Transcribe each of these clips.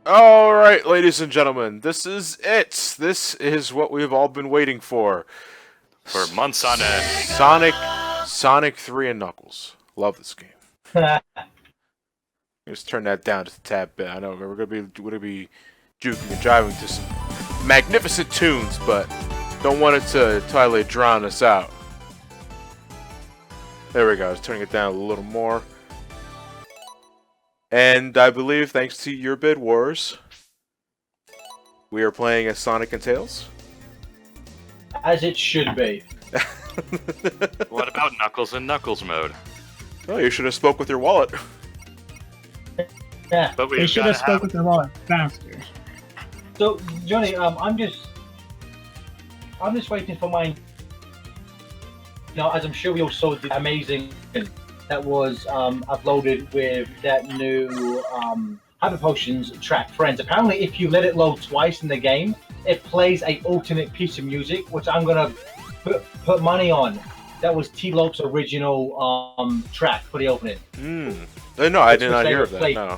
Alright, ladies and gentlemen, this is it. This is what we've all been waiting for. For months on end. Sonic 3 and Knuckles. Love this game. Just turn that down just a tad bit. I know we're gonna be juking and jiving to some magnificent tunes, but don't want it to totally drown us out. There we go. I was turning it down a little more. And I believe, thanks to your bid wars, we are playing as Sonic and Tails. As it should be. What about Knuckles in Knuckles mode? Oh, you should have spoke with your wallet. Yeah. But They should have spoke with their wallet faster. So, Johnny, I'm just waiting for mine. You know, as I'm sure we all saw the amazing that was uploaded with that new Hyper Potions track, Friends. Apparently, if you let it load twice in the game, it plays an alternate piece of music, which I'm gonna put money on. That was T-Lope's original track for the opening. No, I did not hear of that. No.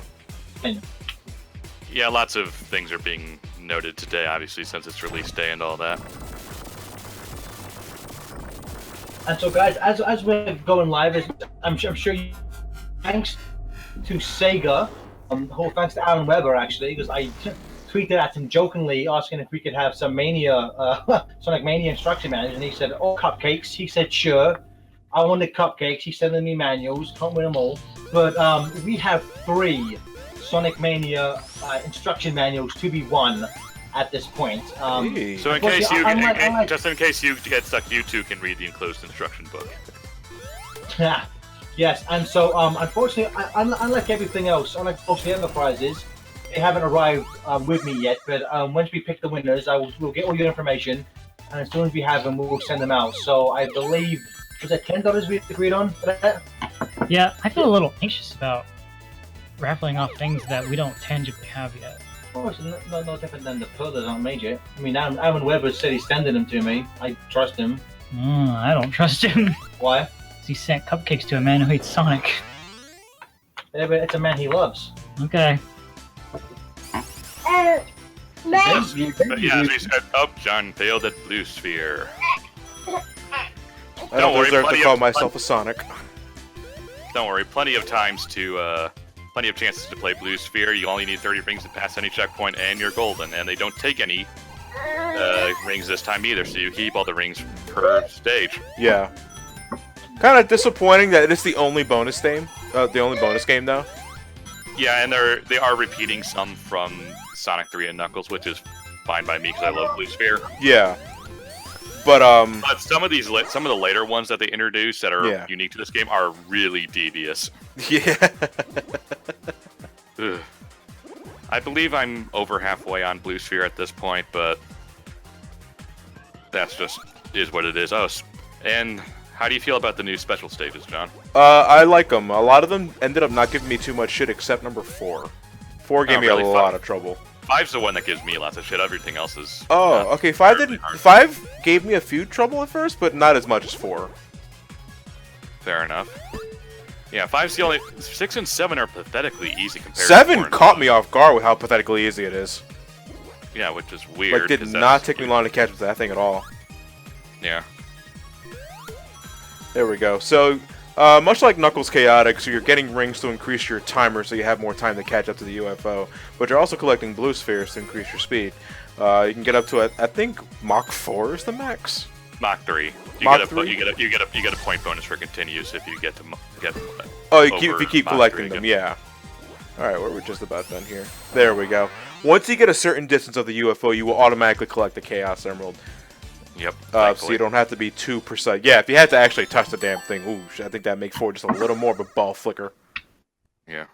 Yeah, lots of things are being noted today, obviously, since it's release day and all that. And so, guys, as we're going live, I'm sure you, thanks to Sega, thanks to Aaron Weber, actually, because I tweeted at him jokingly asking if we could have some Mania, Sonic Mania instruction manuals, and he said, "Oh, cupcakes." He said, "Sure." I wanted cupcakes. He sent me manuals. Can't win them all. But we have 3 Sonic Mania instruction manuals to be won at this point. So in case just in case you get stuck, you too can read the enclosed instruction book. Yes, and so unfortunately, unlike everything else, unlike most of the other prizes, they haven't arrived with me yet. But once we pick the winners, we'll get all your information, and as soon as we have them, we'll send them out. So I believe, was it $10 we agreed on for that? Yeah, I feel a little anxious about raffling off things that we don't tangibly have yet. Of course, no different than the pillars on Major. I mean, Aaron Weber said he's sending them to me. I trust him. I don't trust him. Why? He sent cupcakes to a man who hates Sonic. Yeah, but it's a man he loves. Okay. But yeah, as we said, John failed at Blue Sphere. I don't deserve to call myself a Sonic. Don't worry, plenty of chances to play Blue Sphere. You only need 30 rings to pass any checkpoint, and you're golden. And they don't take any rings this time either, so you keep all the rings per stage. Yeah. Kind of disappointing that it's the only bonus game. Though. Yeah, and they are repeating some from Sonic 3 and Knuckles, which is fine by me because I love Blue Sphere. Yeah. But some of the later ones that they introduced that are unique to this game are really devious. Yeah. I believe I'm over halfway on Blue Sphere at this point, but that's just is what it is. Oh, and how do you feel about the new special stages, John? I like them. A lot of them ended up not giving me too much shit, except number 4. 4 gave me a lot of trouble. 5's the one that gives me lots of shit. Everything else is. Oh, okay. 5 didn't. 5 gave me a few trouble at first, but not as much as 4. Fair enough. Yeah, 5's the only. 6 and 7 are pathetically easy compared. 7 to 4 caught me off guard with how pathetically easy it is. Yeah, which is weird. Like, did not take me long to catch up to that thing at all. Yeah. There we go. So, much like Knuckles Chaotic, so you're getting rings to increase your timer so you have more time to catch up to the UFO, but you're also collecting blue spheres to increase your speed. You can get up to, I think, Mach 4 is the max? Mach 3. You get a point bonus for continues if you get to get. Oh, if you keep collecting them, yeah. Alright, we're just about done here. There we go. Once you get a certain distance of the UFO, you will automatically collect the Chaos Emerald. Yep. So you don't have to be too precise. Yeah, if you had to actually touch the damn thing, ooh, I think that makes 4 just a little more of a ball flicker. Yeah.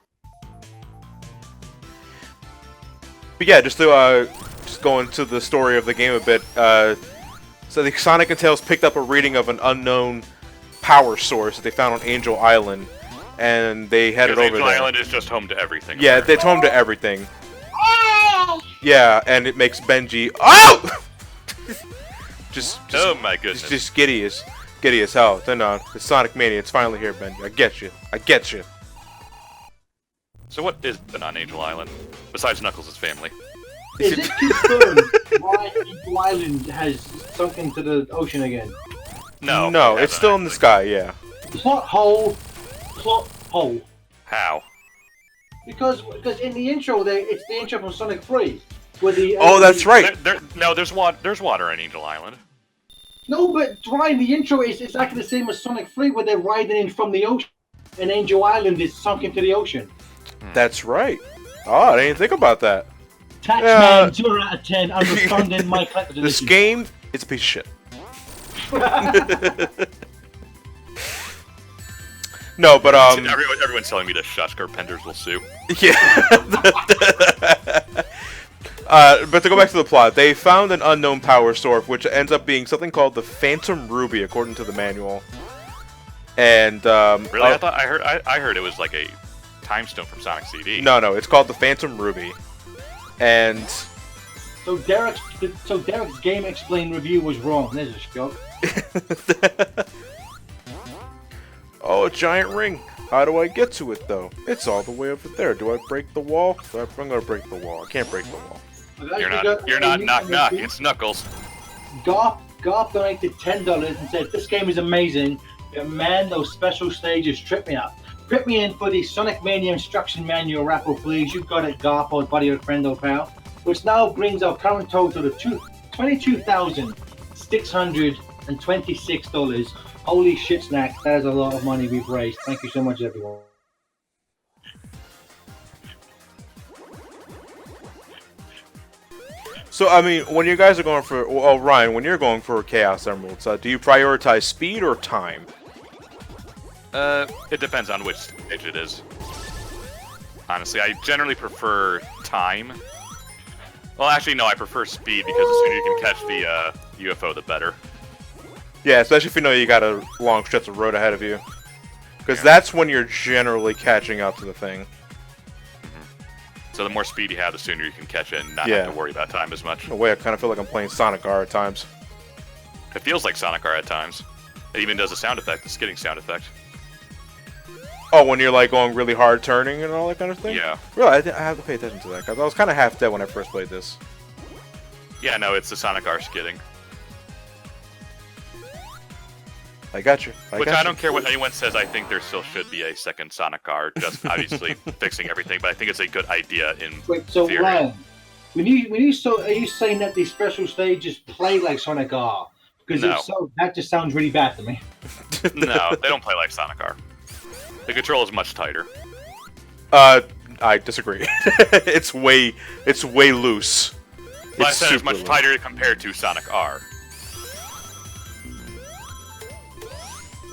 But yeah, just to just go into the story of the game a bit. So the Sonic and Tails picked up a reading of an unknown power source that they found on Angel Island, and they headed over there. Angel Island is just home to everything. Yeah, it's home to everything. Yeah, and it makes Benji. Oh! just oh my goodness. Just giddy as giddy as hell. Then the Sonic Mania, it's finally here, Benji. I get you. I get you. So what is been on Angel Island besides Knuckles' family? Is it confirmed why Angel Island has sunk into the ocean again? No. No, it it's still in the sky. Yeah. Plot hole. Plot hole. How? Because in the intro, it's the intro from Sonic 3. Where the, Oh, that's right. There's water on Angel Island. No, but Ryan, the intro is exactly the same as Sonic 3, where they're riding in from the ocean, and Angel Island is sunk into the ocean. That's right. Oh, I didn't think about that. Taxman, 0 out of 10. I'm responding my collector's This edition. game is a piece of shit. No, but Everyone's telling me to shush, or Penders will sue. yeah. But to go back to the plot, they found an unknown power source, which ends up being something called the Phantom Ruby, according to the manual. And Really, I heard it was like a time stone from Sonic CD. No, it's called the Phantom Ruby. And So Derek's Game Explain review was wrong. There's a joke. oh, a giant ring. How do I get to it, though? It's all the way over there. Do I break the wall? I'm gonna break the wall. I can't break the wall. You're not knock. It's Knuckles. Garp donated $10 and said, "This game is amazing, but man, those special stages trip me up. Put me in for the Sonic Mania instruction manual raffle, please. You got it, Garp, old buddy, old friend, old pal." Which now brings our current total to $22,626. Holy shit, Snack! That is a lot of money we've raised. Thank you so much, everyone. So, I mean, when you guys are going for... Well, Ryan, when you're going for Chaos Emeralds, do you prioritize speed or time? It depends on which stage it is. Honestly, I generally prefer time. Well, actually, no, I prefer speed, because the sooner you can catch the UFO, the better. Yeah, especially if you know you got a long stretch of road ahead of you. Because that's when you're generally catching up to the thing. So the more speed you have, the sooner you can catch it and not have to worry about time as much. In a way, I kind of feel like I'm playing Sonic R at times. It feels like Sonic R at times. It even does a sound effect, the skidding sound effect. Oh, when you're like going really hard turning and all that kind of thing? Yeah. Really, I have to pay attention to that, because I was kind of half dead when I first played this. Yeah, no, it's the Sonic R skidding. I got you. Which I don't care what anyone says, I think there still should be a second Sonic R, just obviously fixing everything, but I think it's a good idea in theory. Ryan, are you saying that these special stages play like Sonic R? Because if so, that just sounds really bad to me. No, they don't play like Sonic R. The control is much tighter. I disagree. it's way loose. Well, I said it's much tighter compared to Sonic R.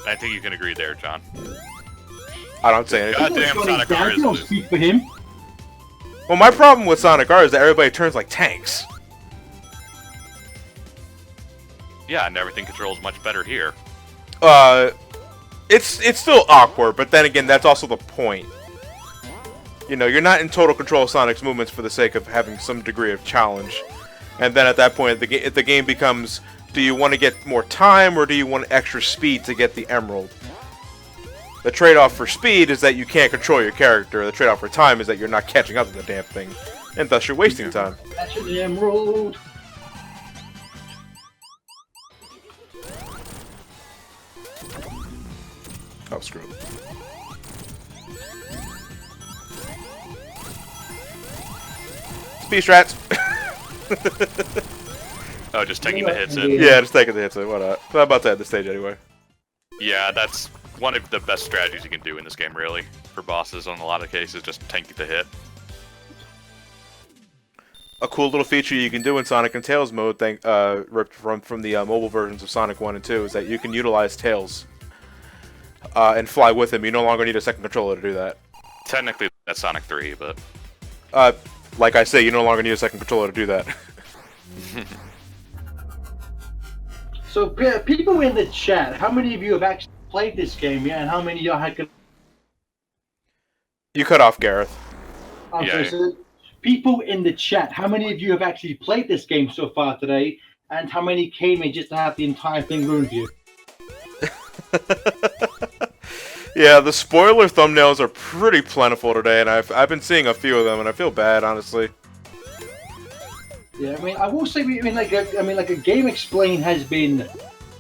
I think you can agree there, John. I don't say anything. Goddamn Sonic R is loose. Speak for him. Well, my problem with Sonic R is that everybody turns like tanks. Yeah, and everything controls much better here. It's still awkward, but then again, that's also the point. You know, you're not in total control of Sonic's movements for the sake of having some degree of challenge. And then at that point, the game becomes, do you want to get more time, or do you want extra speed to get the emerald? The trade-off for speed is that you can't control your character. The trade-off for time is that you're not catching up to the damn thing. And thus you're wasting time. Catch the emerald. Oh, screw it. Speed strats! Oh, just taking the hits in. Yeah, just taking the hits in. What up? I'm about to end the stage anyway. Yeah, that's one of the best strategies you can do in this game, really. For bosses, in a lot of cases, just tank the hit. A cool little feature you can do in Sonic and Tails mode, ripped from the mobile versions of Sonic 1 and 2, is that you can utilize Tails and fly with him. You no longer need a second controller to do that. Technically, that's Sonic 3, but... like I say, you no longer need a second controller to do that. So, people in the chat, how many of you have actually played this game, yeah? And how many of you had... You cut off Gareth. Okay, so people in the chat, how many of you have actually played this game so far today? And how many came in just to have the entire thing ruined for you? Yeah, the spoiler thumbnails are pretty plentiful today, and I've been seeing a few of them, and I feel bad, honestly. Yeah, I mean, I will say, like a Game Explain has been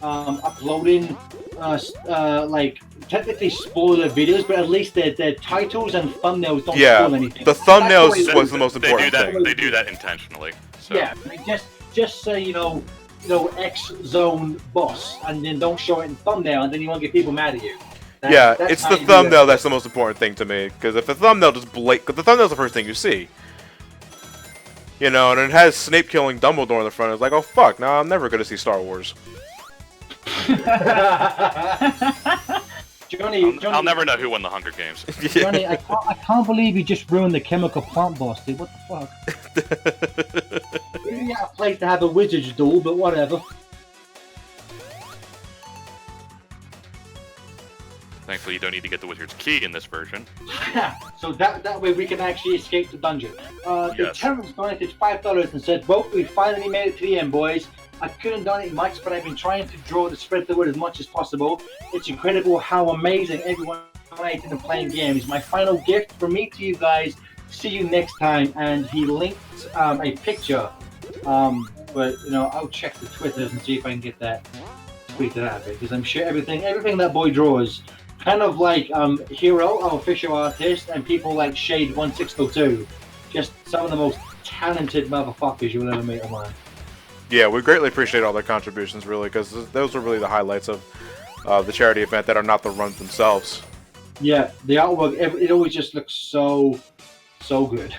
uploading, like technically spoiler videos, but at least their titles and thumbnails don't spoil anything. The thumbnails was the most important thing. They do that intentionally. So. Yeah, I mean, just say X zone boss, and then don't show it in thumbnail, and then you won't get people mad at you. That's it's the thumbnail that's the most important thing to me, because if the thumbnail just because the thumbnail's the first thing you see. You know, and it has Snape killing Dumbledore in the front. It's like, oh fuck, now I'm never gonna see Star Wars. Johnny, I'll never know who won the Hunger Games. Johnny, I can't believe you just ruined the chemical plant boss, dude. What the fuck? Really out of place to have a wizard's duel, but whatever. Thankfully, you don't need to get the wizard's key in this version. So that way we can actually escape the dungeon. The Yes. Terrence donated $5 and said, "Well, we finally made it to the end, boys. I couldn't donate much, but I've been trying to draw to spread the word as much as possible. It's incredible how amazing everyone donating and playing games. My final gift from me to you guys. See you next time." And he linked a picture. But I'll check the Twitters and see if I can get that tweeted out of it, because I'm sure everything that boy draws, kind of like Hero, our official artist, and people like Shade1602, just some of the most talented motherfuckers you'll ever meet online. Yeah, we greatly appreciate all their contributions, really, because those are really the highlights of the charity event that are not the runs themselves. Yeah, the artwork, it always just looks so good.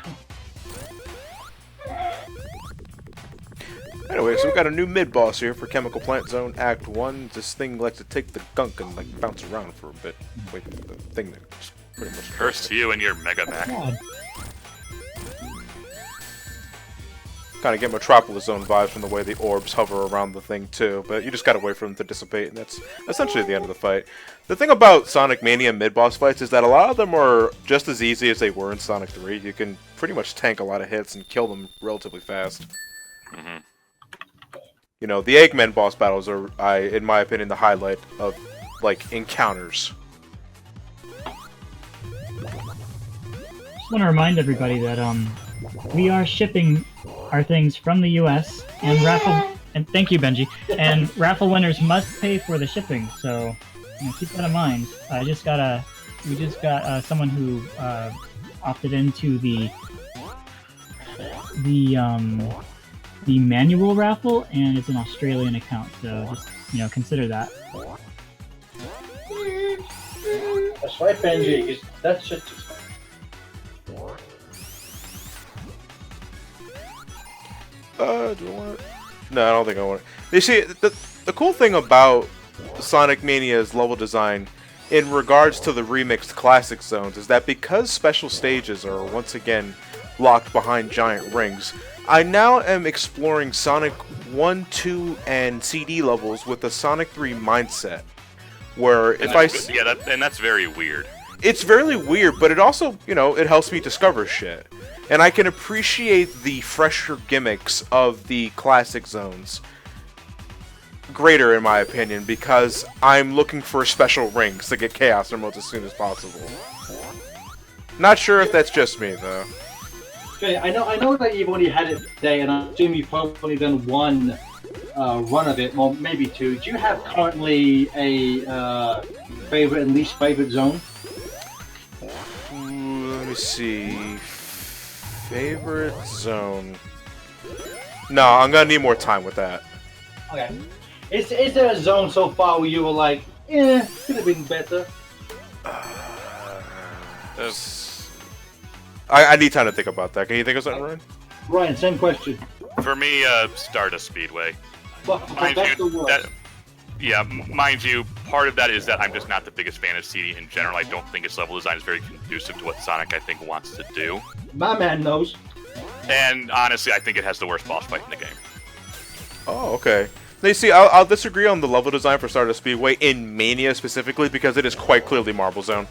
Anyway, so we got a new mid-boss here for Chemical Plant Zone Act 1. This thing likes to take the gunk and like bounce around for a bit. Wait, the thing that just pretty much... Curse to you and your Mega Mac. God. Kind of get Metropolis Zone vibes from the way the orbs hover around the thing too, but you just gotta wait for them to dissipate, and that's essentially the end of the fight. The thing about Sonic Mania mid-boss fights is that a lot of them are just as easy as they were in Sonic 3. You can pretty much tank a lot of hits and kill them relatively fast. Mm-hmm. You know, the Eggman boss battles are, in my opinion, the highlight of, like, encounters. Just want to remind everybody that we are shipping our things from the U.S. and thank you, Benji. And raffle winners must pay for the shipping, so keep that in mind. We just got someone who opted into the manual raffle, and it's an Australian account, so just consider that. That's right, Benji, because that's just... Do I want it? No, I don't think I want it. You see, the cool thing about Sonic Mania's level design in regards to the remixed classic zones is that because special stages are once again locked behind giant rings, I now am exploring Sonic 1, 2, and CD levels with a Sonic 3 mindset. Where if that's very weird. It's very weird, but it also, it helps me discover shit. And I can appreciate the fresher gimmicks of the classic zones greater, in my opinion, because I'm looking for special rings to get Chaos Emeralds as soon as possible. Not sure if that's just me, though. Okay, I know that you've only had it today, and I assume you've probably done one run of it, well, maybe two. Do you have currently a favorite and least favorite zone? Let me see. Favorite zone. No, I'm gonna need more time with that. Okay. Is there a zone so far where you were like, could have been better? I need time to think about that. Can you think of something, Ryan? Ryan, same question. For me, Stardust Speedway. Well, that's the worst. Mind you, part of that is that I'm just not the biggest fan of CD in general. I don't think its level design is very conducive to what Sonic, I think, wants to do. My man knows. And honestly, I think it has the worst boss fight in the game. Oh, okay. Now, you see, I'll disagree on the level design for Stardust Speedway in Mania specifically because it is quite clearly Marble Zone.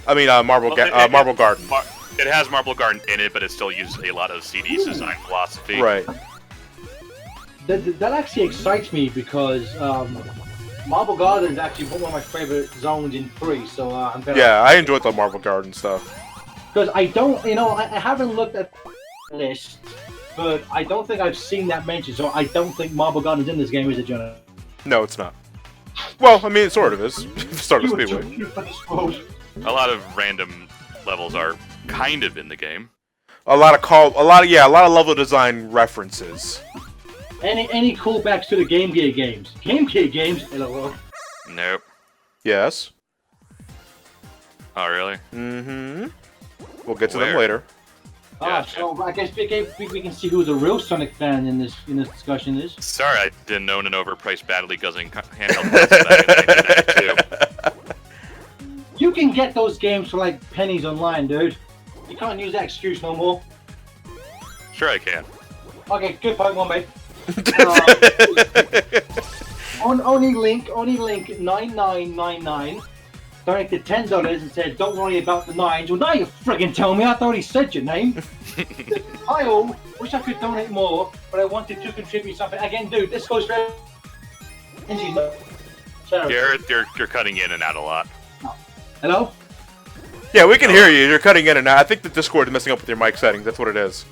I mean, Marble Garden. It has Marble Garden in it, but it still uses a lot of CD's design philosophy. Right. That actually excites me because Marble Garden is actually one of my favorite zones in 3, so I'm gonna. Yeah, I enjoyed the Marble Garden stuff. Because I don't, I haven't looked at the list, but I don't think I've seen that mentioned, so I don't think Marble Garden's in this game, is it, Jonah? No, it's not. Well, I mean, it sort of is. Stardust Speedway. A lot of random levels are kind of in the game. A lot of level design references. Any callbacks to the Game Gear games? Game Gear games? LOL. Nope. Yes. Oh, really? Mm-hmm. We'll get to them Where? later. Gotcha. So I guess we can see who the real Sonic fan in this discussion is. Sorry, I didn't own an overpriced, badly guzzling handheld console back in 1992. You can get those games for like pennies online, dude. You can't use that excuse no more. Sure, I can. Okay, good point, one mate. Only link 9999 donated $10 and said, "Don't worry about the nines." Well, now you friggin' tell me. I thought he said your name. Hi all. Wish I could donate more, but I wanted to contribute something. Again, dude, this goes for. You're cutting in and out a lot. Hello. Yeah, we can hear you. You're cutting in and out. I think the Discord is messing up with your mic settings. That's what it is.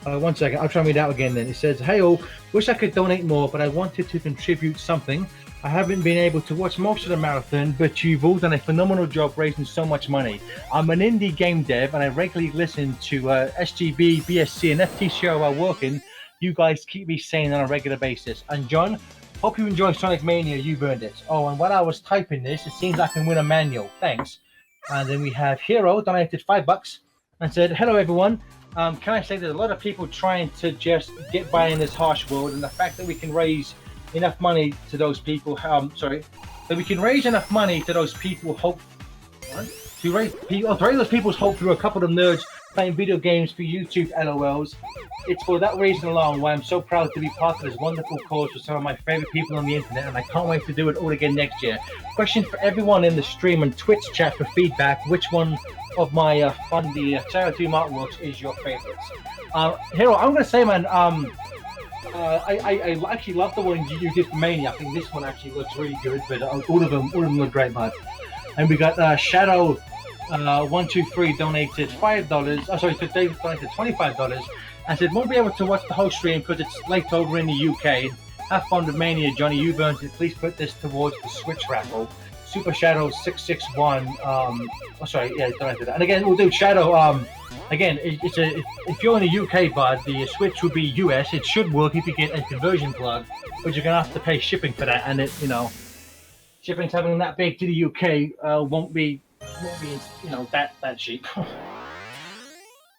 1 second. I'll try and read out again. Then it says, "Hey all. Wish I could donate more, but I wanted to contribute something. I haven't been able to watch most of the marathon, but you've all done a phenomenal job raising so much money. I'm an indie game dev, and I regularly listen to SGB, BSC, and FTCO while working. You guys keep me sane on a regular basis. And John, hope you enjoy Sonic Mania. You've earned it. Oh, and while I was typing this, it seems I can win a manual. Thanks." And then we have Hero donated $5 and said, "Hello everyone. Can I say there's a lot of people trying to just get by in this harsh world, and the fact that we can raise enough money to those people, that we can raise enough money to those people, to raise those people's hope through a couple of nerds playing video games for YouTube LOLs. It's for that reason alone why I'm so proud to be part of this wonderful cause with some of my favorite people on the internet, and I can't wait to do it all again next year. Question for everyone in the stream and Twitch chat for feedback: which one of my Sarah 2 artworks is your favorites?" Hero, I'm gonna say, man, I actually love the one you did for Mania. I think this one actually looks really good, but all of them look great, man. And we got Shadow 123 donated $5. Oh, sorry, Dave donated $25 and said, "Won't be able to watch the whole stream because it's late over in the UK. Have fun with Mania, Johnny. You've earned it. Please put this towards the Switch raffle." Super Shadow 661. Donated that. And again, we'll do Shadow. Again, if you're in the UK, bud, the Switch would be US. It should work if you get a conversion plug, but you're gonna have to pay shipping for that, and shipping's having that big to the UK won't be that cheap.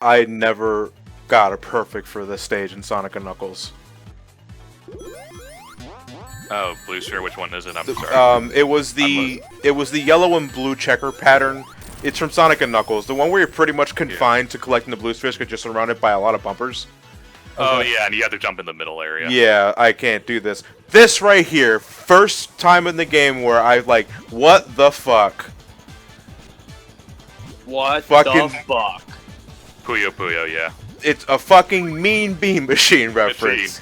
I never got a perfect for this stage in Sonic & Knuckles. Oh, blue sphere. Which one is it? I'm sorry. It was the yellow and blue checker pattern. It's from Sonic & Knuckles, the one where you're pretty much confined to collecting the blue spheres because you're surrounded by a lot of bumpers. Oh yeah, and you have to jump in the middle area. Yeah, I can't do this. This right here, first time in the game where I like, what the fuck? What Fucking- the fuck? Puyo Puyo, yeah. It's a fucking Mean Bean Machine reference.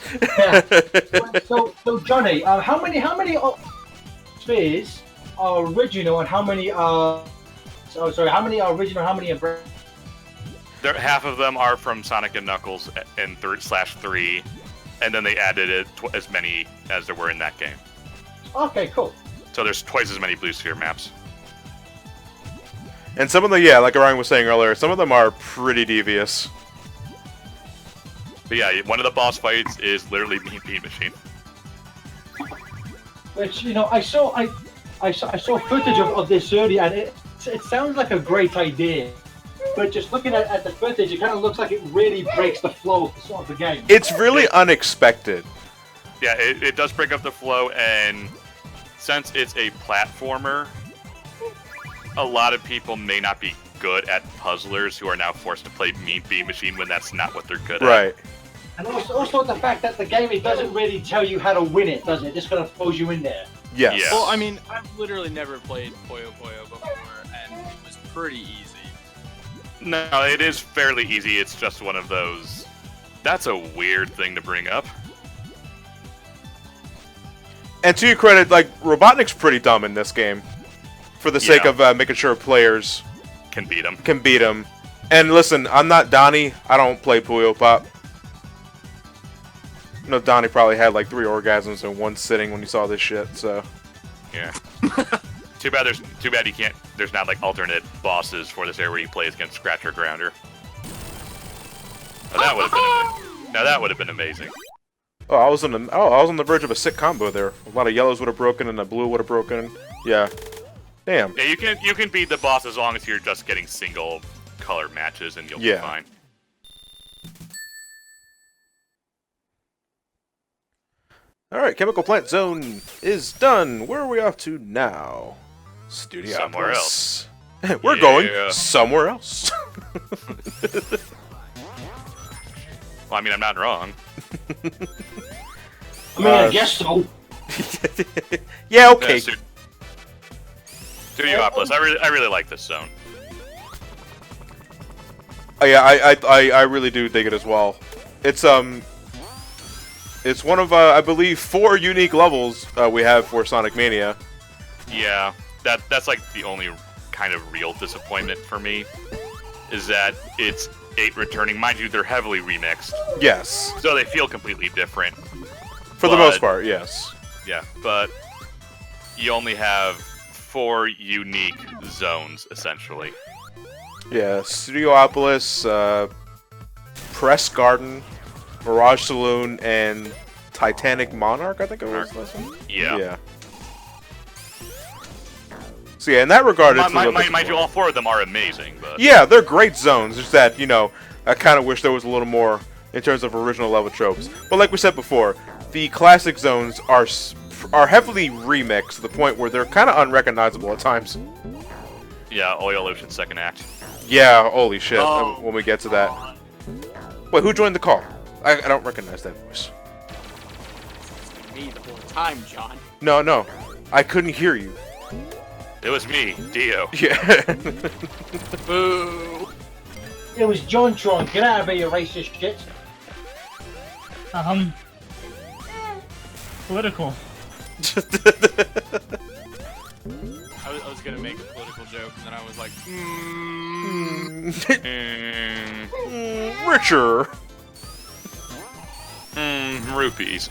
So Johnny, how many spheres are original, and how many are? How many are original? How many are? Half of them are from Sonic and Knuckles in /3, and then they added it as many as there were in that game. Okay, cool. So there's twice as many blue sphere maps. And some of them, yeah, like Orion was saying earlier, some of them are pretty devious. But yeah, one of the boss fights is literally Mean Bean Machine. Which I saw footage of this earlier, and it sounds like a great idea. But just looking at the footage, it kind of looks like it really breaks the flow of the game. It's really unexpected. Yeah, it does break up the flow, and since it's a platformer, a lot of people may not be good at puzzlers who are now forced to play Mean Bean Machine when that's not what they're good at. Right. And also the fact that the game, it doesn't really tell you how to win it, does it? It just kind of throws you in there. Yes. Yeah. Well, I mean, I've literally never played Puyo Puyo before, and it was pretty easy. No, it is fairly easy. It's just one of those. That's a weird thing to bring up. And to your credit, like, Robotnik's pretty dumb in this game. For the sake of making sure players Can beat him. can beat him. And listen, I'm not Donnie. I don't play Puyo Pop. You know, Donnie probably had like 3 orgasms in one sitting when he saw this shit, so... Yeah. Too bad you can't. There's not like alternate bosses for this area where you play against Scratcher Grounder. Oh, that would have been. Now that would have been amazing. Oh, I was on the verge of a sick combo there. A lot of yellows would have broken and a blue would have broken. Yeah. Damn. Yeah, you can beat the boss as long as you're just getting single color matches and you'll be fine. Alright, Chemical Plant Zone is done. Where are we off to now? Studio. Somewhere else. We're going somewhere else. Well, I mean, I'm not wrong. I mean, I guess so. Yeah, okay. Studiopolis. I really like this zone. Oh, yeah, I really do dig it as well. It's one of I believe 4 unique levels we have for Sonic Mania. Yeah, that's like the only kind of real disappointment for me, is that it's 8 returning. Mind you, they're heavily remixed. Yes. So they feel completely different. For the most part, yes. Yeah, but you only have 4 unique zones, essentially. Yeah, Studiopolis, Press Garden, Mirage Saloon, and Titanic Monarch, I think it was last one? Yeah. So yeah, in that regard, it's a little mind you, all 4 of them are amazing, but... Yeah, they're great zones, just that, you know, I kind of wish there was a little more in terms of original level tropes. But like we said before, the classic zones are heavily remixed to the point where they're kind of unrecognizable at times. Yeah, Oil Ocean second act. Yeah, holy shit, Oh. when we get to that. Wait, who joined the call? I don't recognize that voice. Me the whole time, John. No, I couldn't hear you. It was me, Dio. Yeah. Boo. It was John Tron. Get out of here, you racist shit. Political. I was gonna make a political joke, and then I was like, Richer. Rupees.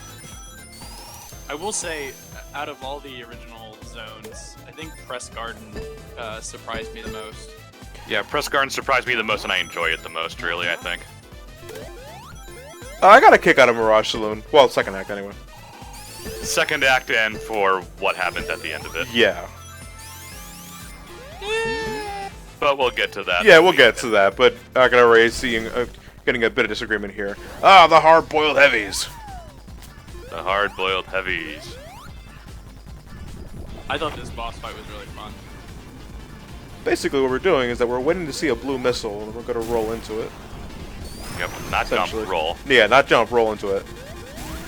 I will say, out of all the original zones, I think Press Garden surprised me the most. Yeah, Press Garden surprised me the most, and I enjoy it the most, really, I think. I got a kick out of Mirage Saloon. Well, second act anyway. Second act and for what happens at the end of it. Yeah. But we'll get to that. Yeah, we'll get to that, but I can already see getting a bit of disagreement here. Ah, the hard-boiled heavies. The hard-boiled heavies. I thought this boss fight was really fun. Basically, what we're doing is that we're waiting to see a blue missile, and we're going to roll into it. Yep, not jump, roll. Yeah, not jump, roll into it.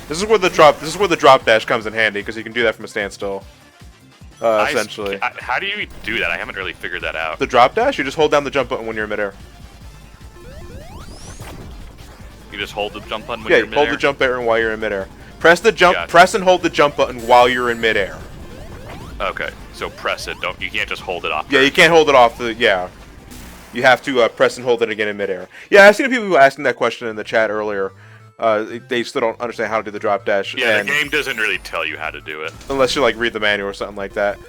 This is where the drop dash comes in handy because you can do that from a standstill. Essentially. How do you do that? I haven't really figured that out. The drop dash, you just hold down the jump button when you're in midair. You just hold the jump button when Yeah, you're in midair? hold the jump button while you're in midair. Press the jump. Gotcha. Press and hold the jump button while you're in midair. Okay, so press it. You can't just hold it off. Yeah, you can't hold it off. You have to press and hold it again in midair. Yeah, I've seen people asking that question in the chat earlier. They still don't understand how to do the drop dash. Yeah, and the game doesn't really tell you how to do it. unless you like read the manual or something like that,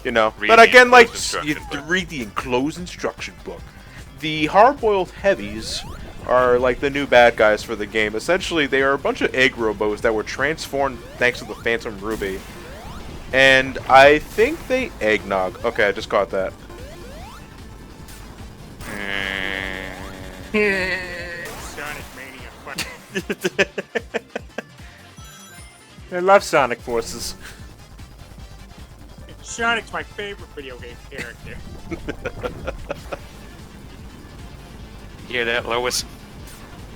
you know. Read But the again, like enclosed you instruction book. read the enclosed instruction book. The hard-boiled heavies are like the new bad guys for the game. Essentially, they are a bunch of egg robos that were transformed thanks to the Phantom Ruby. And I think they eggnog. Okay, I just caught that. Sonic Mania. I love Sonic Forces. Sonic's my favorite video game character. Hear that, Lois?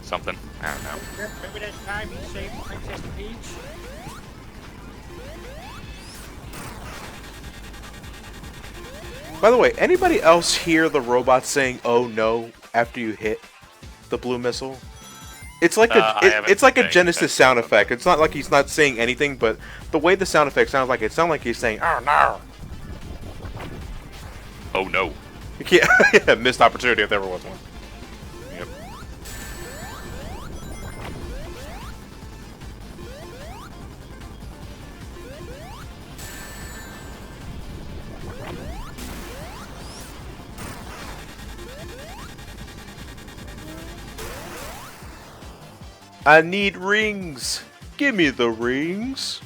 Something. I don't know. Remember that time he saved Princess Peach? By the way, anybody else hear the robot saying "Oh no" after you hit the blue missile? It's like it's like a Genesis that's sound effect. It's not like he's not saying anything, but the way the sound effect sounds like he's saying, "Oh no." Oh no. Yeah, missed opportunity if there ever was one. Yep. I need rings. Give me the rings.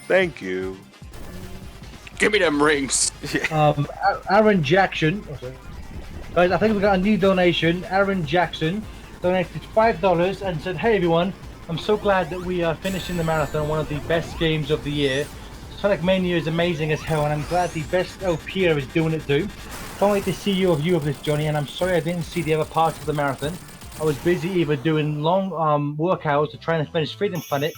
Thank you. Give me them rings. Aaron Jackson. Oh, sorry. Guys, I think we got a new donation. Aaron Jackson donated $5 and said, "Hey everyone, I'm so glad that we are finishing the marathon, one of the best games of the year. Sonic Mania is amazing as hell, and I'm glad the best LPer is doing it too. Can't wait to see your view of this, Johnny, and I'm sorry I didn't see the other parts of the marathon. I was busy either doing long work hours to try and finish Freedom Planet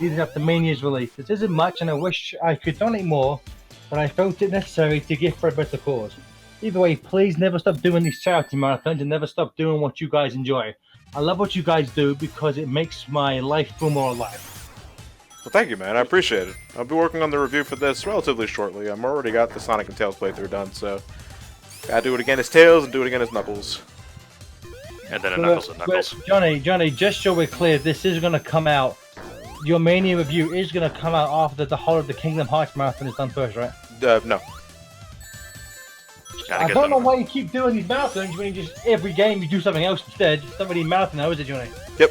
leading up to Mania's release. This isn't much, and I wish I could donate more, but I felt it necessary to give for a better cause. Either way, please never stop doing these charity marathons and never stop doing what you guys enjoy. I love what you guys do because it makes my life feel more alive." Well, thank you, man. I appreciate it. I'll be working on the review for this relatively shortly. I'm already got the Sonic and Tails playthrough done, so gotta do it again as Tails and do it again as Knuckles. And then a Knuckles and Knuckles. Johnny, just so we're clear, this is going to come out. Your Mania review is going to come out after the whole of the Kingdom Hearts marathon is done first, right? No. Gotta I get don't them. know why you keep doing these marathons when you just every game you do something else instead. It's not really marathon now, is it, Johnny? Yep.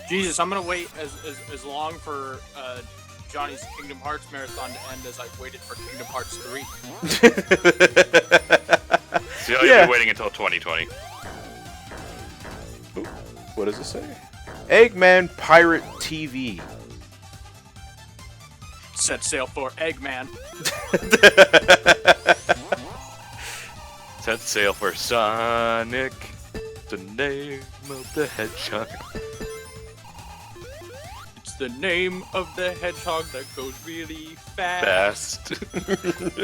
Jesus, I'm gonna wait as long for Johnny's Kingdom Hearts marathon to end as I've waited for Kingdom Hearts 3. So you'll be waiting until 2020. Ooh, what does it say? Eggman Pirate TV. Set sail for Eggman. Set sail for Sonic, the name of the hedgehog. It's the name of the hedgehog that goes really fast.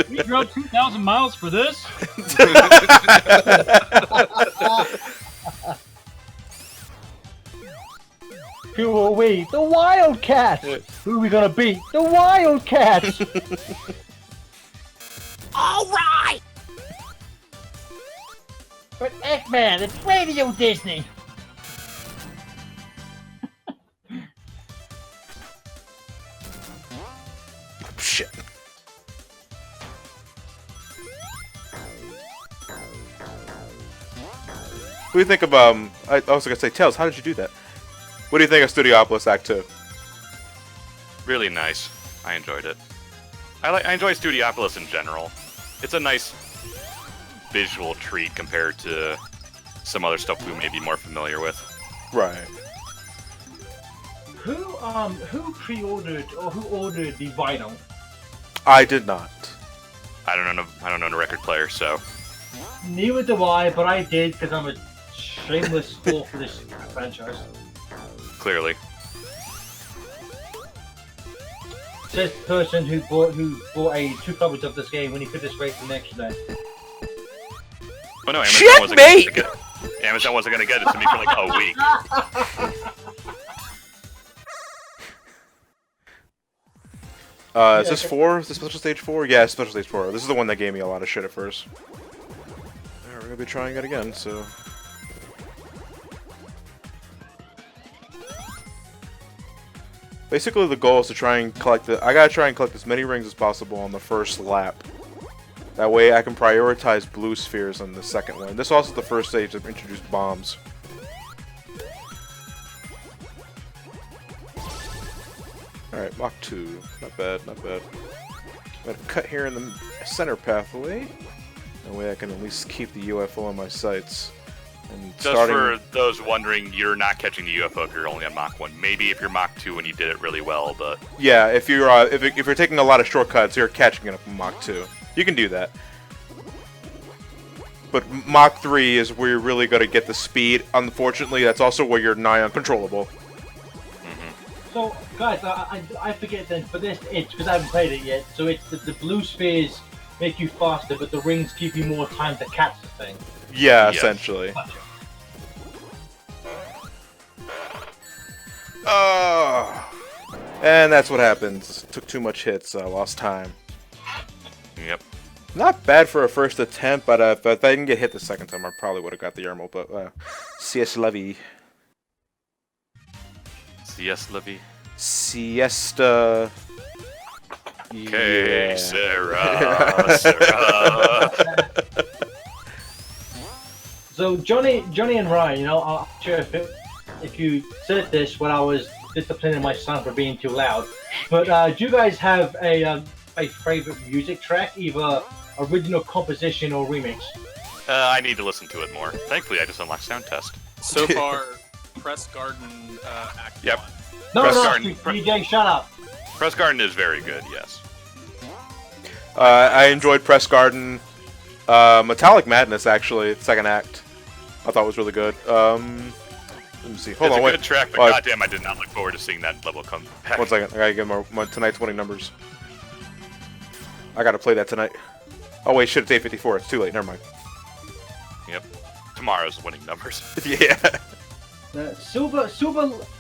We drove 2,000 miles for this. Who are we? The Wildcats! Who are we gonna beat? The Wildcats! Alright! But Eggman, it's Radio Disney! Shit. What do you think of, I was gonna say, Tails, how did you do that? What do you think of Studiopolis Act 2? Really nice. I enjoyed it. I enjoy Studiopolis in general. It's a nice visual treat compared to some other stuff we may be more familiar with. Right. Who pre-ordered or who ordered the vinyl? I did not. I don't know the record player, so Neither do I, but I did because I'm a shameless fool for this franchise. clearly. Says the person who bought two copies of this game when he could just wait for next day. Oh no, Amazon wasn't gonna get it to me for like a week. Is this 4? Is this Special Stage 4? Yeah, it's Special Stage 4. This is the one that gave me a lot of shit at first. Alright, we're gonna be trying it again, so... Basically, the goal is to try and collect I gotta try and collect as many rings as possible on the first lap. That way I can prioritize blue spheres on the second one. This is also the first stage that introduced bombs. Alright, Mach 2. Not bad, not bad. I'm gonna cut here in the center pathway. That way I can at least keep the UFO on my sights. And Just for those wondering, you're not catching the UFO if you're only on Mach 1. Maybe if you're Mach 2 and you did it really well, but... Yeah, if you're if you're taking a lot of shortcuts, you're catching it up in Mach 2. You can do that. But Mach 3 is where you're really gonna get the speed. Unfortunately, that's also where you're nigh uncontrollable. So, guys, I forget then, for this, it's because I haven't played it yet, so it's the blue spheres make you faster, but the rings give you more time to catch the thing. Yeah, Yes. essentially. Oh. And that's what happens. Took too much hits. Lost time. Yep. Not bad for a first attempt, but if I didn't get hit the second time, I probably would have got the Yermo. But CS Levy. CS Levy. Siesta. Okay, Yeah. Sarah. Sarah. So Johnny and Ryan, you know, I'm not sure if you said this when I was disciplining my son for being too loud, but do you guys have a favorite music track, either original composition or remix? I need to listen to it more. Thankfully, I just unlocked sound test. So far, Press Garden Act Yep. 1. No, Press no, Garden. DJ, shut up. Press Garden is very good, yes. I enjoyed Press Garden. Metallic Madness, actually, second act. I thought was really good. Let me see. Hold it's on, a wait. good track, but goddamn, I did not look forward to seeing that level come back. 1 second. I gotta get my tonight's winning numbers. I gotta play that tonight. Oh wait, shit, it's 8:54. It's too late. Never mind. Yep. Tomorrow's winning numbers. Yeah. Silver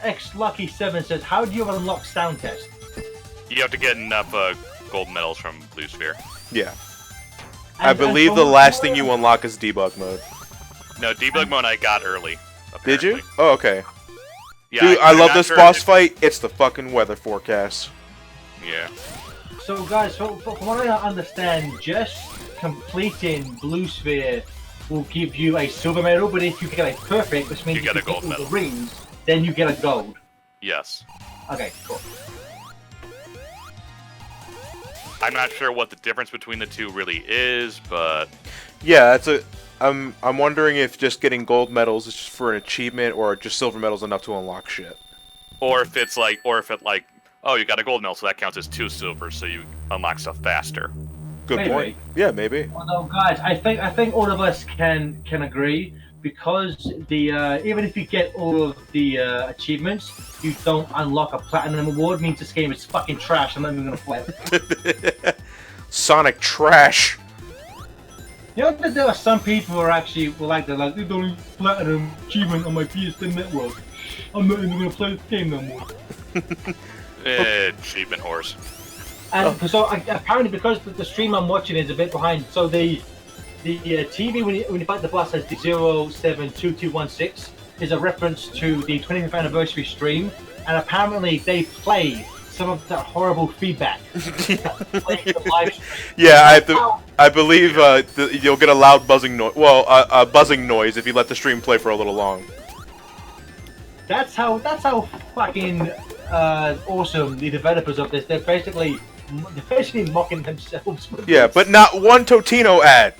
X Lucky 7 says, how do you unlock sound test? You have to get enough gold medals from Blue Sphere. Yeah. I And believe the last thing you unlock is debug mode. No, debug mode I got early. Did you? apparently. Oh, okay. Yeah, Dude, I I'm love not this sure boss if- fight. It's the fucking weather forecast. Yeah. So guys, from what I understand, just completing Blue Sphere will give you a silver medal, but if you get a perfect, which means You get a complete gold all medal. the rings, then you get a gold. Yes. Okay, cool. I'm not sure what the difference between the two really is, but Yeah, that's a. I'm wondering if just getting gold medals is just for an achievement, or just silver medals enough to unlock shit. or if it like, oh, you got a gold medal, so that counts as 2 silvers, so you unlock stuff faster. Good Maybe. point. Yeah, maybe. Although, guys, I think all of us can agree, because the even if you get all of the achievements, you don't unlock a platinum award. Means this game is fucking trash. I'm not even gonna play it. Sonic trash. You know that there are some people who are actually they don't need platinum achievement on my PSN network. I'm not even gonna play this game no more. Achievement horse. And so apparently, because the stream I'm watching is a bit behind, so the TV when you fight the boss says 072216 is a reference to the 25th anniversary stream, and apparently they play some of that horrible feedback. The live stream. Yeah, I believe you'll get a loud buzzing noise. Well, a buzzing noise if you let the stream play for a little long. That's how fucking awesome the developers of this. They're basically mocking themselves. Yeah, but not one Totino ad.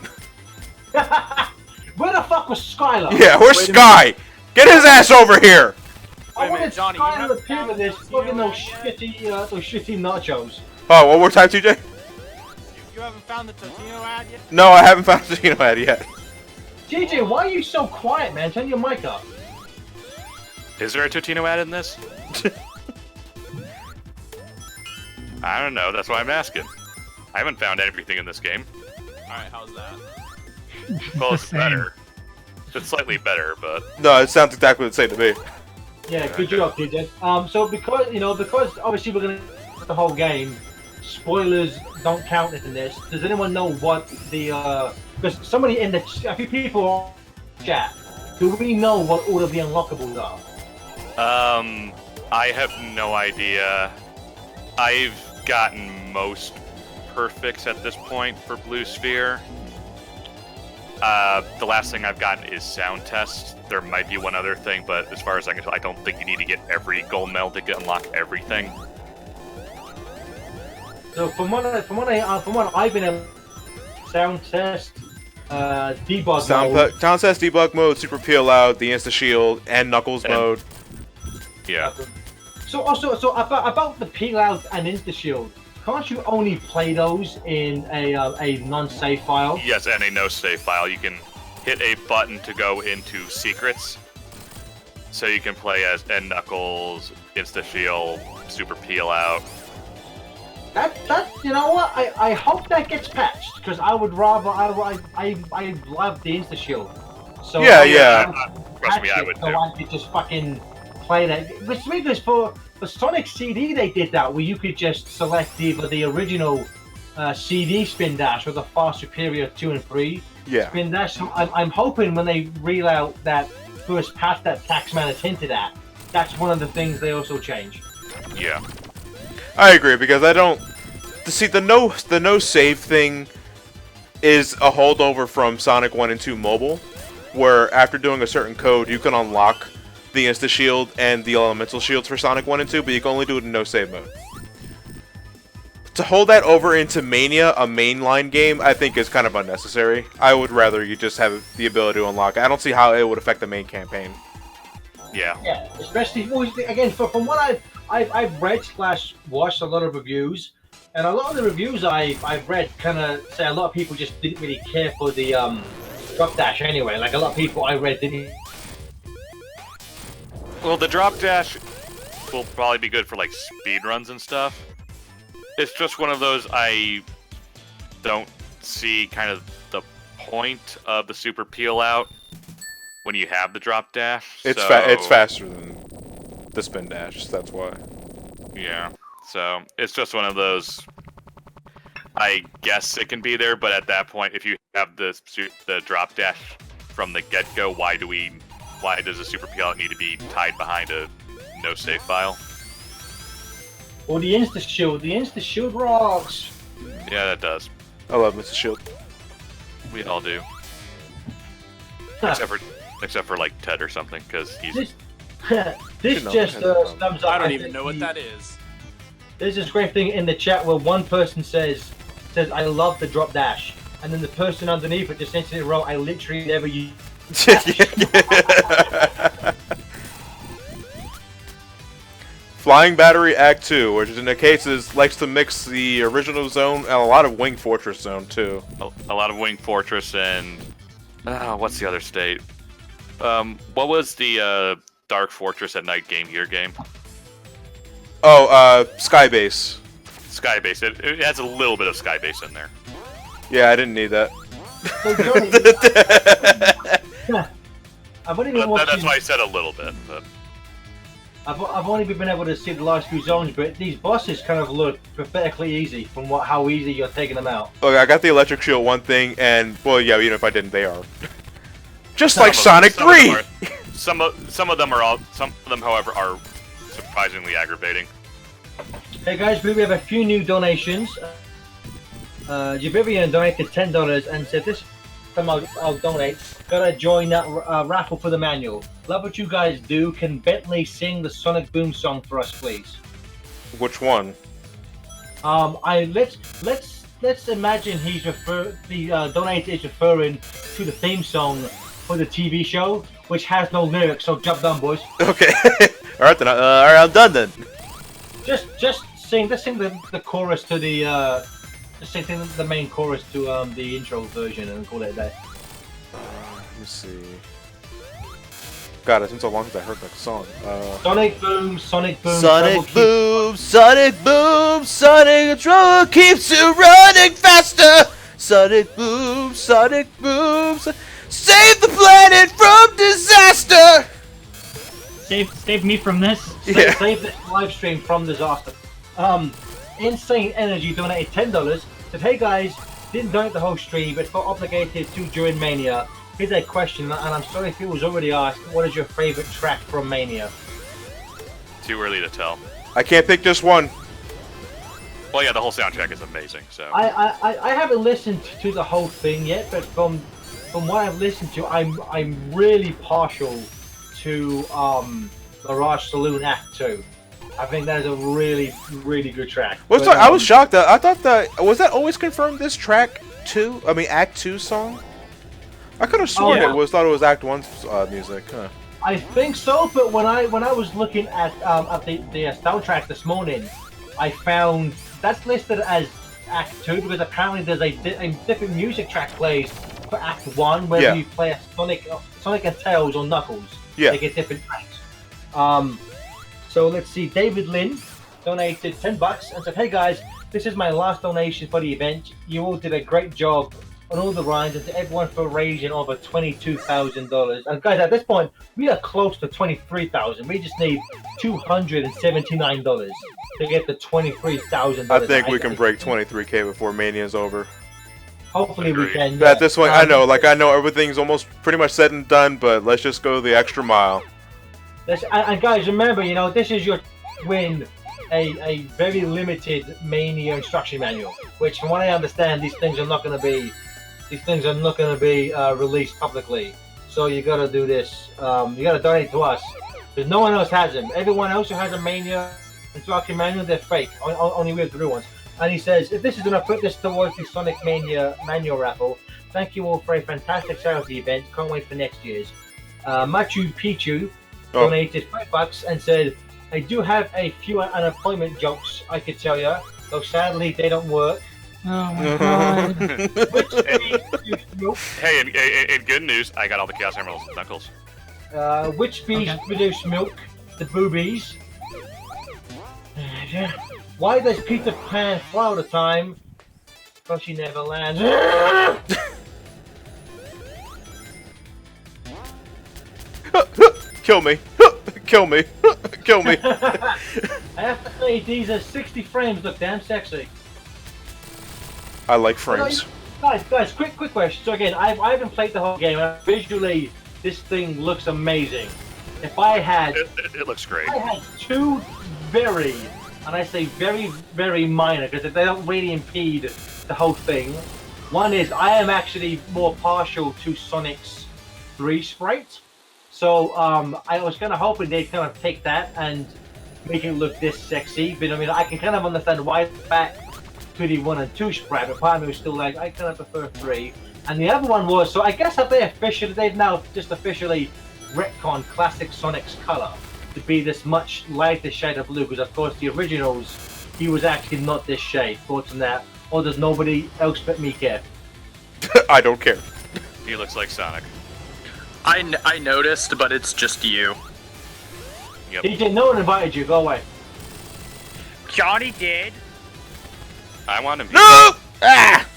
Where the fuck was Skylar? Yeah, where's Sky? Get his ass over here. I Wait a minute, wanted Johnny, you Skylar to haven't appear found with this, the fucking Totino those shitty nachos. Oh, one more time, TJ? You haven't found the Totino ad yet? No, I haven't found the Totino ad yet. JJ, why are you so quiet, man? Turn your mic up. Is there a Totino ad in this? I don't know, that's why I'm asking. I haven't found everything in this game. Alright, how's that? Well, it's Same. better. It's slightly better, but No, it sounds exactly the same to me. Yeah, good job, JJ. So because obviously we're gonna the whole game, spoilers don't count in this. Does anyone know what the because somebody in the a few people in chat, do we know what all of the unlockables are? I have no idea. I've gotten most perfects at this point for Blue Sphere. The last thing I've gotten is sound test. There might be one other thing, but as far as I can tell, I don't think you need to get every gold medal to unlock everything. So from what I've been able sound test, debug mode. Sound test, debug mode, super peel out, the insta shield, and Knuckles And- mode. Yeah. So about the peel out and insta shield, can't you only play those in a non-save file? Yes, and a no save file. You can hit a button to go into secrets. So you can play as N Knuckles, Insta Shield, Super Peel Out. That you know what? I hope that gets patched, because I would rather I love the insta shield. So Yeah, I would yeah. patch Trust me, I it would so too. I could just fucking play that. Because for Sonic CD, they did that where you could just select either the original CD spin dash or the far superior 2 and 3 spin dash. So I'm hoping when they reel out that first path that Taxman has hinted at, that's one of the things they also change. Yeah. I agree, because I don't... See, the no save thing is a holdover from Sonic 1 and 2 Mobile, where after doing a certain code, you can unlock the Insta-Shield and the Elemental Shields for Sonic 1 and 2, but you can only do it in no save mode. To hold that over into Mania, a mainline game, I think is kind of unnecessary. I would rather you just have the ability to unlock it. I don't see how it would affect the main campaign. Yeah. Yeah, especially, again, from what I've read / watched a lot of reviews, and a lot of the reviews I've read kind of say a lot of people just didn't really care for the drop dash anyway. Like a lot of people I read didn't. Well, the drop dash will probably be good for like speed runs and stuff. It's just one of those I don't see kind of the point of the super peel out when you have the drop dash. It's so, it's faster than the spin dash, that's why. Yeah, so it's just one of those. I guess it can be there, but at that point, if you have the drop dash from the get-go, why does a super peel out need to be tied behind a no save file? Or the Insta Shield rocks. Yeah, that does. I love Mr. Shield. We all do. Except for like Ted or something, because he's. This just thumbs up. I don't even know what that is. There's this great thing in the chat where one person says I love the drop dash, and then the person underneath it just instantly wrote, I literally never use. Flying Battery Act 2, which in the cases likes to mix the original zone and a lot of Wing Fortress zone too. A lot of Wing Fortress and what's the other state? What was the Dark Fortress at Night Game Gear game? Oh, Skybase. Skybase. It has a little bit of Skybase in there. Yeah, I didn't need that. I've only been watching. That's why I said a little bit. But I've only been able to see the last few zones, but these bosses kind of look pathetically easy from how easy you're taking them out. Okay, I got the Electric Shield one thing, and well, yeah, even if I didn't, they are just like Sonic 3. Some of them, however, are surprisingly aggravating. Hey guys, we have a few new donations. Javivian donated $10 and said this time I'll donate. Gotta join that raffle for the manual. Love what you guys do. Can Bentley sing the Sonic Boom song for us, please? Which one? Let's imagine the donate is referring to the theme song for the TV show, which has no lyrics. So jump down, boys. Okay. All right then. All right, I'm done then. Just sing. Let's sing the chorus to the. Just sing the main chorus to the intro version and call it a day. Let me see. God, it's been so long since I heard that song. Sonic Boom, Sonic Boom, Sonic Boom, Sonic Boom, Sonic Trouble keeps you running faster. Sonic Boom, Sonic Boom, save the planet from disaster. Save me from this. Save this live stream from disaster. Insane Energy donated $10. Said, hey guys, didn't donate the whole stream, but felt obligated to during Mania. Here's a question, and I'm sorry if it was already asked. What is your favorite track from Mania? Too early to tell. I can't pick just one. Well, yeah, the whole soundtrack is amazing. So I haven't listened to the whole thing yet, but from what I've listened to, I'm really partial to Mirage Saloon Act 2. I think that is a really, really good track. I was shocked. I thought was that always confirmed this track 2? I mean, Act 2 song? I could have sworn thought it was Act 1's music. Huh. I think so, but when I was looking at the soundtrack this morning, I found that's listed as Act 2 because apparently there's a different music track plays for Act 1, whether you play a Sonic and Tails or Knuckles. They get different tracks. So let's see, David Lynn donated $10 and said, hey guys, this is my last donation for the event. You all did a great job on all the rides and to everyone for raising over $22,000. And guys, at this point, we are close to $23,000. We just need $279 to get the $23,000. I think we can break 23K before Mania's over. Hopefully we can. But at this point, I know everything's almost pretty much said and done, but let's just go the extra mile. And guys, remember, you know, this is your win a very limited Mania instruction manual, which, from what I understand, these things are not going to be released publicly. So you got to do this. You got to donate to us because no one else has them. Everyone else who has a Mania instruction manual, they're fake. Only we have the real ones. And he says, if this is going to put this towards the Sonic Mania manual raffle, thank you all for a fantastic charity event. Can't wait for next year's. Machu Picchu donated $5 and said, I do have a few unemployment jokes I could tell you, though sadly they don't work. Oh my god. Hey, in good news, I got all the Chaos Emeralds and Knuckles. Which bees produce milk? The boobies. Why does Peter Pan fly all the time? Because she never lands. Kill me. Kill me. Kill me. I have to say, these are 60 frames look damn sexy. I like frames. Guys, quick question. So again, I haven't played the whole game. Visually, this thing looks amazing. If I had... It looks great. I had two very, and I say very, very minor, because they don't really impede the whole thing. One is, I am actually more partial to Sonic's 3 sprite. So I was kind of hoping they'd kind of take that and make it look this sexy. But I mean, I can kind of understand why back to the 1 and 2 sprite, but part of me was still like, I kind of prefer 3. And the other one was, so I guess they've now just officially retconned classic Sonic's color to be this much lighter shade of blue, because of course the originals, he was actually not this shade. Thoughts on that? Or does nobody else but me care? I don't care. He looks like Sonic. I noticed, but it's just you. Yep. DJ, no one invited you. Go away. Johnny did. I want him. No! Ah!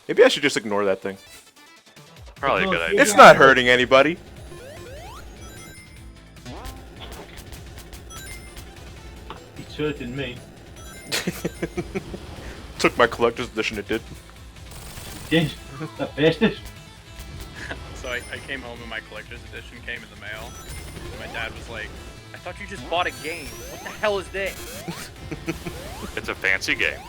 Maybe I should just ignore that thing. Probably a good idea. It's not hurting anybody. It's hurting me. Took my collector's edition, it did. Did that bastard? So I came home and my collector's edition came in the mail. And my dad was like, I thought you just bought a game. What the hell is this? It's a fancy game.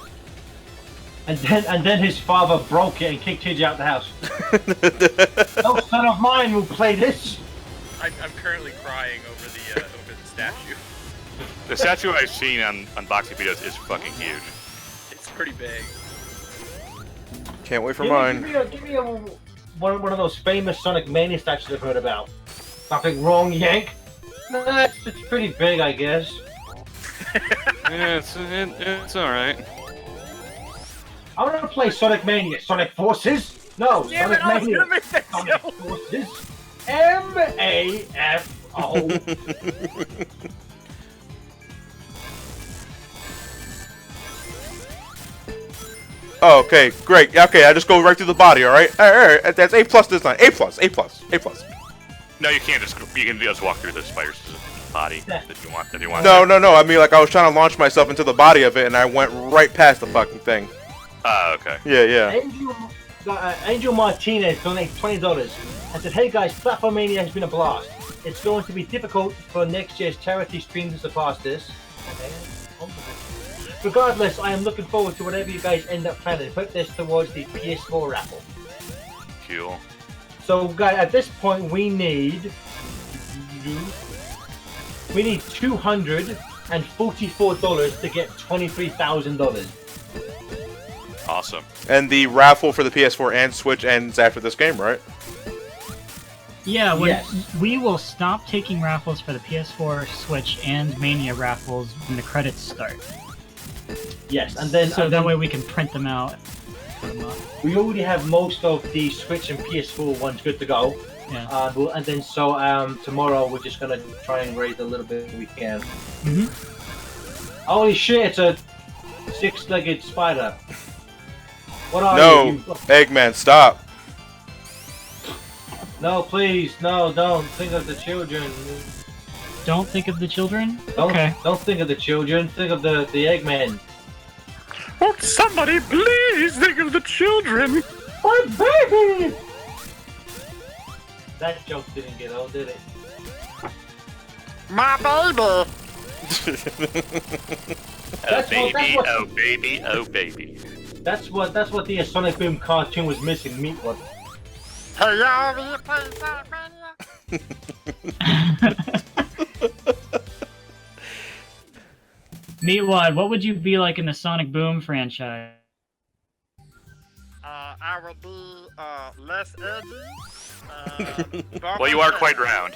And then his father broke it and kicked Tidge out the house. No son of mine will play this. I'm currently crying over the statue. The statue I've seen on unboxing videos is fucking huge. It's pretty big. Can't wait for mine. Give me one of those famous Sonic Mania statues I've heard about. Nothing wrong, Yank? Nah, it's pretty big, I guess. Yeah, it's alright. I want to play Sonic Mania. Sonic Forces? No, Damn it, Sonic I was Mania. gonna make that Sonic joke. Forces. M-A-F-O. Oh, okay, great. Okay, I just go right through the body, alright? Alright, that's A+ this time. A+, A+, A+. No, you can't you can just walk through the spider's body if you want. No. I mean, like, I was trying to launch myself into the body of it, and I went right past the fucking thing. Okay. Yeah. Angel Martinez donated $20 and said, hey guys, Platformania has been a blast. It's going to be difficult for next year's charity stream to surpass this. Regardless, I am looking forward to whatever you guys end up planning. Put this towards the PS4 raffle. Cool. So guys, at this point we need $244 to get $23,000. Awesome. And the raffle for the PS4 and Switch ends after this game, right? Yeah, Yes. we will stop taking raffles for the PS4, Switch, and Mania raffles when the credits start. Yes, and then That way we can print them out. we already have most of the Switch and PS4 ones good to go. Yeah. And then tomorrow we're just gonna try and raise a little bit we can. Mhm. Holy shit! It's a 6-legged spider. What are No, you? Eggman, stop. No, please, no, don't think of the children. Don't think of the children? Don't, Okay. don't think of the children. Think of the Eggman. Won't somebody please think of the children? My baby! That joke didn't get old, did it? My baby. Oh baby, oh baby. That's what the Sonic Boom cartoon was missing. Meat was. Hey y'all, will you play Platformania? Meatwad, what would you be like in the Sonic Boom franchise? I would be less edgy. Well, you are quite round.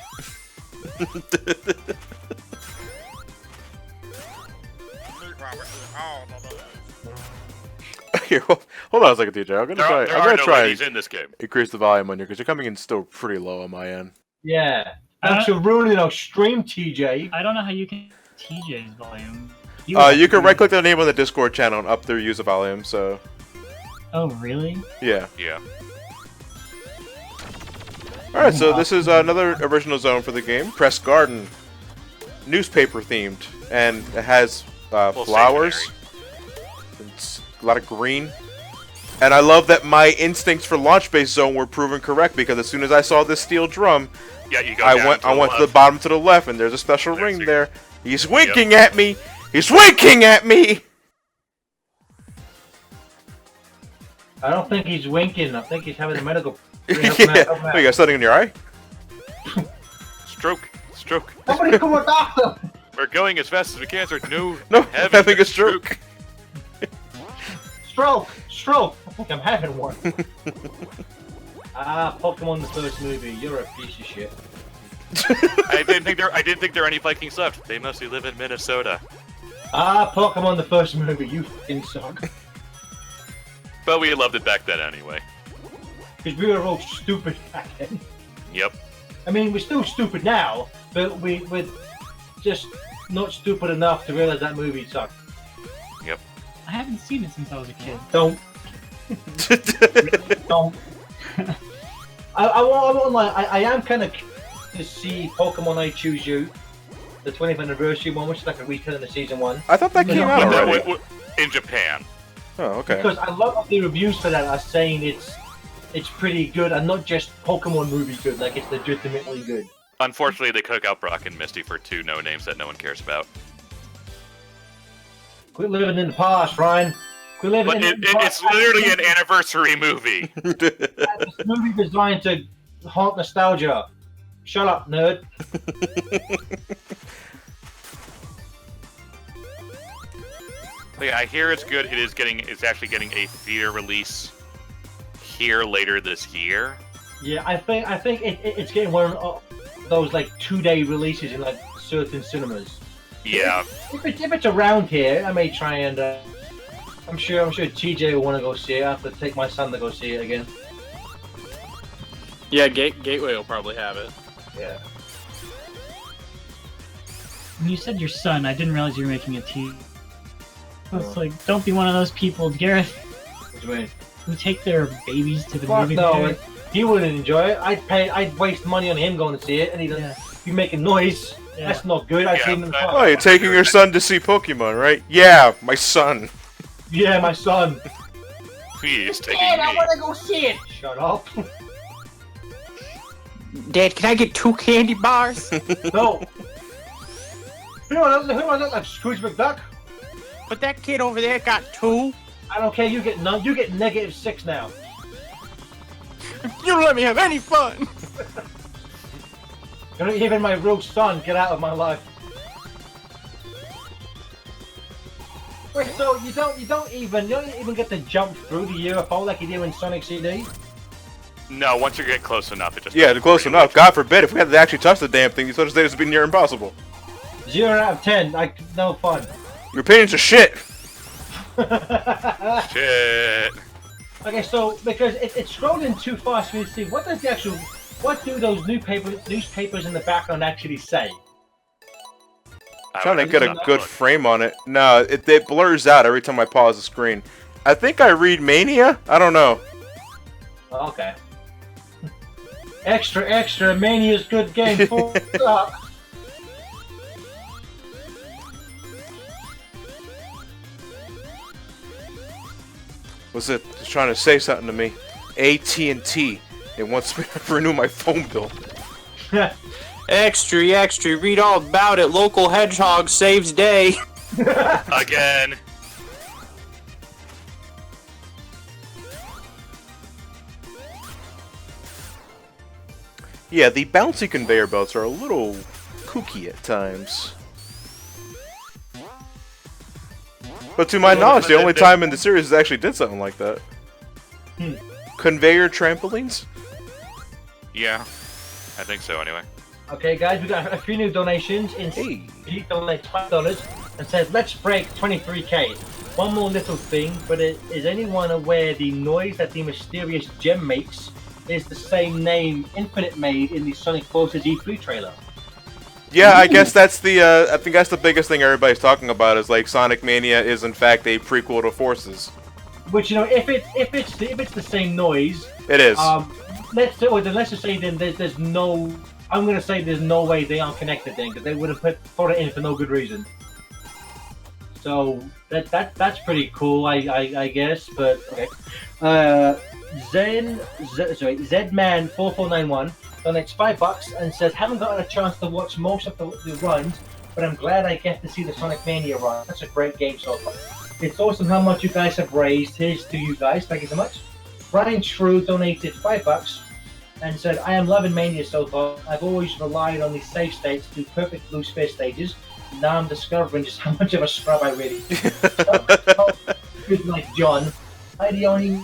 Here, hold on a second, DJ. I'm gonna try. There I'm are gonna no try ladies and in this game. increase the volume on you because you're coming in still pretty low on my end. Yeah. Thanks for ruining our stream, TJ. I don't know how you can TJ's volume. You can right-click the name on the Discord channel and up their user volume. So. Oh, really? Yeah. Yeah. All right. So this is another original zone for the game. Press Garden, newspaper themed, and it has flowers. It's a lot of green. And I love that my instincts for launch-based zone were proven correct because as soon as I saw this steel drum, Yeah, you go I down went to the to the left. bottom to the left, and there's a special There's ring a- there. He's winking at me. He's winking at me. I don't think he's winking. I think he's having a medical. Yeah. What, you got something in your eye? Stroke. Somebody come with doctor. We're going as fast as we can, sir. No, No, having a stroke. Stroke. I think I'm having one. Pokemon the first movie. You're a piece of shit. I didn't think there are any Vikings left. They mostly live in Minnesota. Pokemon the first movie. You fucking suck. But we loved it back then anyway. Because we were all stupid back then. Yep. I mean, we're still stupid now, but we're just not stupid enough to realize that movie sucked. Yep. I haven't seen it since I was a kid. Don't. Don't. I am kind of to see Pokemon I Choose You, the 20th anniversary one, which is like a retelling of season 1. I thought that came No, out no, already. In Japan. Oh, okay. Because a lot of the reviews for that are saying it's pretty good and not just Pokemon movie good, like it's legitimately good. Unfortunately, they cook out Brock and Misty for 2 no-names that no one cares about. Quit living in the past, Ryan. Quit living But in the past. it's literally an anniversary movie. It's a movie designed to haunt nostalgia. Shut up, nerd. Yeah, I hear it's good. It's actually getting a theater release here later this year. Yeah, I think it's getting one of those like 2-day releases in like certain cinemas. Yeah. If it's around here, I may try and. I'm sure TJ will want to go see it. I have to take my son to go see it again. Yeah, Gateway will probably have it. Yeah. When you said your son, I didn't realize you were making a tea. It's like, don't be one of those people, Gareth, What do you mean? who take their babies to the Fuck movie no, theater. he wouldn't enjoy it. I'd waste money on him going to see it, and he'd Yeah. be making noise. Yeah. That's not good. I've Yeah, seen them. that- Oh, you're taking your son to see Pokemon, right? Yeah, my son. Yeah, my son. Please take Dad, I me. want to go see it. Shut up. Dad, can I get 2 candy bars? No. Who do I look like? Scrooge McDuck? But that kid over there got 2. I don't care. You get none. You get -6 now. You don't let me have any fun. You're not even my real son. Get out of my life. Wait, so you don't even get to jump through the UFO like you do in Sonic CD? No, once you get close enough, it just Yeah, close enough. God forbid if we had to actually touch the damn thing, you such days would be near impossible. 0 out of 10. Like no fun. Your opinions are shit. Shit. Okay, so because it's scrolling too fast for me to see what do those newspapers in the background actually say? I Trying to would get a have good look. frame on it. No, it blurs out every time I pause the screen. I think I read Mania. I don't know. Okay. Extra, Mania's good game. Full up. Was it? It's trying to say something to me. AT&T. It wants me to renew my phone bill. Extra, read all about it. Local hedgehog saves day. Again. Yeah, the bouncy conveyor belts are a little kooky at times. But to my knowledge, the only time in the series it actually did something like that. Conveyor trampolines? Yeah, I think so anyway. Okay, guys, we got a few new donations. Hey. He donated $5 and said, "Let's break 23k." One more little thing, but is anyone aware the noise that the mysterious gem makes is the same name Infinite made in the Sonic Forces E3 trailer? Yeah, I guess that's the, I think that's the biggest thing everybody's talking about is like Sonic Mania is in fact a prequel to Forces. Which, you know, if it's the same noise, It is. Let's just say then there's no. I'm gonna say there's no way they aren't connected then, because they would have put it in for no good reason. So that's pretty cool, I guess. But okay. Zedman4491 donates $5 and says, "Haven't gotten a chance to watch most of the runs, but I'm glad I get to see the Sonic Mania run. That's a great game so far. It's awesome how much you guys have raised. Here's to you guys. Thank you so much." Brian Shrew donated $5 and said, "I am loving Mania so far. I've always relied on the save states to do perfect blue sphere stages. Now I'm discovering just how much of a scrub I really good like John. I the only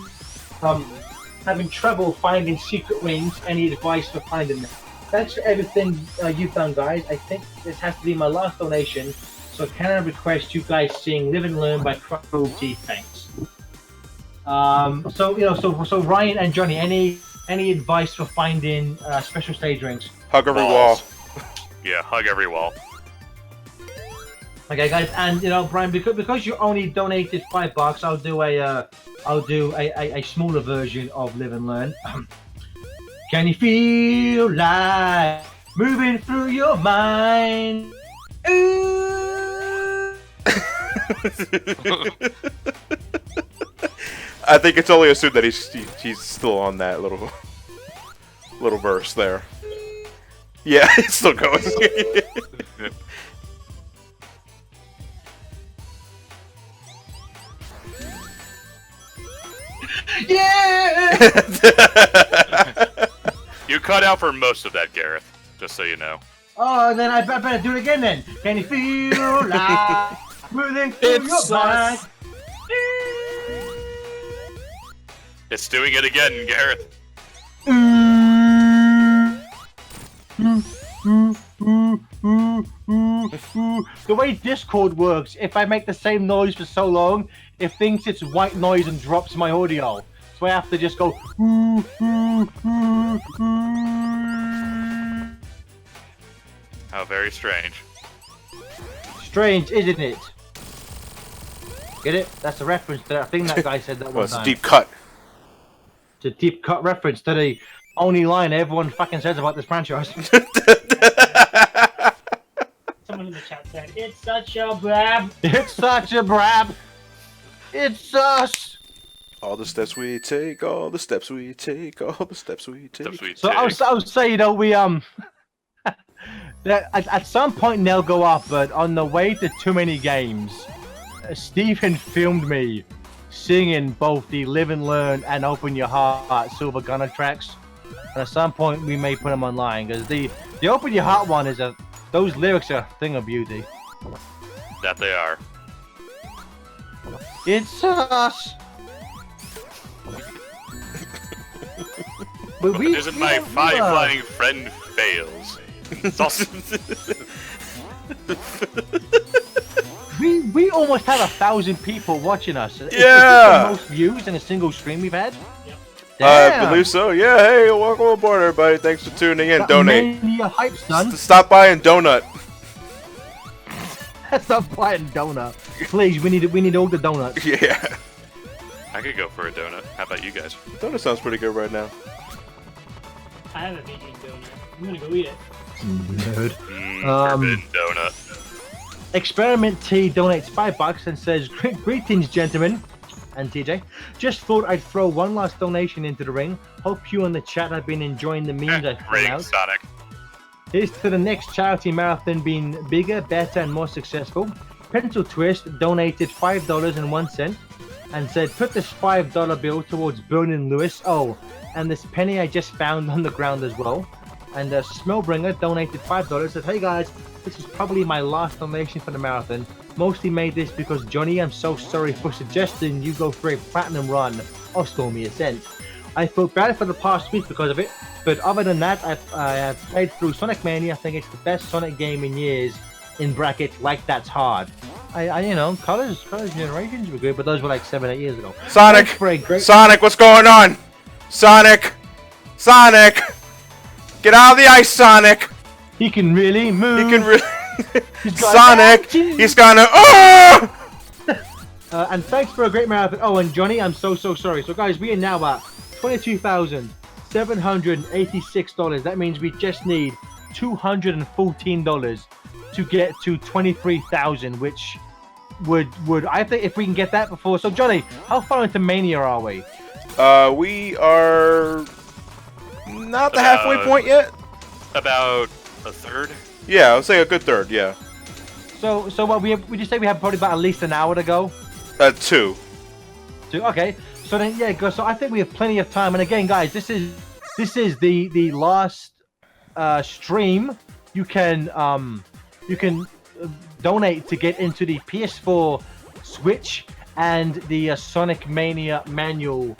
having trouble finding secret rings. Any advice for finding them? Thanks for everything you've done, guys. I think this has to be my last donation. So can I request you guys sing Live and Learn by Cruelty? Thanks." So Ryan and Johnny, any advice for finding special stage rings? Hug every Balls. wall. Yeah, hug every wall. Okay, guys, and Brian, because you only donated $5, I'll do a smaller version of Live and Learn. Can you feel like moving through your mind? Ooh. I think it's only assumed that he's still on that little verse there. Yeah, it's still going. Yeah! You cut out for most of that, Gareth, just so you know. Oh, then I better do it again then. Can you feel like moving through your mind? It's doing it again, Gareth. The way Discord works, if I make the same noise for so long, it thinks it's white noise and drops my audio. So I have to just go. How very strange. Strange, isn't it? Get it? That's a reference to that thing that guy said that Well, one it's a time. deep cut. It's a deep cut reference to the only line everyone fucking says about this franchise. Someone in the chat said, "It's such a blab." It's such a brab. It's us. All the steps we take, all the steps we take, all the steps we take. So I would say, we that at some point they'll go up, but on the way to Too Many Games, Stephen filmed me singing both the Live and Learn and Open Your Heart Silver Gunner tracks. And at some point we may put them online, because the Open Your Heart one is those lyrics are a thing of beauty. That they are. It's us. But we Isn't my flying friend fails? It's awesome. we almost have 1,000 people watching us. Is this Yeah! the most views in a single stream we've had? I believe so. Yeah, hey, welcome aboard, everybody. Thanks for tuning in. Donate. Mania hype, son. Stop by and donut. Stop buying donut. Please, we need all the donuts. Yeah. I could go for a donut. How about you guys? Donut sounds pretty good right now. I have a vegan donut. I'm gonna go eat it. Nerd. Forbidden donut. Experiment T donates $5 and says, "Greetings, gentlemen." And TJ, just thought I'd throw one last donation into the ring. Hope you and the chat have been enjoying the memes I put Ring out. Sonic. Here's to the next charity marathon being bigger, better, and more successful. Pencil Twist donated $5.01 and said, "Put this $5 bill towards Burning Lewis. Oh, and this penny I just found on the ground as well." And Smellbringer donated $5. Said, "Hey guys, this is probably my last donation for the marathon. Mostly made this because Johnny, I'm so sorry for suggesting you go for a platinum run of Stormy Ascent. I felt bad for the past week because of it, but other than that, I have played through Sonic Mania. I think it's the best Sonic game in years. In brackets, like that's hard. I you know, Colors Generations were good, but those were like 7-8 years ago. Sonic! Thanks for a great- Sonic, what's going on? Sonic! Sonic! Get out of the ice, Sonic! He can really move. He can really... He's got Sonic! action. He's gonna... Oh! And thanks for a great marathon. Oh, and Johnny, I'm so sorry. So guys, we are now at $22,786. That means we just need $214 to get to 23,000, which would I think if we can get that before. So Johnny, how far into Mania are we? We are... Not the halfway point yet? About a third. Yeah, I would say a good third, yeah. So what would you say we have probably about at least an hour to go? 2. Okay. So then so I think we have plenty of time. And again, guys, this is the last stream you can donate to get into the PS4, Switch, and the Sonic Mania manual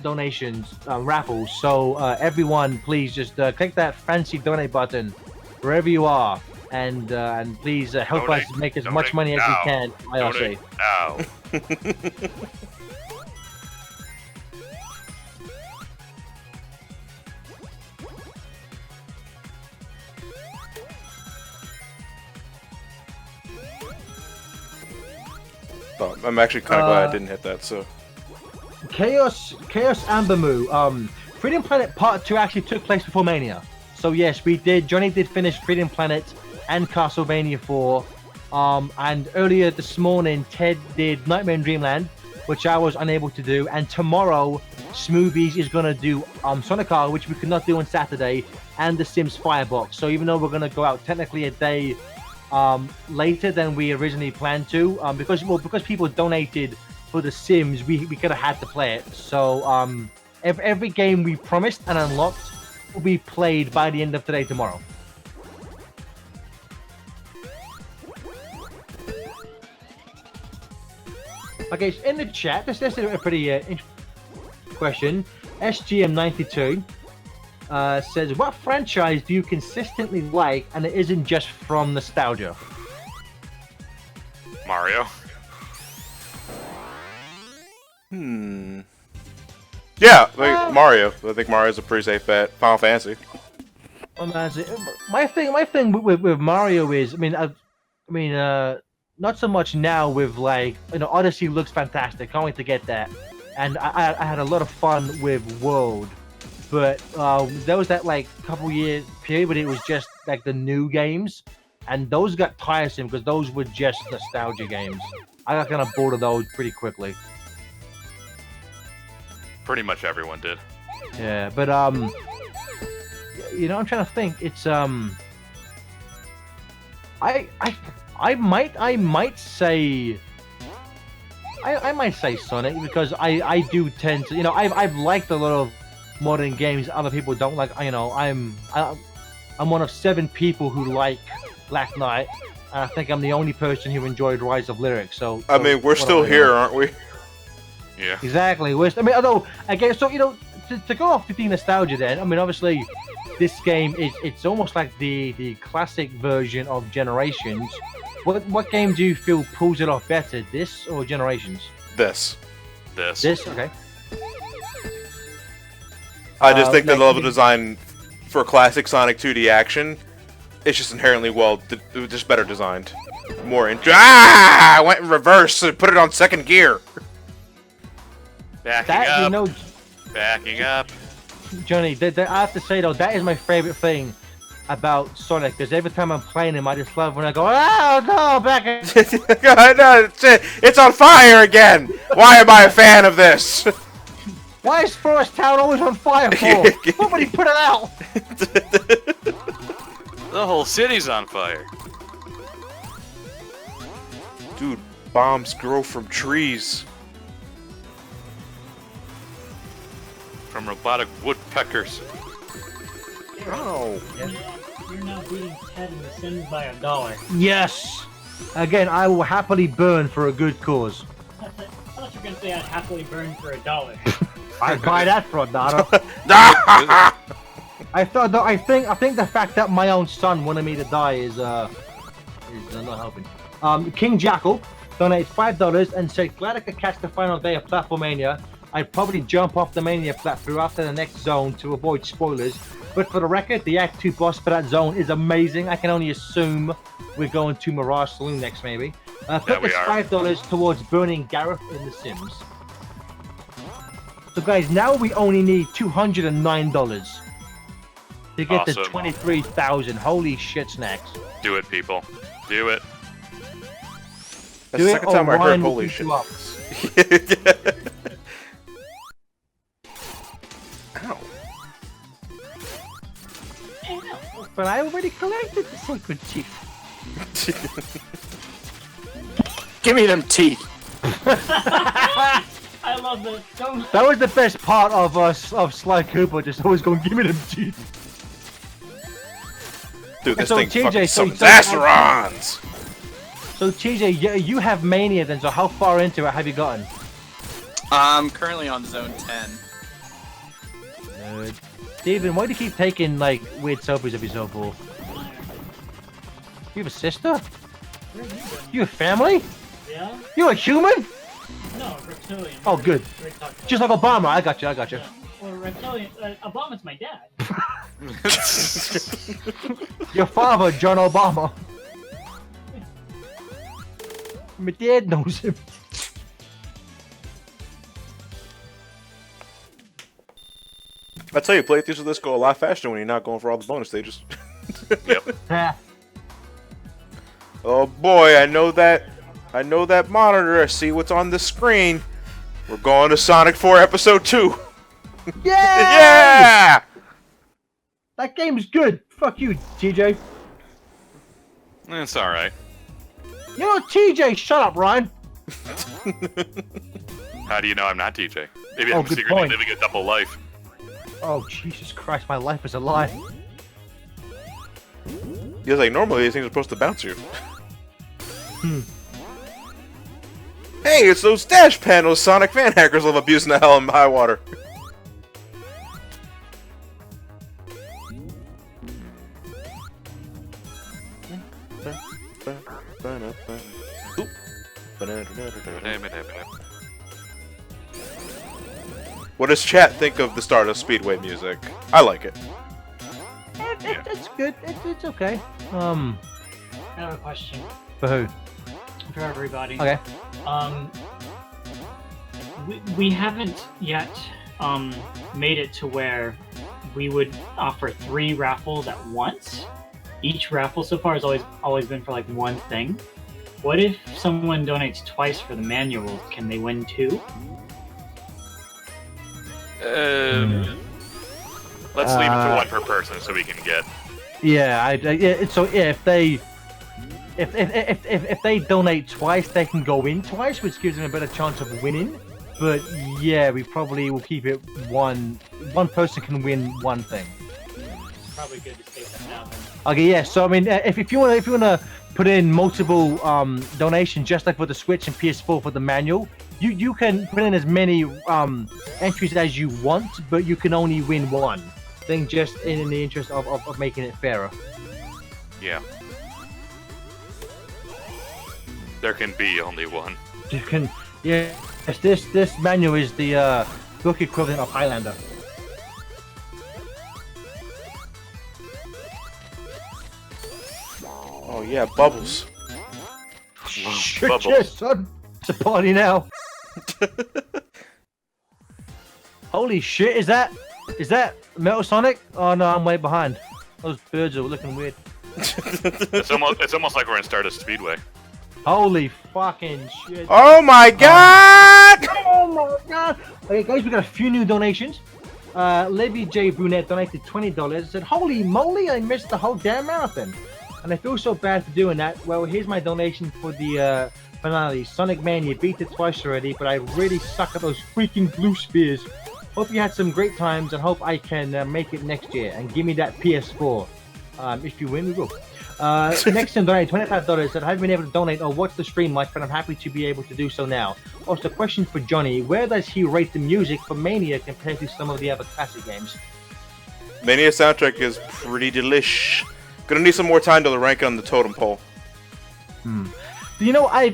donations raffles. So everyone, please just click that fancy donate button wherever you are, and please help Donate, us make as donate much money as we now. can. Donate now. Oh, I'm actually kind of glad I didn't hit that, so... Chaos Ambermoo. Freedom Planet Part 2 actually took place before Mania. So yes, we did. Johnny did finish Freedom Planet and Castlevania 4. And earlier this morning, Ted did Nightmare in Dreamland, which I was unable to do. And tomorrow, Smoothies is going to do Sonic R, which we could not do on Saturday, and The Sims Firebox. So even though we're going to go out technically a day later than we originally planned to, because people donated for The Sims, we could have had to play it. So every game we promised and unlocked will be played by the end of today, tomorrow. Okay, so in the chat, this is a pretty interesting question. SGM92 says, "What franchise do you consistently like, and it isn't just from nostalgia?" Mario. Yeah, like Mario. I think Mario's a pretty safe bet. Final Fantasy. My thing with Mario is, I mean, not so much now with like, Odyssey looks fantastic. Can't wait to get that. And I had a lot of fun with World, but there was that like couple year period when it was just like the new games, and those got tiresome because those were just nostalgia games. I got kind of bored of those pretty quickly. Pretty much everyone did. Yeah, but I'm trying to think. It's I might say Sonic, because I do tend to, I've liked a lot of modern games other people don't like. I'm one of 7 people who like Black Knight, and I think I'm the only person who enjoyed Rise of Lyric. So I mean, we're still here, aren't we? Yeah. Exactly. Although again, so to go off the nostalgia, then obviously this game it's almost like the classic version of Generations. What game do you feel pulls it off better, this or Generations? This. This. Okay. I just think the level design for classic Sonic 2D action, it's just inherently just better designed. I went in reverse and put it on second gear. Backing That up. you know, Backing up. Johnny. I have to say though, that is my favorite thing about Sonic. Because every time I'm playing him, I just love when I go, oh no, back. No, it's on fire again! Why am I a fan of this? Why is Forest Town always on fire for? Somebody put it out! The whole city's on fire. Dude, bombs grow from trees. From robotic woodpeckers. Oh. You're now beating Ted in The Sims by $1. Yes! Again, I will happily burn for a good cause. I thought you were gonna say I'd happily burn for $1. I'd buy that for $1. I think the fact that my own son wanted me to die is not helping. King Jackal donates $5 and said, glad I could catch the final day of Platformania. I'd probably jump off the Mania platform after the next zone to avoid spoilers. But for the record, the Act 2 boss for that zone is amazing. I can only assume we're going to Mirage Saloon next, maybe. Put this $5 towards burning Gareth in The Sims. So guys, now we only need $209 to get the 23,000. Holy shit snacks. Do it, people. Do it. That's the second time I heard holy shit. Ow. But I already collected the sacred teeth. Give me them teeth. I love that so much. That was the best part of Sly Cooper, just always going, give me them teeth. Dude, this So, thing TJ, fucking so- summons Asterons! So TJ, you have Mania then, so how far into it have you gotten? I'm currently on zone 10. Steven, why do you keep taking, like, weird selfies of yourself, Paul? You have a sister? You have family? Yeah? You a human? No, reptilian. Oh, good. Just like Obama, I got you. Yeah. Or reptilian. Obama's my dad. Your father, John Obama. My dad knows him. I tell you, playthroughs of this go a lot faster when you're not going for all the bonus stages. Yep. Oh boy, I know that monitor. I see what's on the screen. We're going to Sonic 4 Episode 2. Yeah! Yeah! That game's good. Fuck you, TJ. It's alright. You know, TJ, shut up, Ryan. How do you know I'm not TJ? Maybe Oh, I'm good secretly point. living a double life. Oh, Jesus Christ, my life is a lie. He was like, normally these things are supposed to bounce you. Hey, it's those dash panels Sonic fan hackers love abusing the hell in high water. What does chat think of the Stardust Speedway music? I like it. It's good. It's okay. I have a question For who? for everybody. Okay. We haven't yet made it to where we would offer 3 raffles at once. Each raffle so far has always been for like one thing. What if someone donates twice for the manual? Can they win 2? Let's leave it to 1 per person so we can get. Yeah. So yeah, if they donate twice, they can go in twice, which gives them a better chance of winning. But yeah, we probably will keep it one person can win one thing. It's probably good to state that now. Then. Okay, yeah. So I mean, if you wanna put in multiple donations, just like for the Switch and PS4 for the manual, you can put in as many entries as you want, but you can only win one thing, just in the interest of making it fairer. Yeah. There can be only one. You can, yeah. This manual is the book equivalent of Highlander. Oh yeah, Bubbles. Shit, Bubbles. yes, son. It's a party now. Holy shit! Is that Metal Sonic? Oh no, I'm way behind. Those birds are looking weird. It's almost like we're in Stardust Speedway. Holy fucking shit! Oh my god! Oh my god! Okay, guys, we got a few new donations. Libby J. Brunette donated $20. Said, "Holy moly, I missed the whole damn marathon, and I feel so bad for doing that." Well, here's my donation for the finale. Sonic Mania beat it twice already, but I really suck at those freaking blue spheres. Hope you had some great times, and hope I can make it next year. And give me that PS4. If you win, we will. Next time donated $25. That I haven't been able to donate or watch the stream much, but I'm happy to be able to do so now. Also, question for Johnny: where does he rate the music for Mania compared to some of the other classic games? Mania soundtrack is pretty delish. Gonna need some more time to rank it on the totem pole. You know, I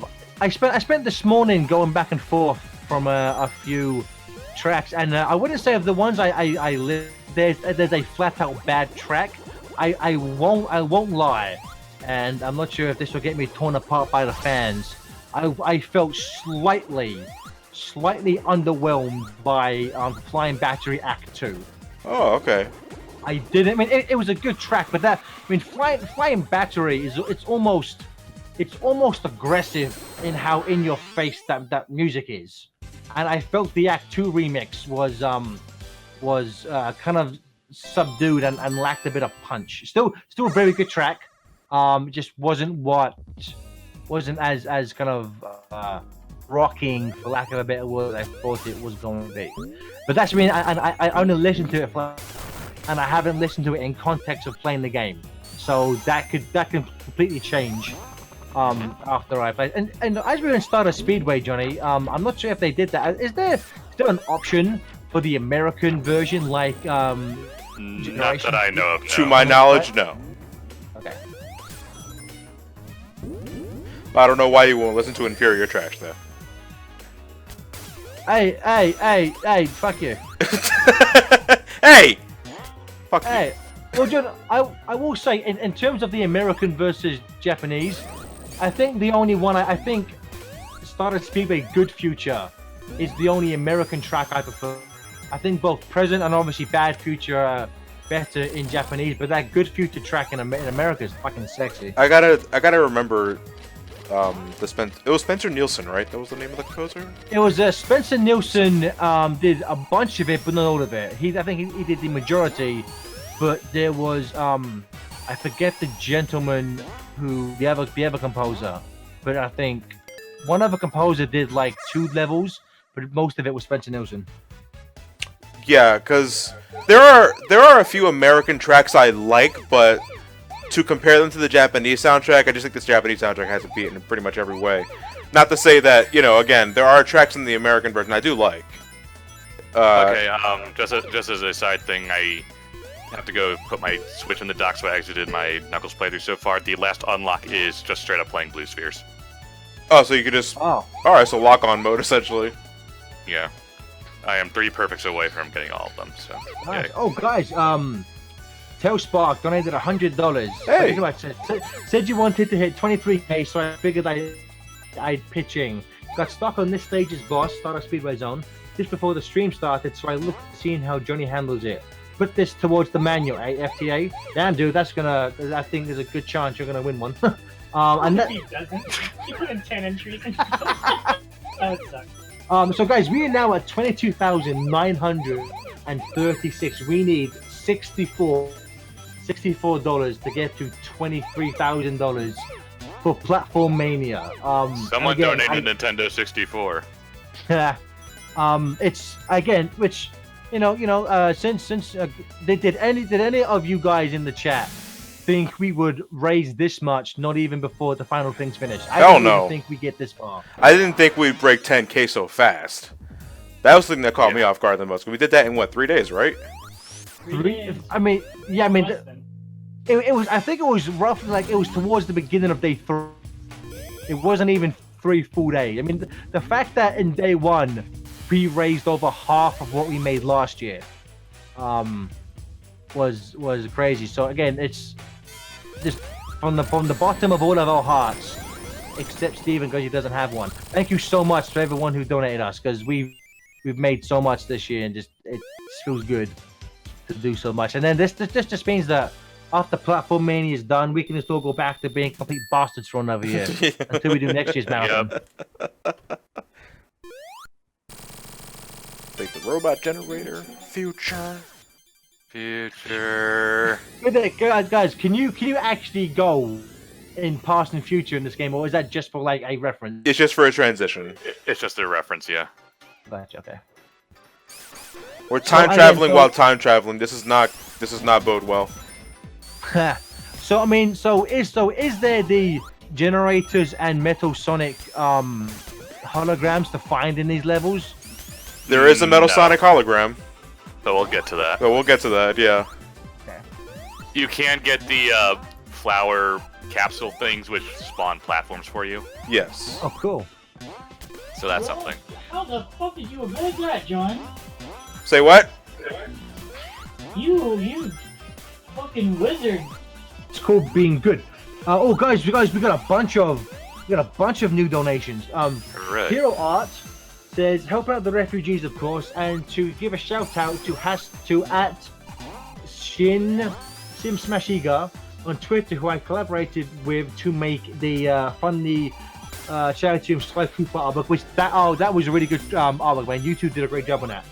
spent this morning going back and forth from a few tracks, and I wouldn't say of the ones I live. There's a flat out bad track. I won't lie, and I'm not sure if this will get me torn apart by the fans. I felt slightly underwhelmed by Flying Battery Act 2. Oh, okay. I didn't. I mean, it was a good track, but Flying Battery is almost aggressive in how in your face that music is, and I felt the Act 2 remix was kind of subdued and lacked a bit of punch. Still a very good track. Just wasn't as kind of rocking, for lack of a better word, I thought it was going to be. But that's I only listened to it and I haven't listened to it in context of playing the game. So that can completely change after I play. And as we were in Stardust Speedway, Johnny, I'm not sure if they did that. Is there an option for the American version, like Not that I know of. No. To my knowledge, no. Okay. I don't know why you won't listen to inferior trash, though. Hey, fuck you. Hey! Fuck you. Hey, well, John, I will say, in terms of the American versus Japanese, I think the only one, I think Stardust Speedway Good Future is the only American track I prefer. I think both Present and obviously Bad Future are better in Japanese, but that Good Future track in America is fucking sexy. I gotta remember, it was Spencer Nielsen, right? That was the name of the composer? It was Spencer Nielsen did a bunch of it, but not all of it. I think he did the majority, but there was I forget the gentleman who the other composer, but I think one other composer did like 2 levels, but most of it was Spencer Nielsen. Yeah, because there are a few American tracks I like, but to compare them to the Japanese soundtrack, I just think this Japanese soundtrack has a beat in pretty much every way. Not to say that, again, there are tracks in the American version I do like. Okay, just as a side thing, I have to go put my Switch in the dock, so I exited my Knuckles playthrough so far. The last unlock is just straight up playing Blue Spheres. Oh, so you could just... Oh. Alright, so lock-on mode, essentially. Yeah. I am 3 perfects away from getting all of them, so... Nice. Yeah. Oh, guys, Tail Spark donated $100. Hey! Said you wanted to hit 23k, so I figured I'd pitch in. Got stuck on this stage's boss, Stardust Speedway Zone, just before the stream started, so I looked at seeing how Johnny handles it. Put this towards the manual, FTA. Damn, dude, I think there's a good chance you're gonna win one. And that... He doesn't. He put in 10 entries. That would suck. So guys, we are now at 22,936. We need $64 to get to $23,000 for Platformania. Someone donated Nintendo 64. It's again, which since did any of you guys in the chat think we would raise this much? Not even before the final thing's finished. I don't even think we get this far. I didn't think we'd break 10k so fast. That was the thing that caught me off guard the most. We did that in what, 3 days, right? 3 days. I mean, yeah, I mean, it was. I think it was roughly like it was towards the beginning of day 3. It wasn't even 3 full days. I mean, the fact that in day 1 we raised over half of what we made last year, was crazy. So again, it's just from the bottom of all of our hearts, except Steven because he doesn't have one. Thank you so much to everyone who donated us, because we we've made so much this year, and just it just feels good to do so much. And then this just means that after Platformania is done, we can just all go back to being complete bastards for another year until we do next year's marathon. Take the robot generator. Future. Guys, can you actually go in past and future in this game, or is that just for like a reference? It's just for a transition. It's just a reference, yeah. Gotcha, okay. We're time traveling while time traveling. This is not bode well. So I mean, is there the generators and Metal Sonic holograms to find in these levels? There is a Metal Sonic hologram. So we'll get to that. So we'll get to that, yeah. Okay. You can get the flower capsule things, which spawn platforms for you. Yes. Oh, cool. So that's something. How the fuck did you avoid that, John? Say what? You fucking wizard. It's called being good. Oh, guys, we got a bunch of new donations. Right. Hero Art says help out the refugees, of course, and to give a shout out to at Sim Smashiga on Twitter, who I collaborated with to make the funny charity and Strike Cooper artwork, which that was a really good artwork, man. You two did a great job on that.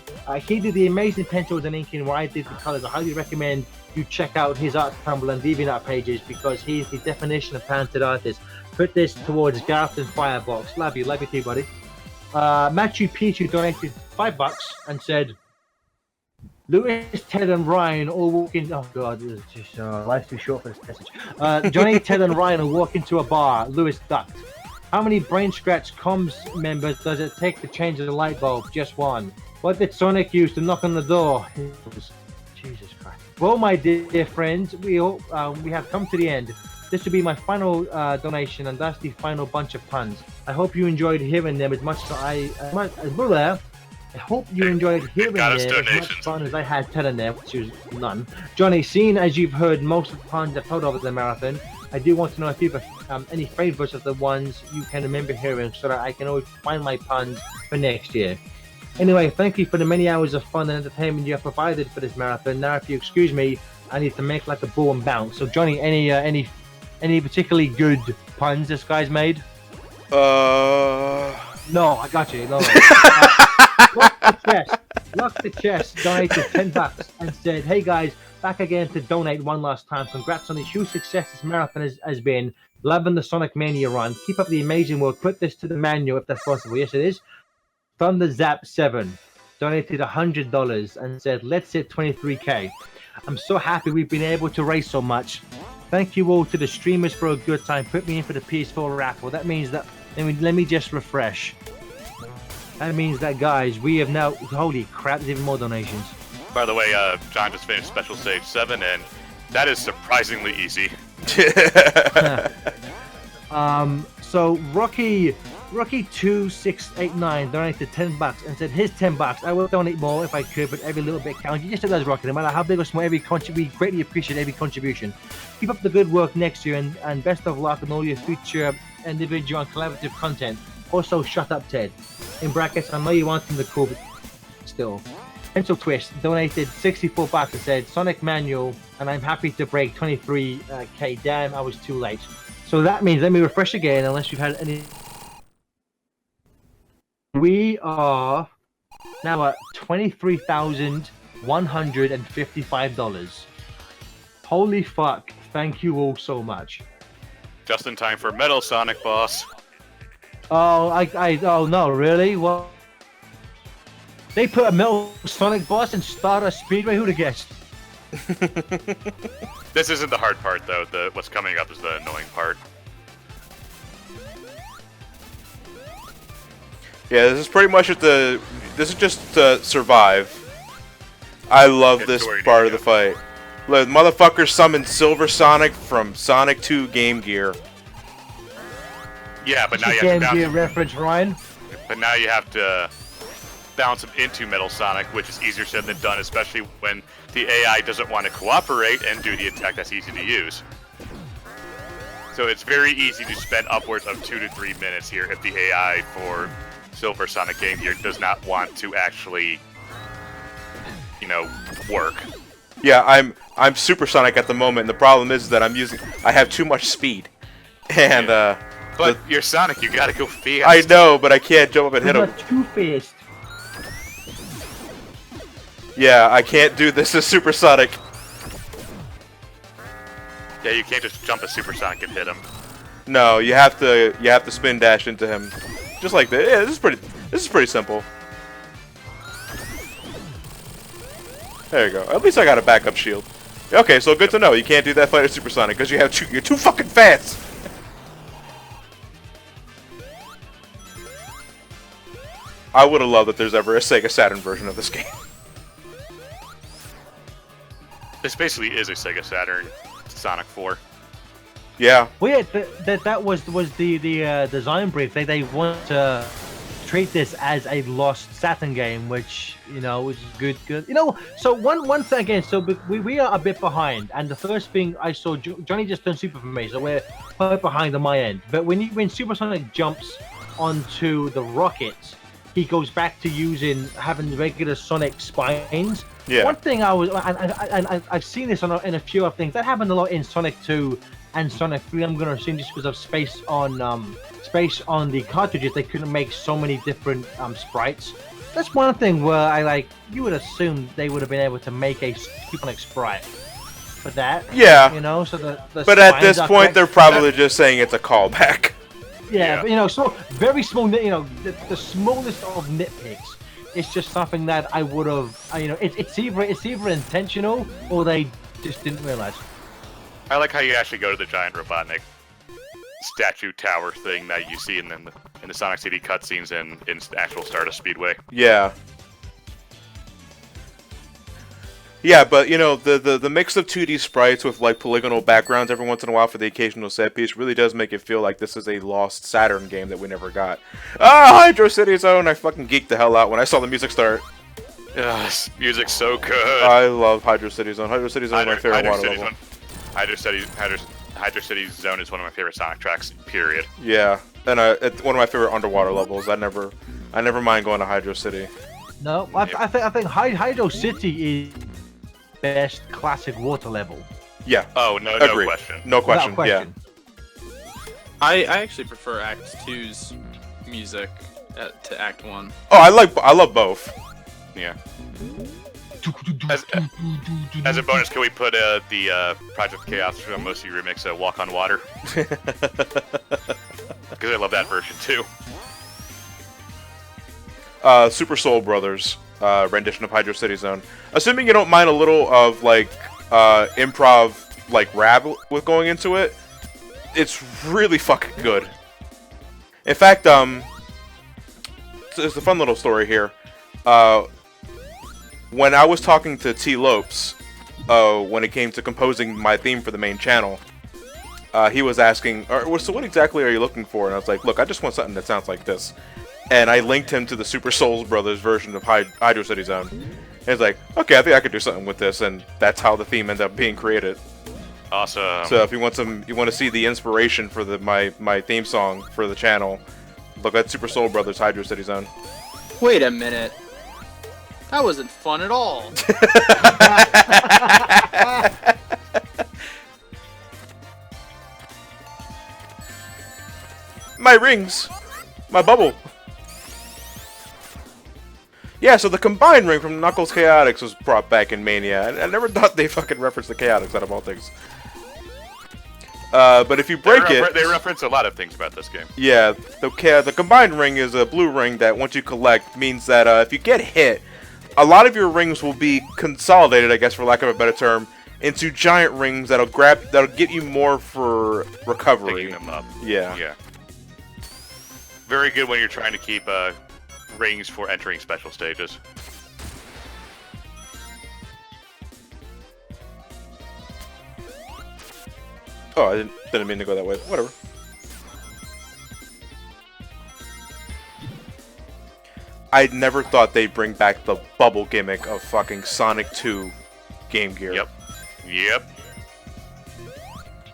He did the amazing pencils and inking where I did the colors. I highly recommend you check out his art Tumblr and DeviantArt pages because he's the definition of talented artist. Put this towards Garth and Firebox. Love you too, buddy. Machu Picchu donated $5 and said, Lewis, Ted, and Ryan all walk in. Oh god, this is just life's too short for this message. Johnny, Ted, and Ryan will walk into a bar. Lewis ducked. How many Brain Scratch comms members does it take to change the light bulb? Just one. What did Sonic use to knock on the door? Jesus Christ. Well, my dear friends, we have come to the end. This will be my final donation, and that's the final bunch of puns. I hope you enjoyed hearing them as much as I hope you enjoyed hearing them as much fun as I had telling them, which was none. Johnny, seeing as you've heard most of the puns I've told over the marathon, I do want to know if you have any favorites of the ones you can remember hearing, so that I can always find my puns for next year. Anyway, thank you for the many hours of fun and entertainment you have provided for this marathon. Now, if you excuse me, I need to make like a ball and bounce. So, Johnny, any particularly good puns this guy's made? No, I got you. No. Lock the chest donated $10 and said, hey guys, back again to donate one last time. Congrats on the huge success this marathon has been. Loving the Sonic Mania run. Keep up the amazing work. Put this to the manual if that's possible. Yes, it is. Thunder Zap 7 donated $100 and said, let's hit 23k. I'm so happy we've been able to raise so much. Thank you all to the streamers for a good time. Put me in for the PS4 raffle. That means that, let me just refresh. That means that, guys, we have now, holy crap, there's even more donations. By the way, John just finished Special Stage 7, and that is surprisingly easy. So Rocky2689 donated $10 and said, here's $10. I will donate more if I could, but every little bit counts. You just does, Rocky. No matter how big or small, we greatly appreciate every contribution. Keep up the good work next year, and best of luck on all your future individual and collaborative content. Also, shut up, Ted. In brackets, I know you want him to cool, but still. Pencil Twist donated $64 and said, Sonic Manual, and I'm happy to break 23k. Damn, I was too late. So that means, let me refresh again, unless you've had any. We are now at $23,155. Holy fuck, thank you all so much. Just in time for Metal Sonic Boss. Oh, oh no, really? What? They put a Metal Sonic Boss in Stardust Speedway? Who'd have guessed? This isn't the hard part, though. What's coming up is the annoying part. Yeah, this is pretty much this is just to survive. I love this part of the fight. Look, motherfucker summoned Silver Sonic from Sonic 2 Game Gear. Yeah, but now you have to Game Gear reference, Ryan. But now you have to bounce him into Metal Sonic, which is easier said than done, especially when the AI doesn't want to cooperate and do the attack that's easy to use. So it's very easy to spend upwards of 2 to 3 minutes here if the AI, for Silver Sonic Game Gear does not want to actually, work. Yeah, I'm Supersonic at the moment, and the problem is that I have too much speed. And, But you're Sonic, you gotta go fast. I know, but I can't jump up and hit him. Too fast. Yeah, I can't do this as Supersonic. Yeah, you can't just jump a Supersonic and hit him. No, you have to spin dash into him. Just like this. Yeah, this is pretty simple. There you go. At least I got a backup shield. Okay, so good to know. You can't do that fight at Supersonic because you're too fucking fast. I would have loved if there's ever a Sega Saturn version of this game. This basically is a Sega Saturn Sonic 4. Yeah. Well, yeah, that was the design brief. They want to treat this as a lost Saturn game, which is good. So one thing again. So we are a bit behind, and the first thing I saw, Johnny just done Super for me, so we're quite behind on my end. But when Supersonic jumps onto the rockets, he goes back to having the regular Sonic spines. Yeah. One thing I've seen this in a few other things that happened a lot in Sonic 2 and Sonic 3. I'm gonna assume just because of space on the cartridges, they couldn't make so many different sprites. That's one thing where you would assume they would have been able to make a Sonic sprite for that. Yeah. So the But at this spines are point, they're correct. probably just saying it's a callback. Yeah, but, so very small. The smallest of nitpicks. It's just something that I would have. It's either intentional or they just didn't realize. I like how you actually go to the giant Robotnik statue tower thing that you see in the Sonic CD cutscenes in actual Stardust Speedway. Yeah. Yeah, but the mix of 2D sprites with polygonal backgrounds every once in a while for the occasional set piece really does make it feel like this is a lost Saturn game that we never got. Ah, Hydrocity Zone! I fucking geeked the hell out when I saw the music start. Ugh, this music's so good. I love Hydrocity Zone. Hydrocity Zone is my favorite water level. Hydrocity Zone is one of my favorite Sonic tracks. Period. Yeah, and it's one of my favorite underwater levels. I never mind going to Hydrocity. No, I think Hydrocity is best classic water level. Yeah. Oh no, Agreed. no question. No question. Without question. Yeah. I actually prefer Act 2's music to Act 1. Oh, I love both. Yeah. As a bonus, can we put the Project Chaos from Mostly Remix Walk on Water? Because I love that version too. Super Soul Brothers rendition of Hydrocity Zone. Assuming you don't mind a little of improv rap with going into it, it's really fucking good. In fact, it's a fun little story here. When I was talking to T. Lopes, when it came to composing my theme for the main channel, he was asking, so what exactly are you looking for? And I was like, look, I just want something that sounds like this. And I linked him to the Super Souls Brothers version of Hydrocity Zone. And he's like, okay, I think I could do something with this, and that's how the theme ended up being created. Awesome. So if you want to see the inspiration for my theme song for the channel, look at Super Soul Brothers Hydrocity Zone. Wait a minute. That wasn't fun at all. My rings! My bubble! Yeah, so the combined ring from Knuckles Chaotix was brought back in Mania. I never thought they fucking referenced the Chaotix out of all things. But if you break it... They reference a lot of things about this game. Yeah, the combined ring is a blue ring that once you collect means that if you get hit, a lot of your rings will be consolidated, I guess for lack of a better term, into giant rings that'll get you more for recovery. Picking them up. Yeah. Yeah. Very good when you're trying to keep rings for entering special stages. Oh, I didn't mean to go that way. Whatever. I never thought they'd bring back the bubble gimmick of fucking Sonic 2 Game Gear. Yep.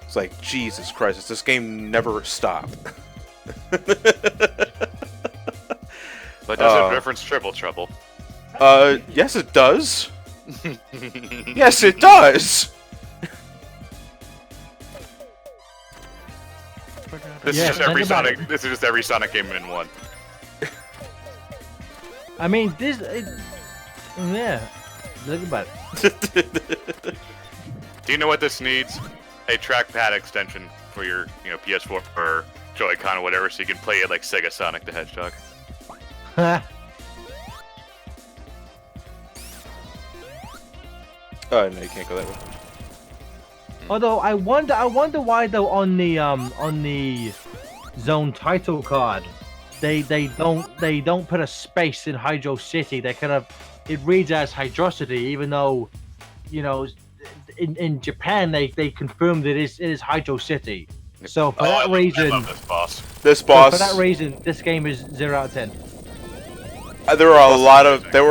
It's like, Jesus Christ, this game never stopped. But does it reference Triple Trouble? Yes, it does. Yes, it does. This is just every Sonic. This is just every Sonic game in one. I mean, yeah. Look about it. Do you know what this needs? A trackpad extension for your, PS4 or Joy-Con or whatever, so you can play it like Sega Sonic the Hedgehog. Oh no, you can't go that way. Although I wonder why though on the zone title card, they don't put a space in Hydrocity. They kind of, it reads as Hydrocity, even though, in Japan they confirmed it is Hydrocity. So for that reason, I love this boss. This boss. So for that reason, this game is 0 out of 10. There were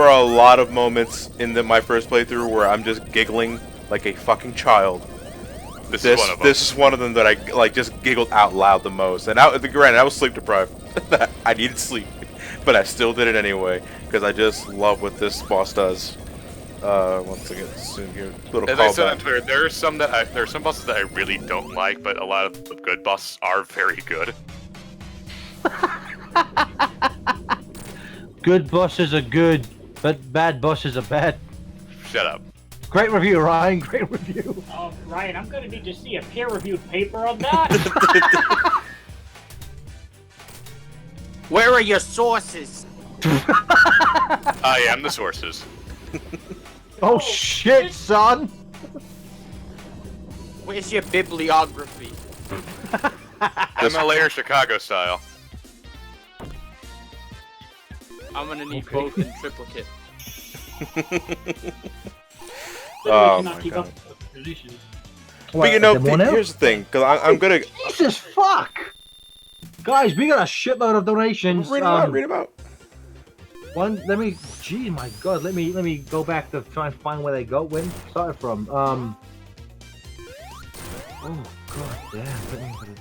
a lot of moments in my first playthrough where I'm just giggling like a fucking child. This is one of them that I just giggled out loud the most. And granted, I was sleep deprived. I needed sleep, but I still did it anyway because I just love what this boss does. Once again, soon here, little callback. There are some bosses that I really don't like, but a lot of the good bosses are very good. Good bosses are good, but bad bosses are bad. Shut up. Great review, Ryan. Great review. Oh, Ryan, I'm gonna need to see a peer-reviewed paper of that. Where are your sources? I am the sources. Oh shit, son! Where's your bibliography? MLA or Chicago style. I'm gonna need both in triplicate. Oh my god. But here's the thing, because I'm gonna... Jesus fuck! Guys, we got a shitload of donations. Read them out. Gee, my god, let me go back to try and find where they started from. Oh god damn.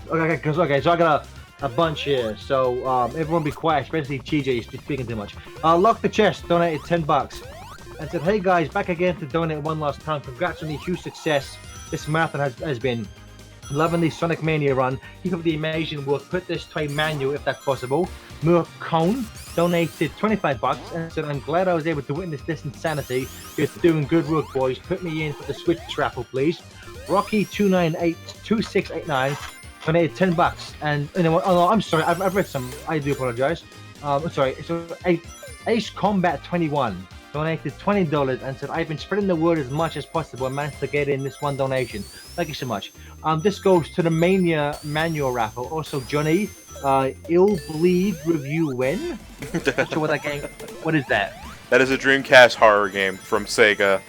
Okay, so I got a bunch here. So everyone be quiet, especially TJ, he's speaking too much. Lock the Chest donated $10 and said, "Hey guys, back again to donate one last time. Congrats on the huge success this marathon has been. Loving the Sonic Mania run. Keep up the amazing work. Put this to a manual if that's possible." Murk Cone donated $25 and said, "I'm glad I was able to witness this insanity. You're doing good work, boys. Put me in for the Switch raffle, please." Rocky2982689 donated $10 and I'm sorry, I've read some. I do apologize. I'm sorry. So Ace Combat 21 donated $20 and said, "I've been spreading the word as much as possible and managed to get in this one donation. Thank you so much." This goes to the Mania manual raffle. Also, Johnny, Ill Bleed review win. Not sure what that game. What is that? That is a Dreamcast horror game from Sega.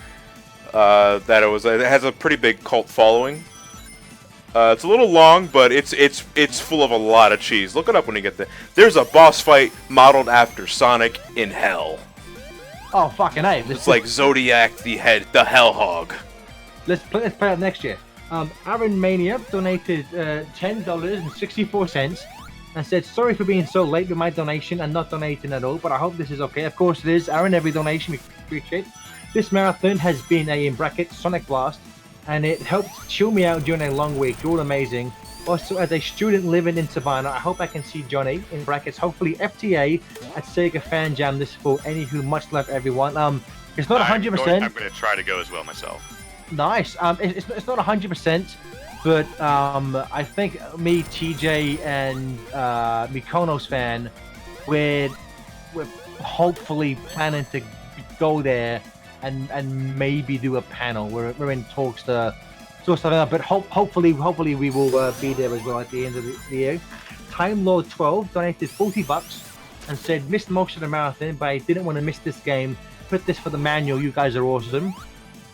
It has a pretty big cult following. It's a little long, but it's full of a lot of cheese. Look it up when you get there. There's a boss fight modeled after Sonic in Hell. Oh fucking A! It's like Zodiac the Hell Hog. Let's play it next year. Aaron Mania donated $10.64 and said, "Sorry for being so late with my donation and not donating at all, but I hope this is okay." Of course it is, Aaron. Every donation we appreciate. This marathon has been a, in brackets, Sonic Blast, and it helped chill me out during a long week. You're all amazing. Also, as a student living in Savannah, I hope I can see Johnny, in brackets, hopefully FTA at Sega Fan Jam this fall. Anywho, much love everyone. It's not 100%. I'm going to try to go as well myself. Nice. It's not 100%, but I think me, TJ, and Mikono's fan, we're hopefully planning to go there and maybe do a panel. We're in talks to sort something out, but hopefully we will be there as well at the end of the year. Time Lord 12 donated $40 and said, "Missed most of the marathon, but I didn't want to miss this game. Put this for the manual. You guys are awesome."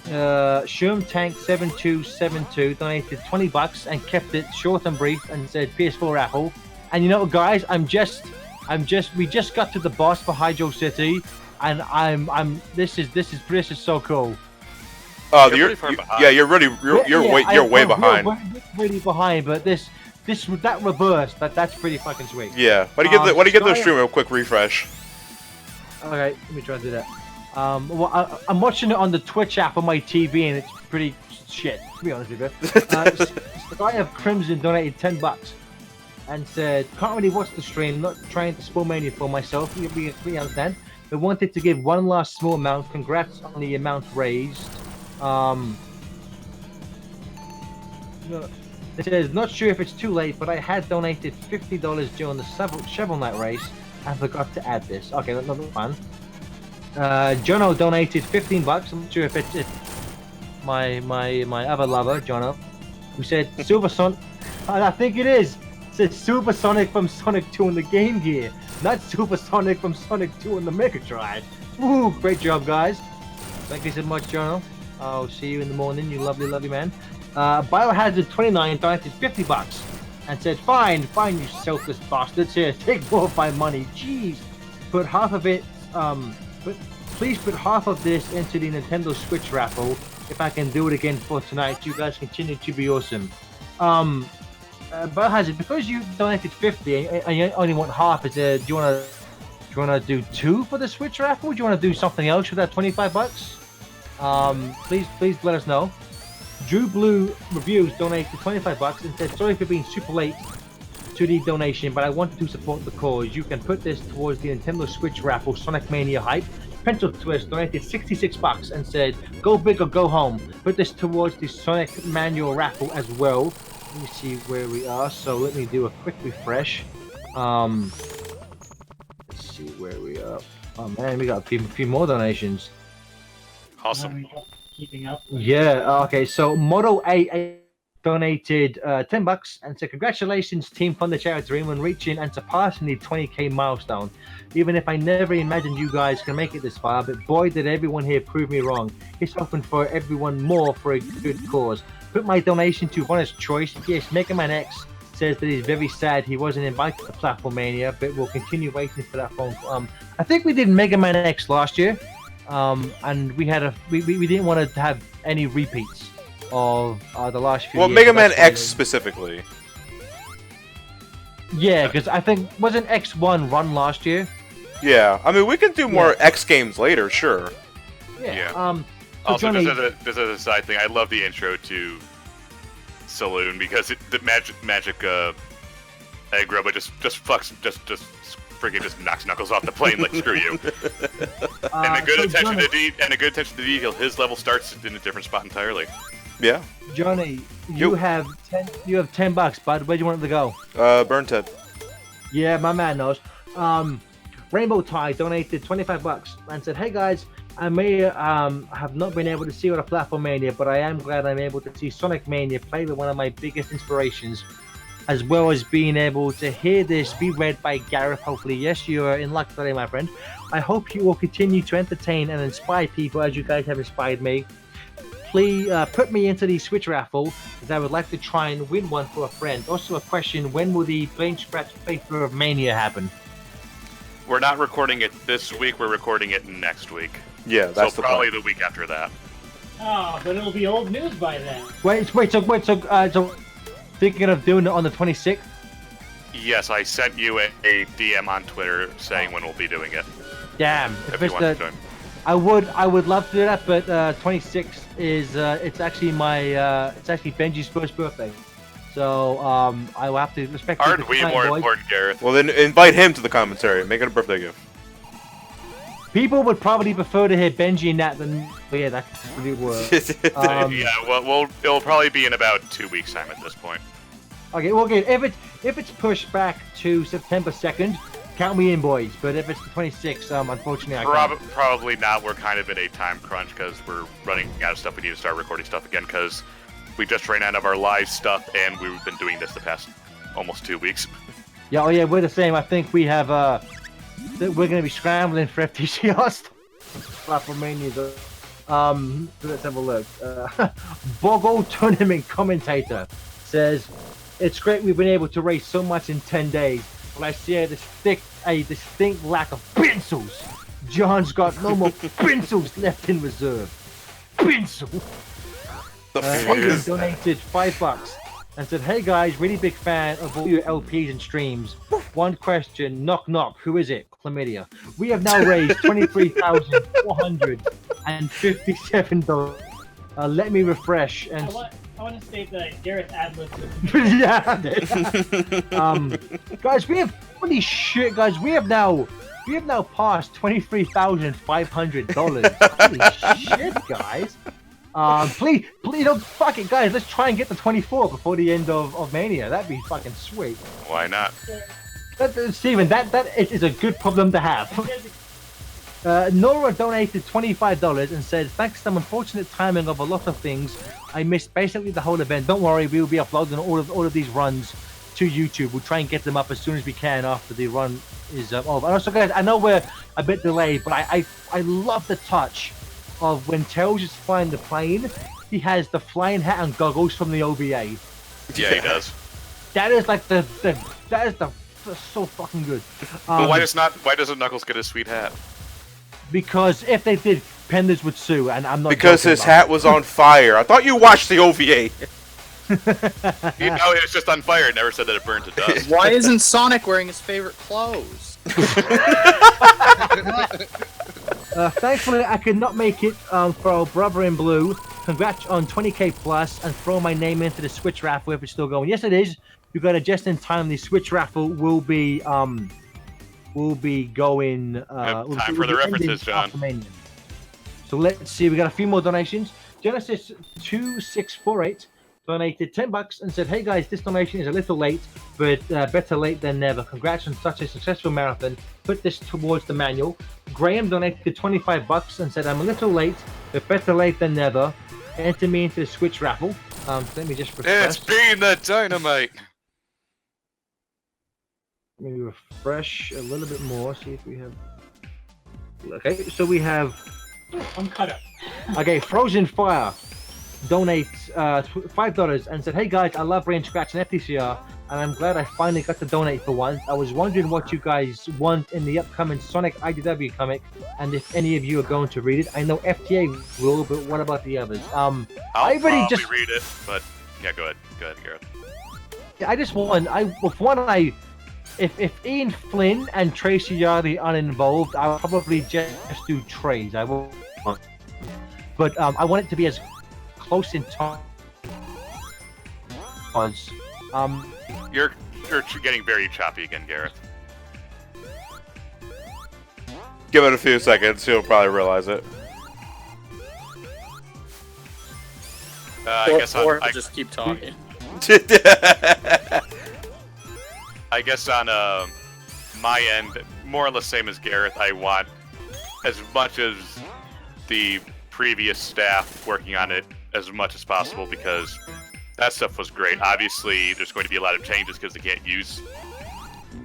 Sherm Tank 7272 donated $20 and kept it short and brief and said PS4 raffle. And you know what, guys, we just got to the boss for Hydrocity, and this is so cool. Oh, you're way behind. We're really behind, but that reverse, that's pretty fucking sweet. Yeah. Why do you give the stream a quick refresh? Okay, let me try to do that. Well, I'm watching it on the Twitch app on my TV, and it's pretty shit, to be honest with you. The guy of Crimson donated $10 and said, "Can't really watch the stream, not trying to spoil Mania for myself. We understand. But wanted to give one last small amount. Congrats on the amount raised." It says, "Not sure if it's too late, but I had donated $50 during the Shovel Knight race and forgot to add this." Okay, that's not fun. Jono donated $15. I'm not sure if it's my other lover, Jono, who said Silver Sonic. I think it is. It says Super Sonic from Sonic 2 in the Game Gear, not Super Sonic from Sonic 2 in the Mega Drive. Woo! Great job, guys. Thank you so much, Jono. I'll see you in the morning, you lovely, lovely man. Biohazard 29 donated $50 and said, Fine, you selfless bastards. Here, take more of my money. Jeez. Put half of it, please put half of this into the Nintendo Switch raffle. If I can do it again for tonight, you guys continue to be awesome. Biohazard, because you donated 50 and you only want half, do you wanna do 2 for the Switch raffle? Do you wanna do something else with that $25? Please let us know. Drew Blue Reviews donated $25 and said, "Sorry for being super late to the donation, but I wanted to support the cause. You can put this towards the Nintendo Switch raffle, Sonic Mania hype." Pencil Twist donated $66 and said, "Go big or go home. Put this towards the Sonic Manual raffle as well." Let me see where we are. So let me do a quick refresh. Let's see where we are. Oh man, we got a few more donations. Awesome. Keeping up. Yeah. Okay. So Model A donated $10 and said, "Congratulations, Team Thunder Charity Dream, on reaching and surpassing the 20k milestone. Even if I never imagined you guys can make it this far, but boy, did everyone here prove me wrong. It's open for everyone more for a good cause. Put my donation to Runner's Choice. Yes, Mega Man X says that he's very sad he wasn't invited to Platformania, but we'll continue waiting for that phone call." I think we did Mega Man X last year, and we had we didn't want to have any repeats of the last few years. Mega Man X specifically. Yeah, because I think wasn't X1 run last year? Yeah, I mean we can do more X games later, sure. Yeah. So Also, Johnny, just as a side thing, I love the intro to Saloon because the magic egg robot just freaking just knocks Knuckles off the plane like screw you. And a good attention to detail. His level starts in a different spot entirely. Yeah. Johnny, you have $10, bud. Where do you want it to go? Burn Ted. Yeah, my man knows. Rainbow Tie donated $25 and said, "Hey guys, I may have not been able to see you at a Platformania, but I am glad I'm able to see Sonic Mania play with one of my biggest inspirations, as well as being able to hear this be read by Gareth. Hopefully, yes, you are in luck today, my friend. I hope you will continue to entertain and inspire people as you guys have inspired me. Please put me into the Switch raffle, as I would like to try and win one for a friend. Also, a question: when will the Brain Scratch playthrough of Mania happen?" We're not recording it this week. We're recording it next week. Yeah, that's so probably the week after that. Oh, but it'll be old news by then. Wait. So thinking of doing it on the 26th? Yes, I sent you a DM on Twitter saying when we'll be doing it. Damn. If you want to join. I would love to do that, but 26 is it's actually Benji's first birthday, so I will have to respect. Aren't we more important, Gareth? Well, then invite him to the commentary. Make it a birthday gift. People would probably prefer to hear Benji and that than yeah, that really work. Yeah, well, it'll probably be in about 2 weeks' time at this point. Okay, well, okay. If it's pushed back to September 2nd, count me in, boys. But if it's the 26th, unfortunately, I can't. Probably not. We're kind of in a time crunch because we're running out of stuff. We need to start recording stuff again because we just ran out of our live stuff, and we've been doing this the past almost 2 weeks. Yeah, oh yeah, we're the same. I think we have we're going to be scrambling for FTCR stuff. Platformania. Let's have a look. Boggle Tournament Commentator says, "It's great we've been able to raise so much in 10 days, but I see a distinct lack of pencils. John's got no more pencils left in reserve. Pencil." The fuck is donated $5 and said, "Hey guys, really big fan of all your LPs and streams. One question. Knock knock. Who is it? Chlamydia. We have now raised $23,457. Let me refresh and. I want to state that Gareth ad-libbed. Yeah. Guys, we have holy shit, guys. We have now passed $23,500. Holy shit, guys. Please, don't fuck it, guys. Let's try and get the 24 before the end of Mania. That'd be fucking sweet. Why not? Steven, that is a good problem to have. Nora donated $25 and said, thanks to some unfortunate timing of a lot of things, I missed basically the whole event. Don't worry, we will be uploading all of these runs to YouTube. We'll try and get them up as soon as we can after the run is over. And also, guys, I know we're a bit delayed, but I love the touch of when Tails is flying the plane, he has the flying hat and goggles from the OVA. Yeah, he does. That is like that's so fucking good. But why doesn't Knuckles get his sweet hat? Because if they did, Penders would sue, and I'm not. Because his hat was on fire. I thought you watched the OVA. You know, it was just on fire. It never said that it burned to dust. Why isn't Sonic wearing his favorite clothes? Thankfully, I could not make it for our brother in blue. Congrats on 20k plus, and throw my name into the Switch raffle if it's still going. Yes, it is. You got it just in time. The Switch raffle will be going. Time for the references, John. So let's see. We got a few more donations. Genesis 2648 donated $10 and said, "Hey guys, this donation is a little late, but better late than never. Congrats on such a successful marathon. Put this towards the manual." Graham donated $25 and said, "I'm a little late, but better late than never. Enter me into the Switch raffle." Let me just refresh. It's being the dynamite. Let me refresh a little bit more. See if we have. Okay, so we have. I'm cut up. Okay, Frozen Fire donates $5 and said, "Hey guys, I love Rain Scratch and FTCR, and I'm glad I finally got to donate for once. I was wondering what you guys want in the upcoming Sonic IDW comic, and if any of you are going to read it. I know FTA will, but what about the others?" I'll already just read it, but yeah, go ahead, Gareth. I just want if Ian Flynn and Tracy Yardy are uninvolved, I'll probably just do trades. I will, but I want it to be as close in time as You're getting very choppy again, Gareth. Give it a few seconds, he'll probably realize it. I guess I'll just keep talking. I guess on my end, more or less same as Gareth, I want as much as the previous staff working on it as much as possible, because that stuff was great. Obviously, there's going to be a lot of changes because they can't use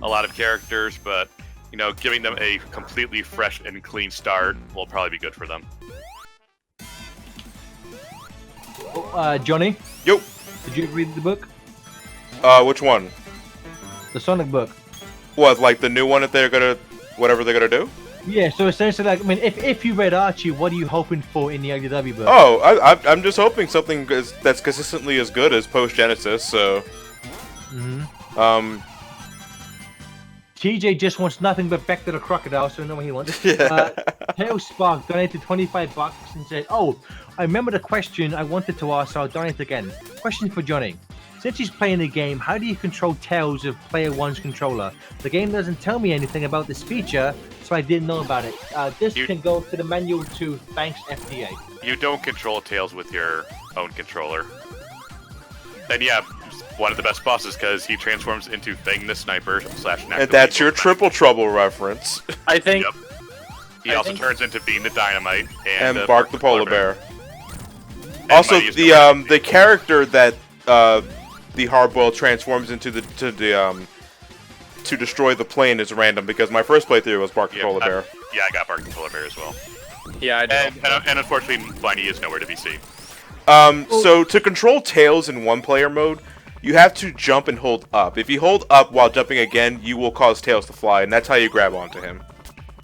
a lot of characters, but, you know, giving them a completely fresh and clean start will probably be good for them. Johnny? Yo. Did you read the book? Which one? The Sonic book. What, like the new one that they're gonna, whatever they're gonna do? Yeah, so essentially, like, I mean, if you read Archie, what are you hoping for in the IDW book? Oh, I'm just hoping something that's consistently as good as Post Genesis. So, TJ just wants nothing but Vector the Crocodile, so I know what he wants. Tails Spark donated $25 and said, "Oh, I remember the question I wanted to ask, so I'll donate again. Question for Johnny. Since he's playing the game, how do you control Tails with Player 1's controller? The game doesn't tell me anything about this feature, so I didn't know about it. This can go to the manual too, thanks FDA." You don't control Tails with your own controller. And yeah, one of the best bosses because he transforms into Fang the Sniper / And that's your Triple Trouble reference. I think. Yep. He also turns into Bean the Dynamite and Bark the Polar Bear. Also, the character that the Hardboiled transforms into to destroy the plane is random, because my first playthrough was Bark the Polar Bear. Yeah, I got Bark the Polar Bear as well. Yeah, I did. And unfortunately, Bunny is nowhere to be seen. So to control Tails in one-player mode, you have to jump and hold up. If you hold up while jumping again, you will cause Tails to fly, and that's how you grab onto him.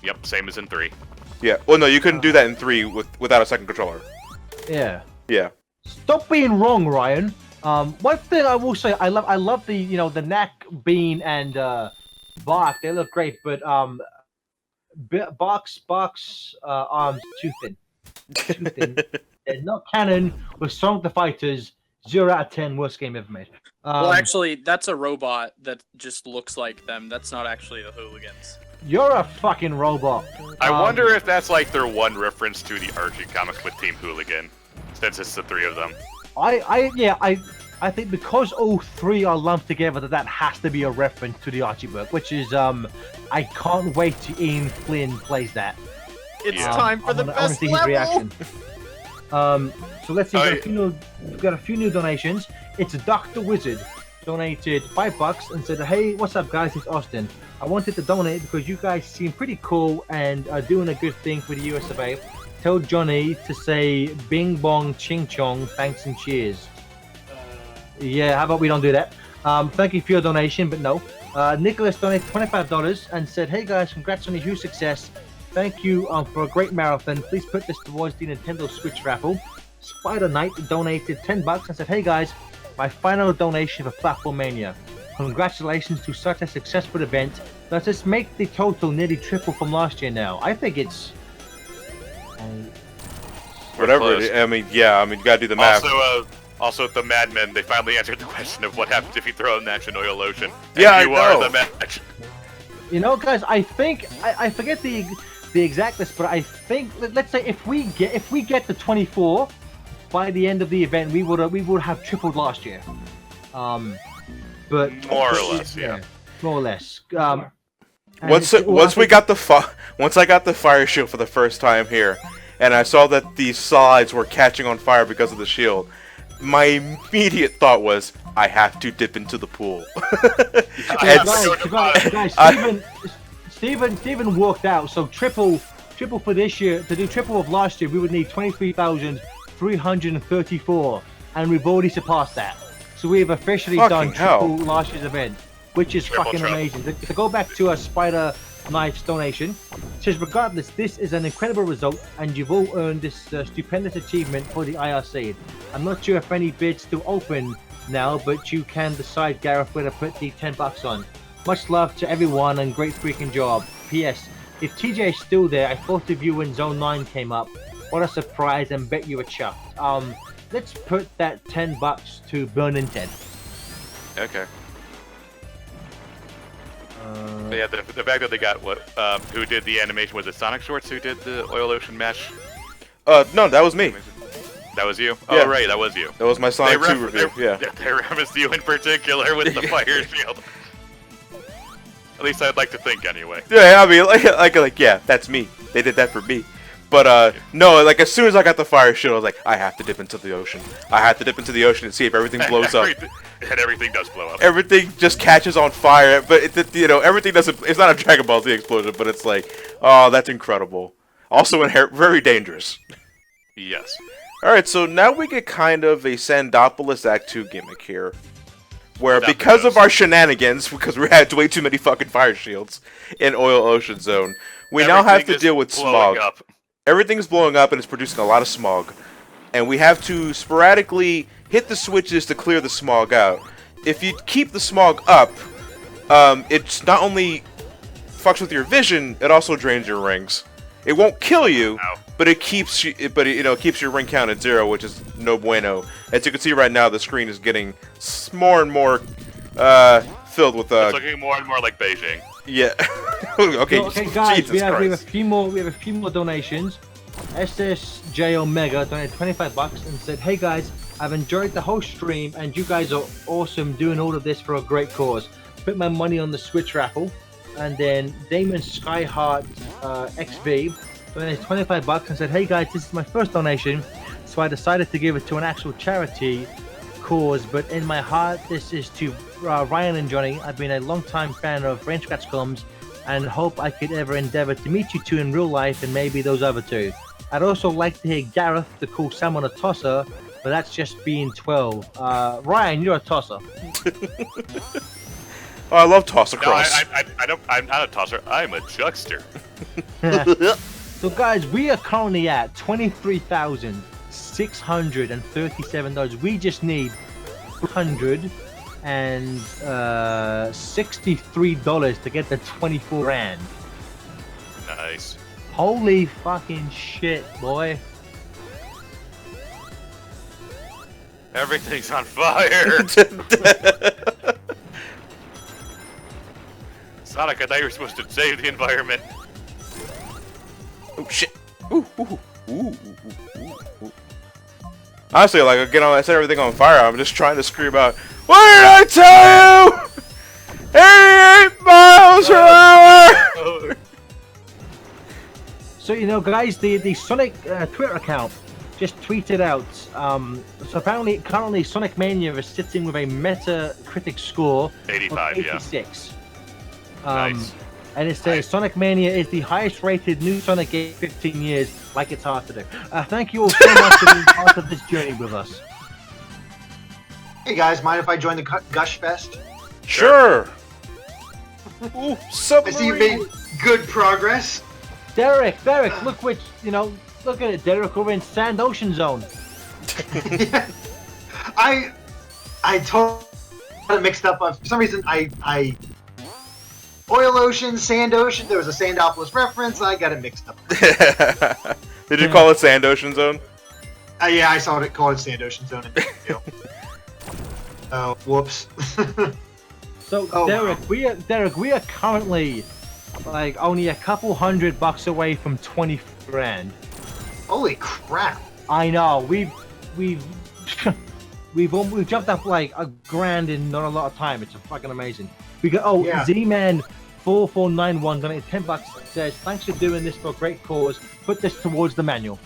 Yep, same as in 3. Yeah. Well, no, you couldn't do that in 3 without a second controller. Yeah. Yeah. Stop being wrong, Ryan. One thing I will say, I love the the Knack, Bean, and bark. They look great, but Bark's arms too thin. Too thin. They're not canon with Sonic the Fighters. 0 out of 10, worst game ever made. Well, actually, that's a robot that just looks like them. That's not actually the hooligans. You're a fucking robot. I wonder if that's like their one reference to the Archie comics with Team Hooligan, since it's the 3 of them. I think because all 3 are lumped together, that has to be a reference to the Archie book, which is I can't wait to Ian Flynn plays that. It's time for the I wanna best see his level. reaction. So let's see. We've got a few new donations. It's Dr. Wizard donated $5 and said, "Hey, what's up, guys? It's Austin. I wanted to donate because you guys seem pretty cool and are doing a good thing for the US of A. Tell Johnny to say Bing Bong Ching Chong, thanks and cheers." Yeah, how about we don't do that? Thank you for your donation, but no. Nicholas donated $25 and said, "Hey guys, congrats on your huge success. Thank you for a great marathon. Please put this towards the Nintendo Switch raffle." Spider Knight donated $10 and said, "Hey guys, my final donation for Platformania. Congratulations to such a successful event. Does this make the total nearly triple from last year now?" I think it's... Whatever. I mean, yeah. I mean, you gotta do the math. Also, the Madmen, they finally answered the question of what happens if you throw a match in Oil Ocean. And Yeah, you I know. are the match. You know, guys, I think I forget the exactness, but I think let's say if we get to 24 by the end of the event, we would have tripled last year. But More or less, yeah. More or less. Once I got the fire shield for the first time here, and I saw that the slides were catching on fire because of the shield, my immediate thought was, I have to dip into the pool. Steven worked out, so triple for this year. To do triple of last year, we would need 23,334, and we've already surpassed that. So we have officially done triple last year's event, which is fucking amazing. To go back to a Spider Knife's donation, it says, "Regardless, this is an incredible result, and you've all earned this stupendous achievement for the IRC. I'm not sure if any bids still open now, but you can decide, Gareth, where to put the $10 on. Much love to everyone and great freaking job. P.S. If TJ is still there, I thought of you when Zone 9 came up. What a surprise, and bet you were chuffed. Let's put that $10 to Burnin' Ted." Okay. Yeah, the fact that they got who did the animation, was it Sonic Shorts who did the Oil Ocean match? No, that was me. That was you? Yeah. Oh, right, that was you. That was my Sonic 2 review, yeah. They referenced you in particular with the fire shield. At least I'd like to think, anyway. Yeah, I mean, like, yeah, that's me. They did that for me. But, no, like, as soon as I got the fire shield, I was like, I have to dip into the ocean. I have to dip into the ocean and see if everything blows up. And everything does blow up. Everything just catches on fire, but, everything doesn't... It's not a Dragon Ball Z explosion, but it's like, oh, that's incredible. Also, very dangerous. Yes. Alright, so now we get kind of a Sandopolis Act 2 gimmick here. Where, because of our shenanigans, because we had way too many fucking fire shields in Oil Ocean Zone, we now have to deal with smog. Everything's blowing up and it's producing a lot of smog. And we have to sporadically hit the switches to clear the smog out. If you keep the smog up, it's not only fucks with your vision, it also drains your rings. It won't kill you, but it keeps you, keeps your ring count at 0, which is no bueno. As you can see right now, the screen is getting more and more filled with. It's looking more and more like Beijing. Yeah. Okay. So, okay, guys, Jesus we have a Christ. few more donations. SSJ Omega donated $25 and said, "Hey guys, I've enjoyed the whole stream, and you guys are awesome doing all of this for a great cause. Put my money on the Switch raffle." And then Damon Skyheart XV donated $25 and said, "Hey guys, this is my first donation, so I decided to give it to an actual charity cause, but in my heart, this is to Ryan and Johnny. I've been a long-time fan of Rain Scratch Combs and hope I could ever endeavor to meet you two in real life and maybe those other two. I'd also like to hear Gareth to call someone a tosser, but that's just being 12. Ryan, you're a tosser." Oh, I love tosser No, cross. I'm not a tosser. I'm a juxter. So guys, we are currently at $23,637. We just need and $63 to get the 24 grand. Nice. Holy fucking shit, boy. Everything's on fire. Sonic, I thought you were supposed to save the environment. Oh shit! Ooh, ooh, ooh, ooh, ooh, ooh. Honestly, like again, I set everything on fire. I'm just trying to scream out, "What did I tell you? 88 miles per hour!" So you know, guys, the Sonic Twitter account just tweeted out. So apparently, currently, Sonic Mania is sitting with a Metacritic score 85, of yeah. 86. Nice. And it says Sonic Mania is the highest rated new Sonic game in 15 years, like it's hard to do. Thank you all so much for being part of this journey with us. Hey guys, mind if I join the Gush Fest? Sure. Ooh, I see you submarine. made good progress. Derek, look which, look at it, Derek, we're in Sand Ocean Zone. I totally got it mixed up. For some reason, I Oil Ocean, Sand Ocean. There was a Sandopolis reference. I got it mixed up. Did you call it Sand Ocean Zone? Yeah, I saw it called Sand Ocean Zone. Oh, whoops. So Oh, Derek, we are currently like only a couple $100 away from 20 grand. Holy crap! I know we've jumped up like a grand in not a lot of time. It's fucking amazing. We got Yeah. Z-Man 4491 donated $10. Says thanks for doing this for a great cause. Put this towards the manual.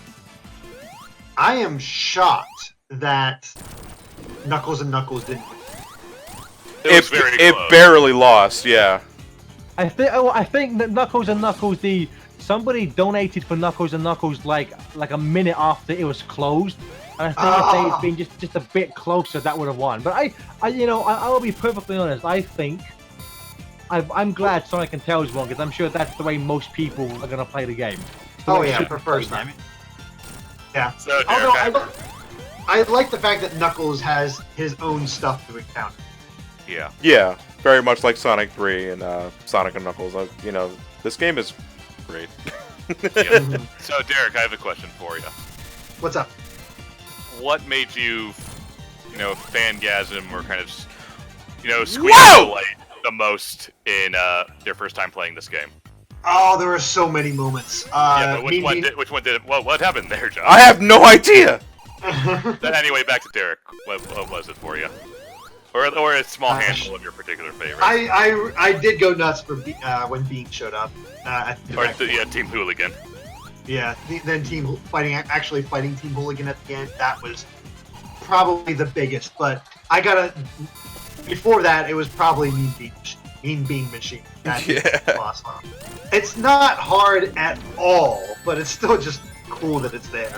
I am shocked that Knuckles and Knuckles didn't win. It was very It close. barely lost. Yeah. I think that Knuckles and Knuckles somebody donated for Knuckles and Knuckles like a minute after it was closed. And I think if they had been just a bit closer, that would have won. But I will be perfectly honest. I think I'm glad Sonic and Tails won because I'm sure that's the way most people are gonna play the game. Oh yeah, for first time. Yeah. So, Although Derek, I like the fact that Knuckles has his own stuff to encounter. yeah. Yeah. Very much like Sonic 3 and Sonic and Knuckles. This game is great. Yeah. So, Derek, I have a question for you. What's up? What made you, fangasm or kind of, squeeze Whoa! the light the most in your first time playing this game? Oh, there were so many moments. Yeah, but which one did it? What happened there, John? I have no idea. Then anyway, back to Derek. What was it for you? Or a small handful of your particular favorites? I did go nuts for when Bean showed up. Team Hooligan. Yeah, then actually fighting Team Hooligan at the end. That was probably the biggest. But before that, it was probably Mean Bean Machine. That boss fight. It's not hard at all, but it's still just cool that it's there.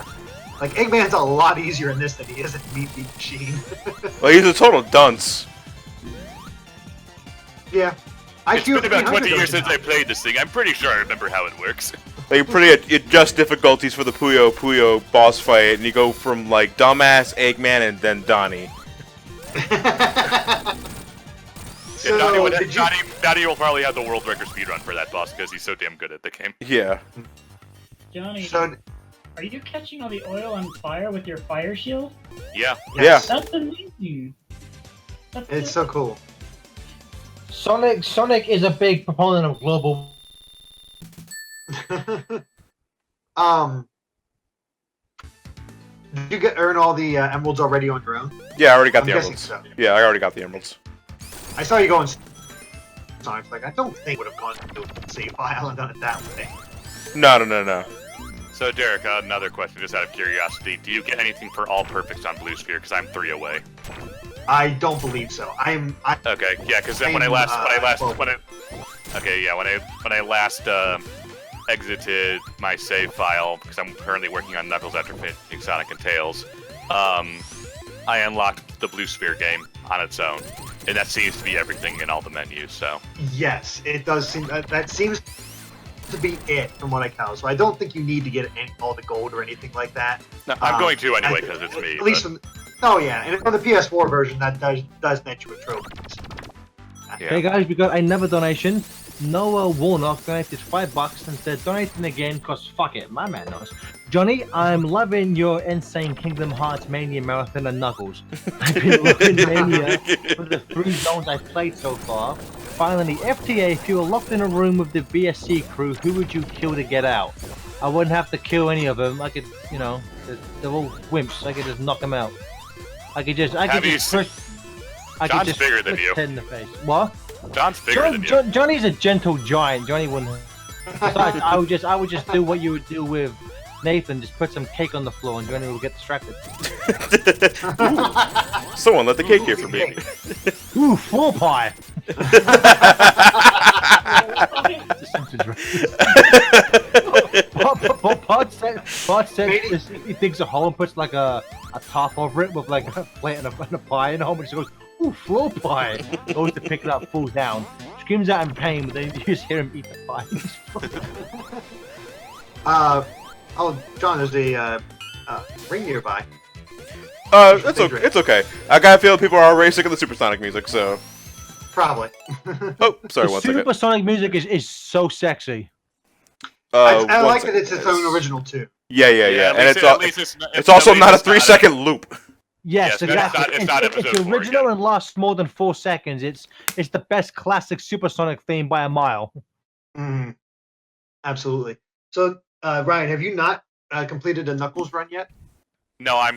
Like, Eggman's a lot easier in this than he is in Mean Bean Machine. Well, he's a total dunce. Yeah. It's been about 20 years since I played this thing. I'm pretty sure I remember how it works. Like, you adjust difficulties for the Puyo boss fight, and you go from, like, Dumbass, Eggman, and then Donnie. So, Donnie will probably have the world record speedrun for that boss because he's so damn good at the game. Yeah. Johnny, So, are you catching all the oil on fire with your fire shield? Yeah. yes. That's amazing. It's so cool. Sonic is a big proponent of global. Did you earn all the emeralds already on your own? Yeah, I already got I'm the guessing emeralds. so. Yeah, I already got the emeralds. I saw you going. Sonic's like, I don't think would have gone to a save file and done it that way. No. So, Derek, another question, just out of curiosity. Do you get anything for all perfects on Blue Sphere? Because I'm 3 away. I don't believe so. Okay, yeah, because then when I last exited my save file, because I'm currently working on Knuckles after finishing Sonic and Tails, I unlocked the Blue Sphere game on its own, and that seems to be everything in all the menus. So Yes, it does seem that seems to be it from what I count. So I don't think you need to get all the gold or anything like that. no, I'm going to anyway because it's me. At least Oh yeah, and for the PS4 version, that does net you a trophy. Yeah. Okay, guys, we got another donation. Noah Warnock donated $5 and said, donating again, cause fuck it, my man knows. Johnny, I'm loving your insane Kingdom Hearts Mania marathon and Knuckles. I've been loving Mania for the 3 zones I've played so far. Finally, FTA, if you were locked in a room with the BSC crew, who would you kill to get out? I wouldn't have to kill any of them. I could, you know, they're all wimps. I could just knock them out. I could just John's bigger than you. Head in the face. What? John's bigger than you. Johnny's a gentle giant. Johnny wouldn't. Besides, I would just do what you would do with Nathan. Just put some cake on the floor, and Johnny will get distracted. Someone let the cake here for me. Ooh, floor pie. Pod said he digs a hole and puts like a top over it with like a plate and a pie in the hole, and he goes, ooh, floor pie. Goes to pick it up, falls down, screams out in pain, but then you just hear him eat the pie. Oh, John, there's a ring nearby. It's okay. I gotta feel people are already sick of the supersonic music, so. Probably. Oh, sorry, one second. Supersonic music is so sexy. I like that it's its own original too. Yeah. And it's also not a 3-second loop. Yes, exactly. It's not it's original and lasts more than 4 seconds. It's the best classic supersonic theme by a mile. Mm, absolutely. So, Ryan, have you not completed a Knuckles run yet? No, I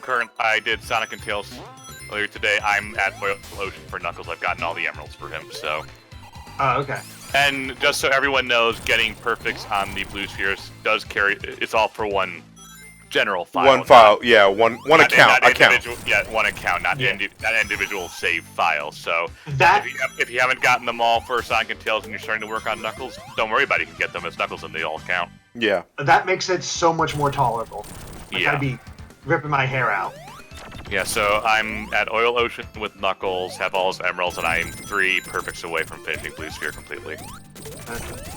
did Sonic and Tails earlier today. I'm at Oil Ocean for Knuckles. I've gotten all the emeralds for him, so. Oh, okay. And just so everyone knows, getting perfects on the blue spheres does carry. It's all for one general file. One file, yeah. One account. Yeah, one account, not individual save file. So that if you haven't gotten them all for Sonic and Tails and you're starting to work on Knuckles, don't worry about it. You can get them as Knuckles and they all count. Yeah. That makes it so much more tolerable. Yeah. I'd be ripping my hair out. Yeah, so I'm at Oil Ocean with Knuckles, have all his emeralds, and I'm 3 perfects away from finishing Blue Sphere completely.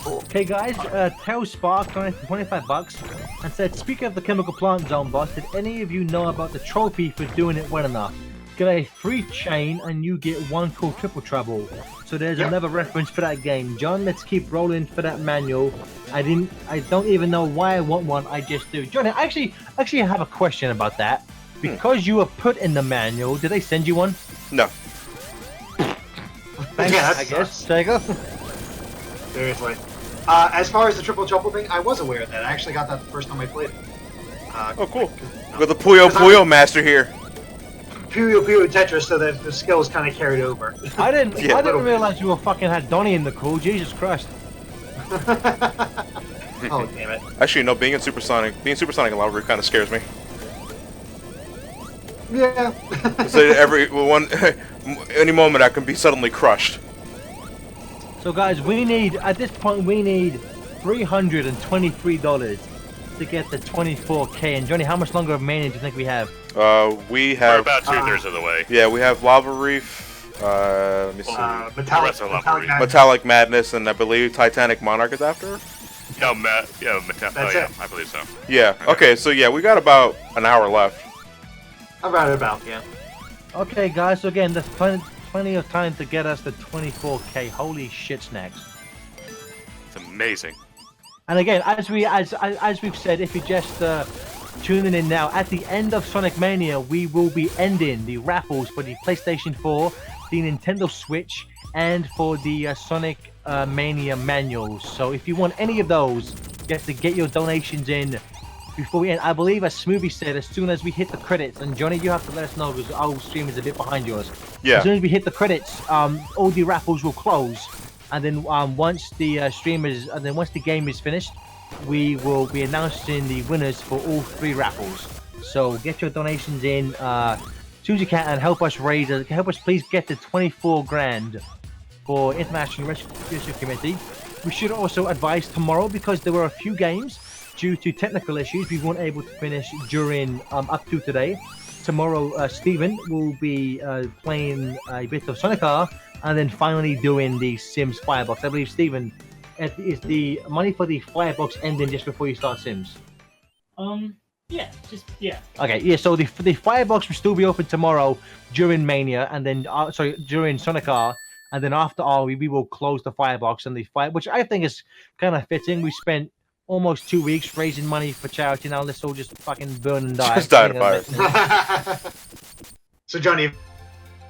Okay, guys, Tails Spark donated $25 and said, speaking of the Chemical Plant Zone boss, did any of you know about the trophy for doing it well enough? Get a free chain and you get 1 cool triple trouble. So there's another reference for that game. John, let's keep rolling for that manual. I don't even know why I want one, I just do. John, I actually have a question about that. Because you were put in the manual, did they send you one? No. Thanks, Yeah, I guess. Sega? Seriously. As far as the triple trouble thing, I was aware of that. I actually got that the first time I played it. Oh, cool. With the Puyo master here. Puyo Tetris, so that the skills kind of carried over. I didn't realize you were fucking had Donnie in the cool. Jesus Christ. Oh, damn it. Actually, no, being supersonic in Lava kind of scares me. Yeah. So any moment I can be suddenly crushed. So guys, at this point we need $323 to get the 24K. And Johnny, how much longer of Mania do you think we have? We have. We're about 2/3 of the way. Yeah, we have Lava Reef. Let me see. Metallic Madness, and I believe Titanic Monarch is after. No, I believe so. Yeah. Okay, so yeah, we got about an hour left. About, yeah. Okay, guys. So again, there's plenty of time to get us the 24K. Holy shit, snacks! It's amazing. And again, as we've said, if you're just tuning in now, at the end of Sonic Mania, we will be ending the raffles for the PlayStation 4, the Nintendo Switch, and for the Sonic Mania manuals. So if you want any of those, you have to get your donations in before we end. I believe, as Smoothie said, as soon as we hit the credits, and Johnny, you have to let us know because our stream is a bit behind yours. Yeah. As soon as we hit the credits, all the raffles will close, and then once the once the game is finished, we will be announcing the winners for all 3 raffles. So get your donations in as soon as you can and help us please get the 24 grand for International Rescue Committee. We should also advise tomorrow, because there were a few games due to technical issues we weren't able to finish during up to today. Tomorrow, Steven will be playing a bit of Sonic R and then finally doing the Sims Firebox. I believe, Steven, is the money for the Firebox ending just before you start Sims? Yeah, just yeah. Okay, yeah. So the firebox will still be open tomorrow during Mania, and then during Sonic R, and then after R we will close the firebox and the fire, which I think is kind of fitting. We spent almost 2 weeks raising money for charity. Now let's all just fucking burn and die. Just die in fire. So Johnny,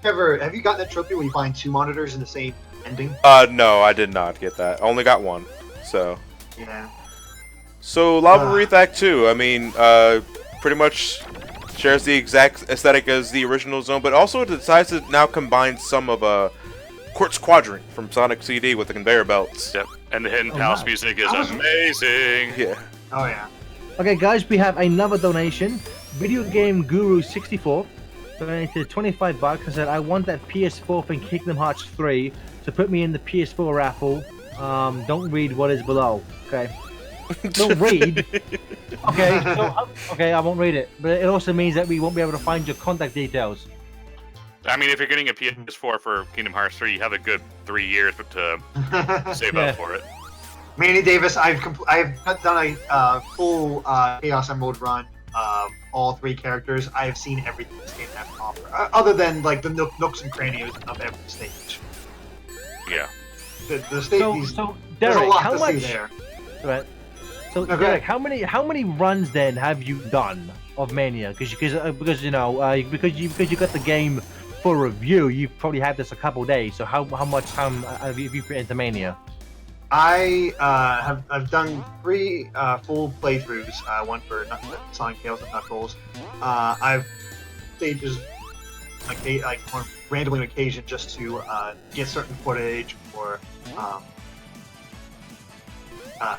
have you gotten that trophy where you find 2 monitors in the same ending? No, I did not get that. I only got 1. So. Yeah. So Lava Wreath Act 2, I mean, pretty much shares the exact aesthetic as the original zone, but also it decides to now combine some of Quartz Quadrant from Sonic CD with the conveyor belts. Yep, and the Hidden Palace music is amazing. Yeah. Oh yeah. Okay, guys, we have another donation. Video Game Guru 64 donated $25 and said, "I want that PS4 from Kingdom Hearts 3 to put me in the PS4 raffle. Don't read what is below." Okay. Don't read. Okay, so okay, I won't read it. But it also means that we won't be able to find your contact details. I mean, if you're getting a PS4 for Kingdom Hearts 3, you have a good 3 years to save up for it. Manny Davis, I've done a full Chaos Emerald run. All 3 characters. I have seen everything this game has to offer, other than like the nooks and crannies of every stage. Yeah. The stage. So there's Derek, a lot how to much? see there. Right. So Okay. Derek, how many runs then have you done of Mania? Because you know because you got the game for review, you've probably had this a couple days. So how much time have you put into Mania? I have done 3 full playthroughs. One for Sonic Tails and Knuckles. I've stages like on randomly on occasion just to get certain footage or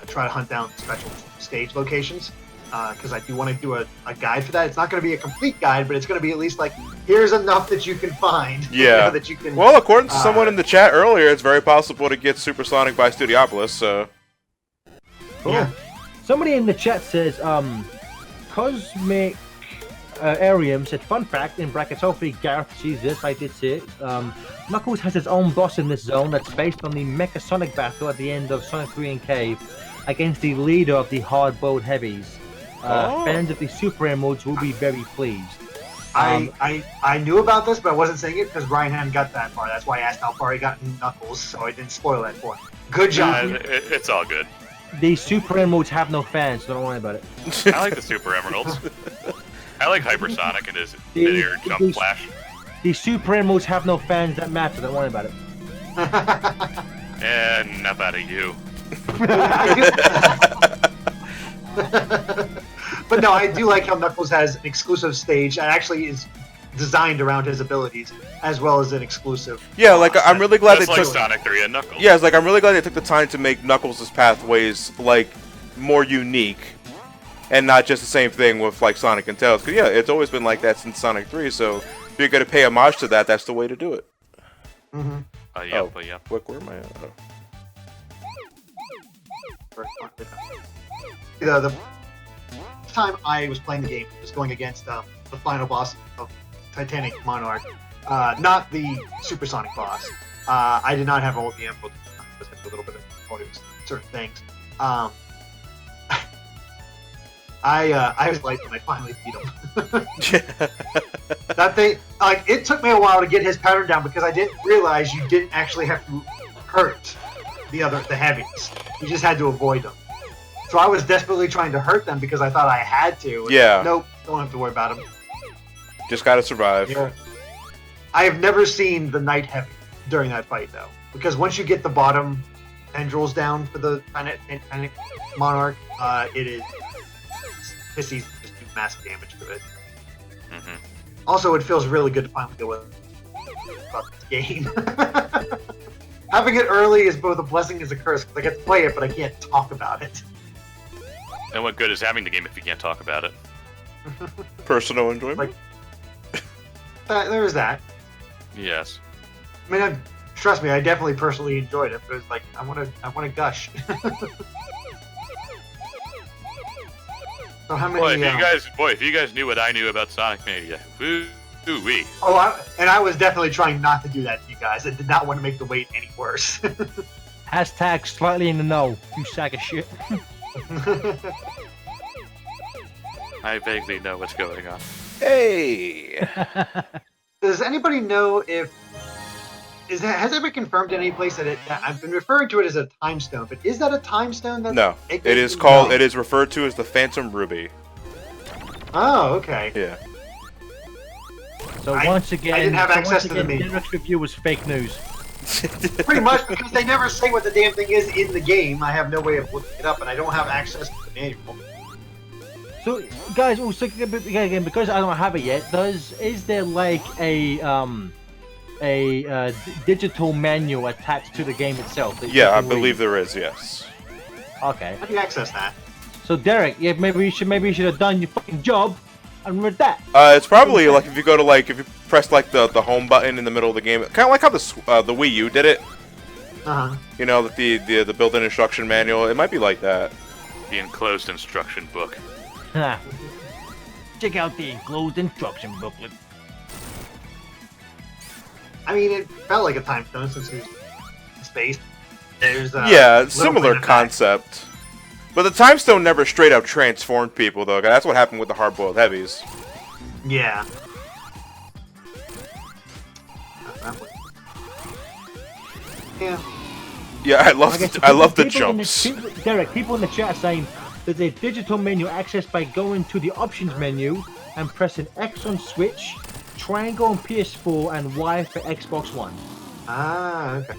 try to hunt down special stage locations. Because I do want to do a guide for that. It's not going to be a complete guide, but it's going to be at least like, here's enough that you can find. Yeah. That you can. Well, according to someone in the chat earlier, it's very possible to get Supersonic by Studiopolis. So. Cool. Yeah. Somebody in the chat says, Cosmic Arium said, "Fun fact," in brackets, hopefully Gareth sees this, I did see it. Knuckles has his own boss in this zone that's based on the Mecha Sonic battle at the end of Sonic 3 and Cave against the leader of the hard-boiled heavies. Fans of the Super Emeralds will be very pleased. I knew about this, but I wasn't saying it because Ryan hadn't got that far. That's why I asked how far he got in Knuckles, so I didn't spoil that for him. Good job. It's all good. The Super Emeralds have no fans, so don't worry about it. I like the Super Emeralds. I like Hypersonic and his mid-air jump flash. The Super Emeralds have no fans that matter, don't worry about it. And enough out of you. But no, I do like how Knuckles has an exclusive stage that actually is designed around his abilities, as well as an exclusive. Yeah, like I'm really glad they Just like took. Sonic 3 and Knuckles. Yeah, it's like I'm really glad they took the time to make Knuckles' pathways like more unique, and not just the same thing with like Sonic and Tails. Cause yeah, it's always been like that since Sonic 3. So if you're gonna pay homage to that, that's the way to do it. Mm-hmm. Yeah, Oh. but yeah. Where am I at? Oh. The time I was playing the game was going against the final boss of Titanic Monarch, not the Supersonic boss. I did not have all the emeralds. I just had a little bit of motives, certain things. I was like when I finally beat him. That thing, like, it took me a while to get his pattern down because I didn't realize you didn't actually have to hurt the heavies. You just had to avoid them. So I was desperately trying to hurt them because I thought I had to. Yeah. Nope, don't have to worry about them. Just gotta survive. Yeah. I have never seen the Night Heavy during that fight though, because once you get the bottom tendrils down for the Titanic Monarch, Pissies just do massive damage to it. Mm-hmm. Also, it feels really good to finally go with about this game. Having it early is both a blessing and a curse because I get to play it, but I can't talk about it. And what good is having the game if you can't talk about it? Personal enjoyment. Like, there is that. Yes. I mean, trust me, I definitely personally enjoyed it, but it's like I want to gush. So how many? If you guys knew what I knew about Sonic Mania, woo-wee. Oh, I was definitely trying not to do that to you guys. I did not want to make the wait any worse. Hashtag slightly in the know, you sack of shit. I vaguely know what's going on. Hey! Does anybody know if has it been confirmed in any place that I've been referring to it as a time stone, but is that a time stone? No, it is called. It is referred to as the Phantom Ruby. Oh, okay. Yeah. So once again, I didn't have access to the menu. Derek's review was fake news. Pretty much because they never say what the damn thing is in the game. I have no way of looking it up, and I don't have access to the manual. So, guys, also again, because I don't have it yet, is there like a digital manual attached to the game itself? Yeah, I believe there is. Yes. Okay. How do you access that? So, Derek, yeah, maybe you should have done your fucking job and read that. It's probably like if you go to if you press like the home button in the middle of the game, kind of like how the Wii U did it. You know, the built-in instruction manual. It might be like that. The enclosed instruction book. Check out the enclosed instruction booklet. I mean, it felt like a time stone since it was space. There's yeah, similar concept. But the time stone never straight up transformed people, though. That's what happened with the hard-boiled heavies. Yeah. Yeah. Yeah, I love the jumps. Derek, people in the chat are saying there's a digital menu accessed by going to the options menu and pressing X on Switch, triangle on PS4, and Y for Xbox One. Ah, okay.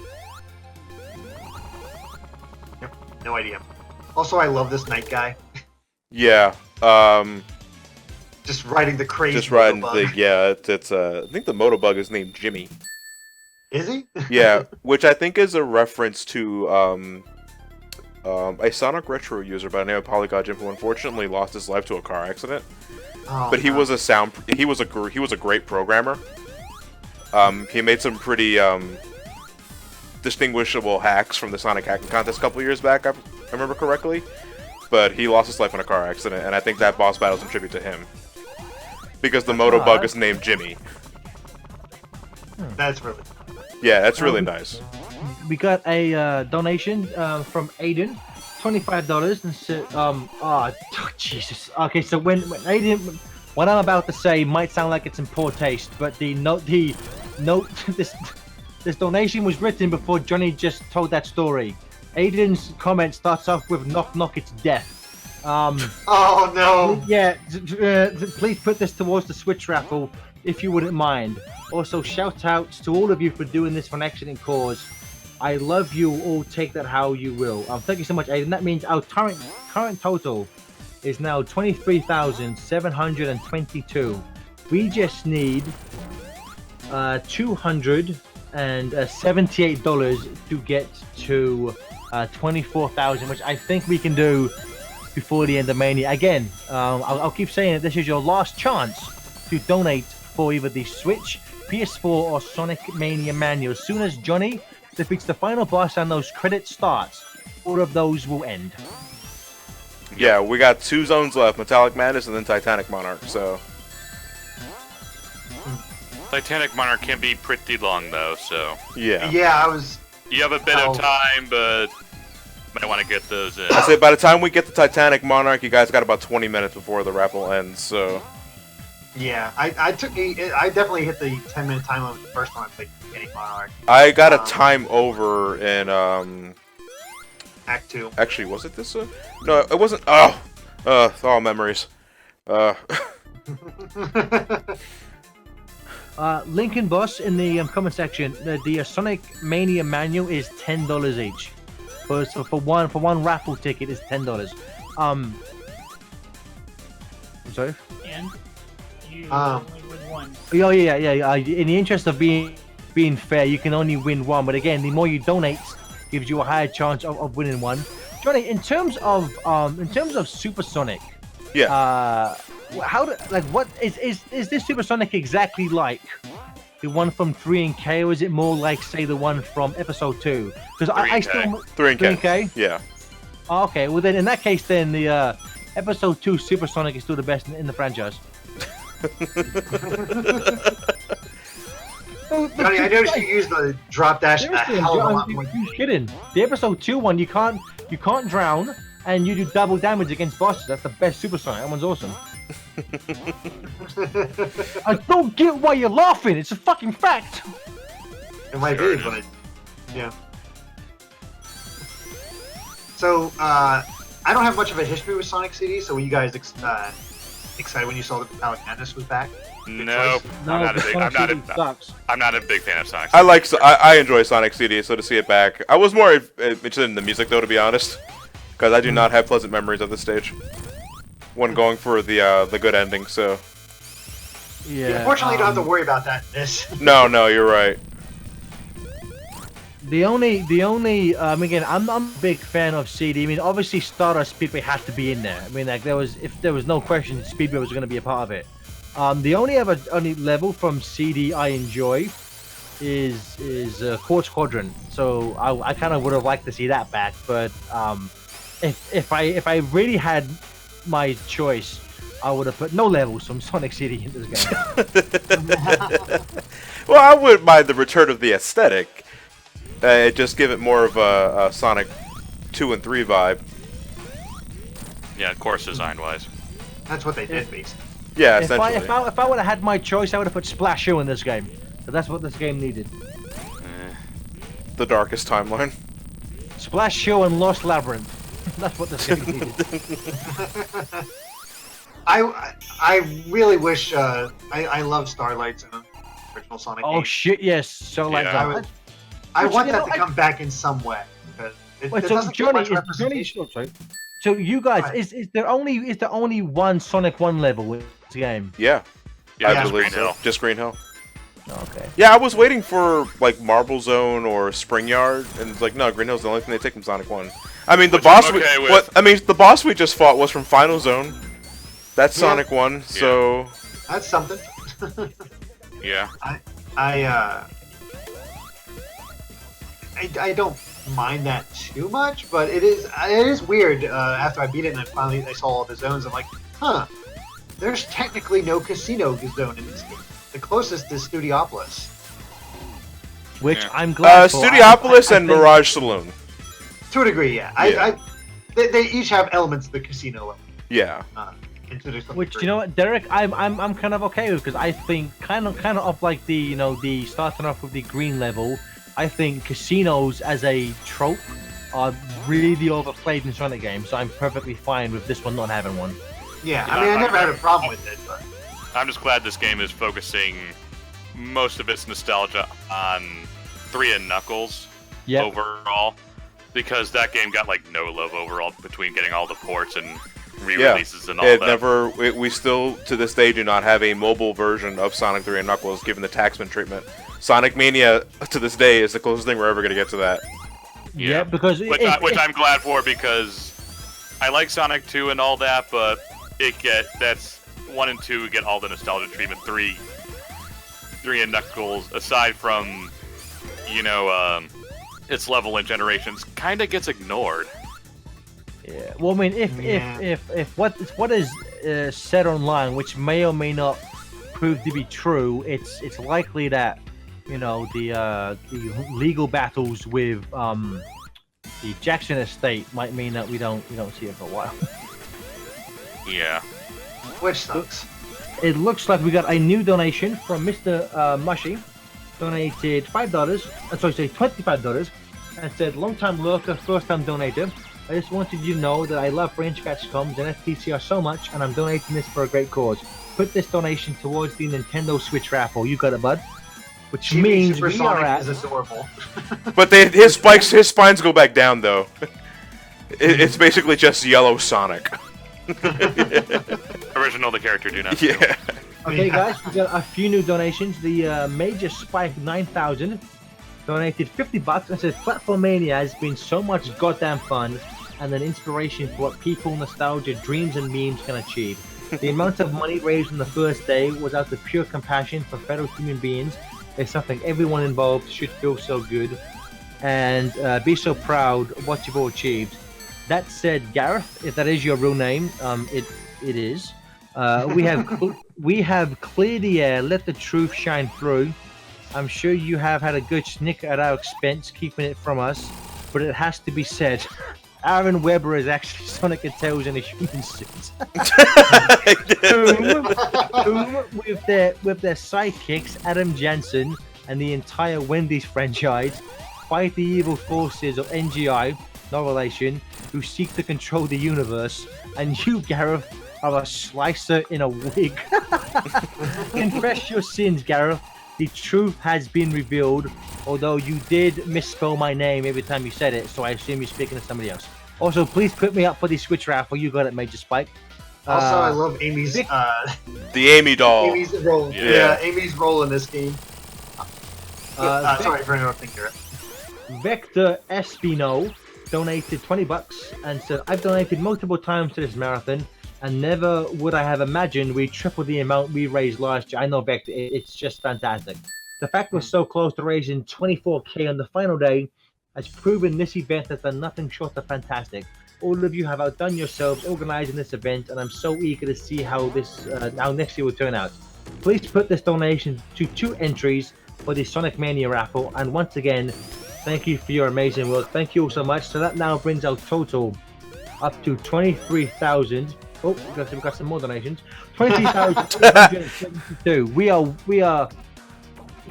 Yep, no idea. Also, I love this night guy. Yeah. Just riding the crazy. Just riding the it's I think the Motobug is named Jimmy. Is he? Yeah, which I think is a reference to a Sonic Retro user by the name of Polygon Jim, who unfortunately lost his life to a car accident. Oh, but he was a great programmer. He made some pretty distinguishable hacks from the Sonic Hacking Contest a couple years back, I remember correctly. But he lost his life in a car accident, and I think that boss battle is a tribute to him. Because the Motobug is named Jimmy. That's really. Yeah, that's really nice. We got a donation from Aiden, $25, and said, oh Jesus. Okay, so when Aiden, what I'm about to say might sound like it's in poor taste, but the note, this donation was written before Johnny just told that story. Aiden's comment starts off with "knock knock, it's death." Oh no. Yeah, please put this towards the Switch raffle if you wouldn't mind. Also, shout outs to all of you for doing this for an excellent cause. I love you all. Take that how you will. Thank you so much, Aiden. That means our current total is now 23,722. We just need $278 to get to 24,000, which I think we can do before the end of Mania. Again, I'll keep saying it. This is your last chance to donate for either the Switch, PS4, or Sonic Mania Manual. As soon as Johnny defeats the final boss and those credits starts, all of those will end. Yeah, we got 2 zones left, Metallic Madness and then Titanic Monarch, so... Titanic Monarch can be pretty long, though, so... Yeah. Yeah, I was... You have a bit of time, but... might want to get those in. I say by the time we get to Titanic Monarch, you guys got about 20 minutes before the raffle ends, so... Yeah, I definitely hit the 10-minute time limit the first time I played Titanic Monarch. I got a time over in, Act 2. Actually, was it this one? No, it wasn't. Oh! All memories. Lincoln Boss in the comment section, the Sonic Mania Manual is $10 each. So for one raffle ticket is $10. I'm sorry? And you only win one. Oh yeah. In the interest of being fair, you can only win one. But again, the more you donate, gives you a higher chance of winning one. Johnny, in terms of Supersonic, yeah. What is this Supersonic exactly like the one from 3 and K, or is it more like, say, the one from Episode 2? Because I still 3 and K. Yeah. Oh, okay, well then in that case, then the Episode 2 Supersonic is still the best in the franchise. Johnny, I noticed you used the drop dash a hell of a lot more. You're kidding. The Episode 2 one, you can't drown, and you do double damage against bosses. That's the best Supersonic. That one's awesome. I don't get why you're laughing. It's a fucking fact. It might be, but yeah. So I don't have much of a history with Sonic CD. So were you guys excited when you saw that Metallic Madness was back? Nope. No, I'm not a big. Sonic I'm CD sucks. not a big fan of Sonic. I enjoy Sonic CD, so to see it back, I was more interested in the music though, to be honest, because I do not have pleasant memories of this stage. When going for the good ending, so. Yeah. Unfortunately, you don't have to worry about that in this. No, you're right. The only again, I'm a big fan of CD. I mean, obviously Stardust Speedway has to be in there. I mean, like if there was no question Speedway was going to be a part of it. The only level from CD I enjoy is Quartz Quadrant. So I kind of would have liked to see that back, but if I really had my choice, I would have put no levels from Sonic CD in this game. Well, I wouldn't mind the return of the aesthetic. Just give it more of a Sonic 2 and 3 vibe. Yeah, course design wise. That's what they did, basically. Yeah, If essentially. I would have had my choice, I would have put Splash U in this game. But that's what this game needed. The darkest timeline. Splash U and Lost Labyrinth. That's what this game needed. I really wish I love Starlight's in the original Sonic game. Oh shit! Yes, Starlight. Yeah. I want you that know, to come back in some way because it Wait, so doesn't get Johnny, much representation. So you guys, Right. is there only one Sonic 1 level in this game? Yeah. Yeah, I just believe Green so. Hill. Just Green Hill. Okay. Yeah, I was waiting for like Marble Zone or Spring Yard, and it's like, no, Green Hill's the only thing they take from Sonic 1. I mean, the Which boss I'm we okay with. the boss we just fought was from Final Zone. That's Yeah. Sonic 1, so That's something. Yeah. I don't mind that too much, but it is weird. After I beat it and I saw all the zones, I'm like, huh. There's technically no casino zone in this game. The closest is Studiopolis. Which Yeah. I'm glad for. Studiopolis I and think- Mirage Saloon. To a degree, yeah. Yeah. They each have elements of the casino level. Yeah. Which you know what, Derek, I'm kind of okay with because I think kind of like the starting off with the green level. I think casinos as a trope are really overplayed in Sonic games, so I'm perfectly fine with this one not having one. Yeah, I mean, I never had a problem with it, but I'm just glad this game is focusing most of its nostalgia on 3 and Knuckles overall, because that game got like no love overall between getting all the ports and re-releases and all that. We still to this day do not have a mobile version of Sonic 3 and Knuckles, given the taxman treatment. Sonic Mania to this day is the closest thing we're ever gonna get to that. Yeah, because which I'm glad for, because I like Sonic 2 and all that, but that's 1 and 2 get all the nostalgia treatment. 3 and Knuckles, aside from its level in generations, kind of gets ignored. Yeah. Well, I mean, if what is said online, which may or may not prove to be true, it's likely that the legal battles with the Jackson estate might mean that we don't see it for a while. Yeah. which sucks. It looks like we got a new donation from Mr. Mushy. Donated $5. Sorry, $25, and said, "Long-time lurker, first-time donator. I just wanted you to know that I love Brain Scratch Coms and FTCR so much, and I'm donating this for a great cause. Put this donation towards the Nintendo Switch raffle. You got it, bud." Which means we are at. Is adorable. But his spines go back down though. It's basically just yellow Sonic. Original the character do not. Yeah. Okay, guys, we got a few new donations. The Major Spike 9000 donated $50 and says, "Platformania has been so much goddamn fun and an inspiration for what people, nostalgia, dreams, and memes can achieve. The amount of money raised on the first day was out of pure compassion for fellow human beings. It's something everyone involved should feel so good and be so proud of what you've all achieved." That said, Gareth, if that is your real name, it is. We have cleared the air. Let the truth shine through. I'm sure you have had a good snicker at our expense, keeping it from us, but it has to be said. Aaron Weber is actually Sonic and Tails in a human suit. whom with their sidekicks, Adam Jensen and the entire Wendy's franchise, fight the evil forces of NGI, no relation, who seek to control the universe, and you, Gareth, are a slicer in a wig. Confess your sins, Gareth. The truth has been revealed, although you did misspell my name every time you said it, so I assume you're speaking to somebody else. Also, please put me up for the Switch raffle. You got it, Major Spike. Also, I love Amy's the Amy doll. Amy's role. Yeah, Amy's role in this game. Sorry for interrupting, Garrett. Vector Espino donated $20 and said, I've donated multiple times to this marathon, and never would I have imagined we tripled the amount we raised last year. I know, Vector, it's just fantastic. The fact we're so close to raising 24K on the final day has proven this event has done nothing short of fantastic. All of you have outdone yourselves organizing this event, and I'm so eager to see how next year will turn out. Please put this donation to 2 entries for the Sonic Mania raffle, and once again, thank you for your amazing work. Thank you all so much. So that now brings our total up to 23,000. Oh, we've got some more donations. 23,172. We are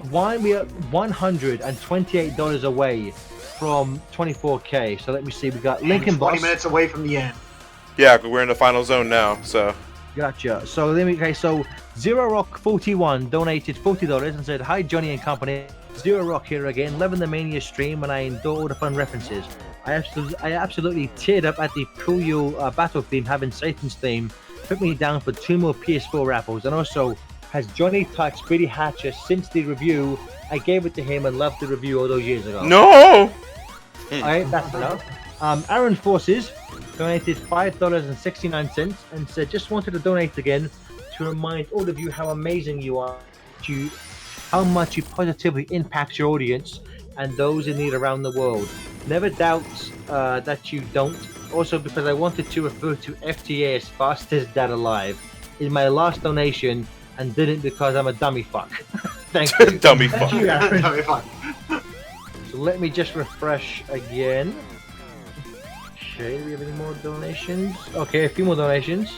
$128 away from 24K. So let me see. We got Lincoln 20 Boss. minutes away from the end. Yeah, we're in the final zone now. So. Gotcha. So so Zero Rock 41 donated $40 and said, "Hi Johnny and company. Zero Rock here again, loving the Mania stream, and I enjoy all the fun references. I absolutely teared up at the Puyo battle theme, having Satan's theme. Put me down for 2 more PS4 raffles. And also, has Johnny touched Billy Hatcher since the review? I gave it to him and loved the review all those years ago." No! Alright, that's enough. Aaron Forces donated $5.69 and said, "Just wanted to donate again to remind all of you how amazing you are, how much you positively impact your audience and those in need around the world. Never doubt that you don't. Also, because I wanted to refer to FTA as fastest dad alive in my last donation and didn't because I'm a dummy fuck." Thank you. Dummy fuck. Thank you, Aaron. Dummy fuck. So let me just refresh again. Okay, do we have any more donations? Okay, a few more donations.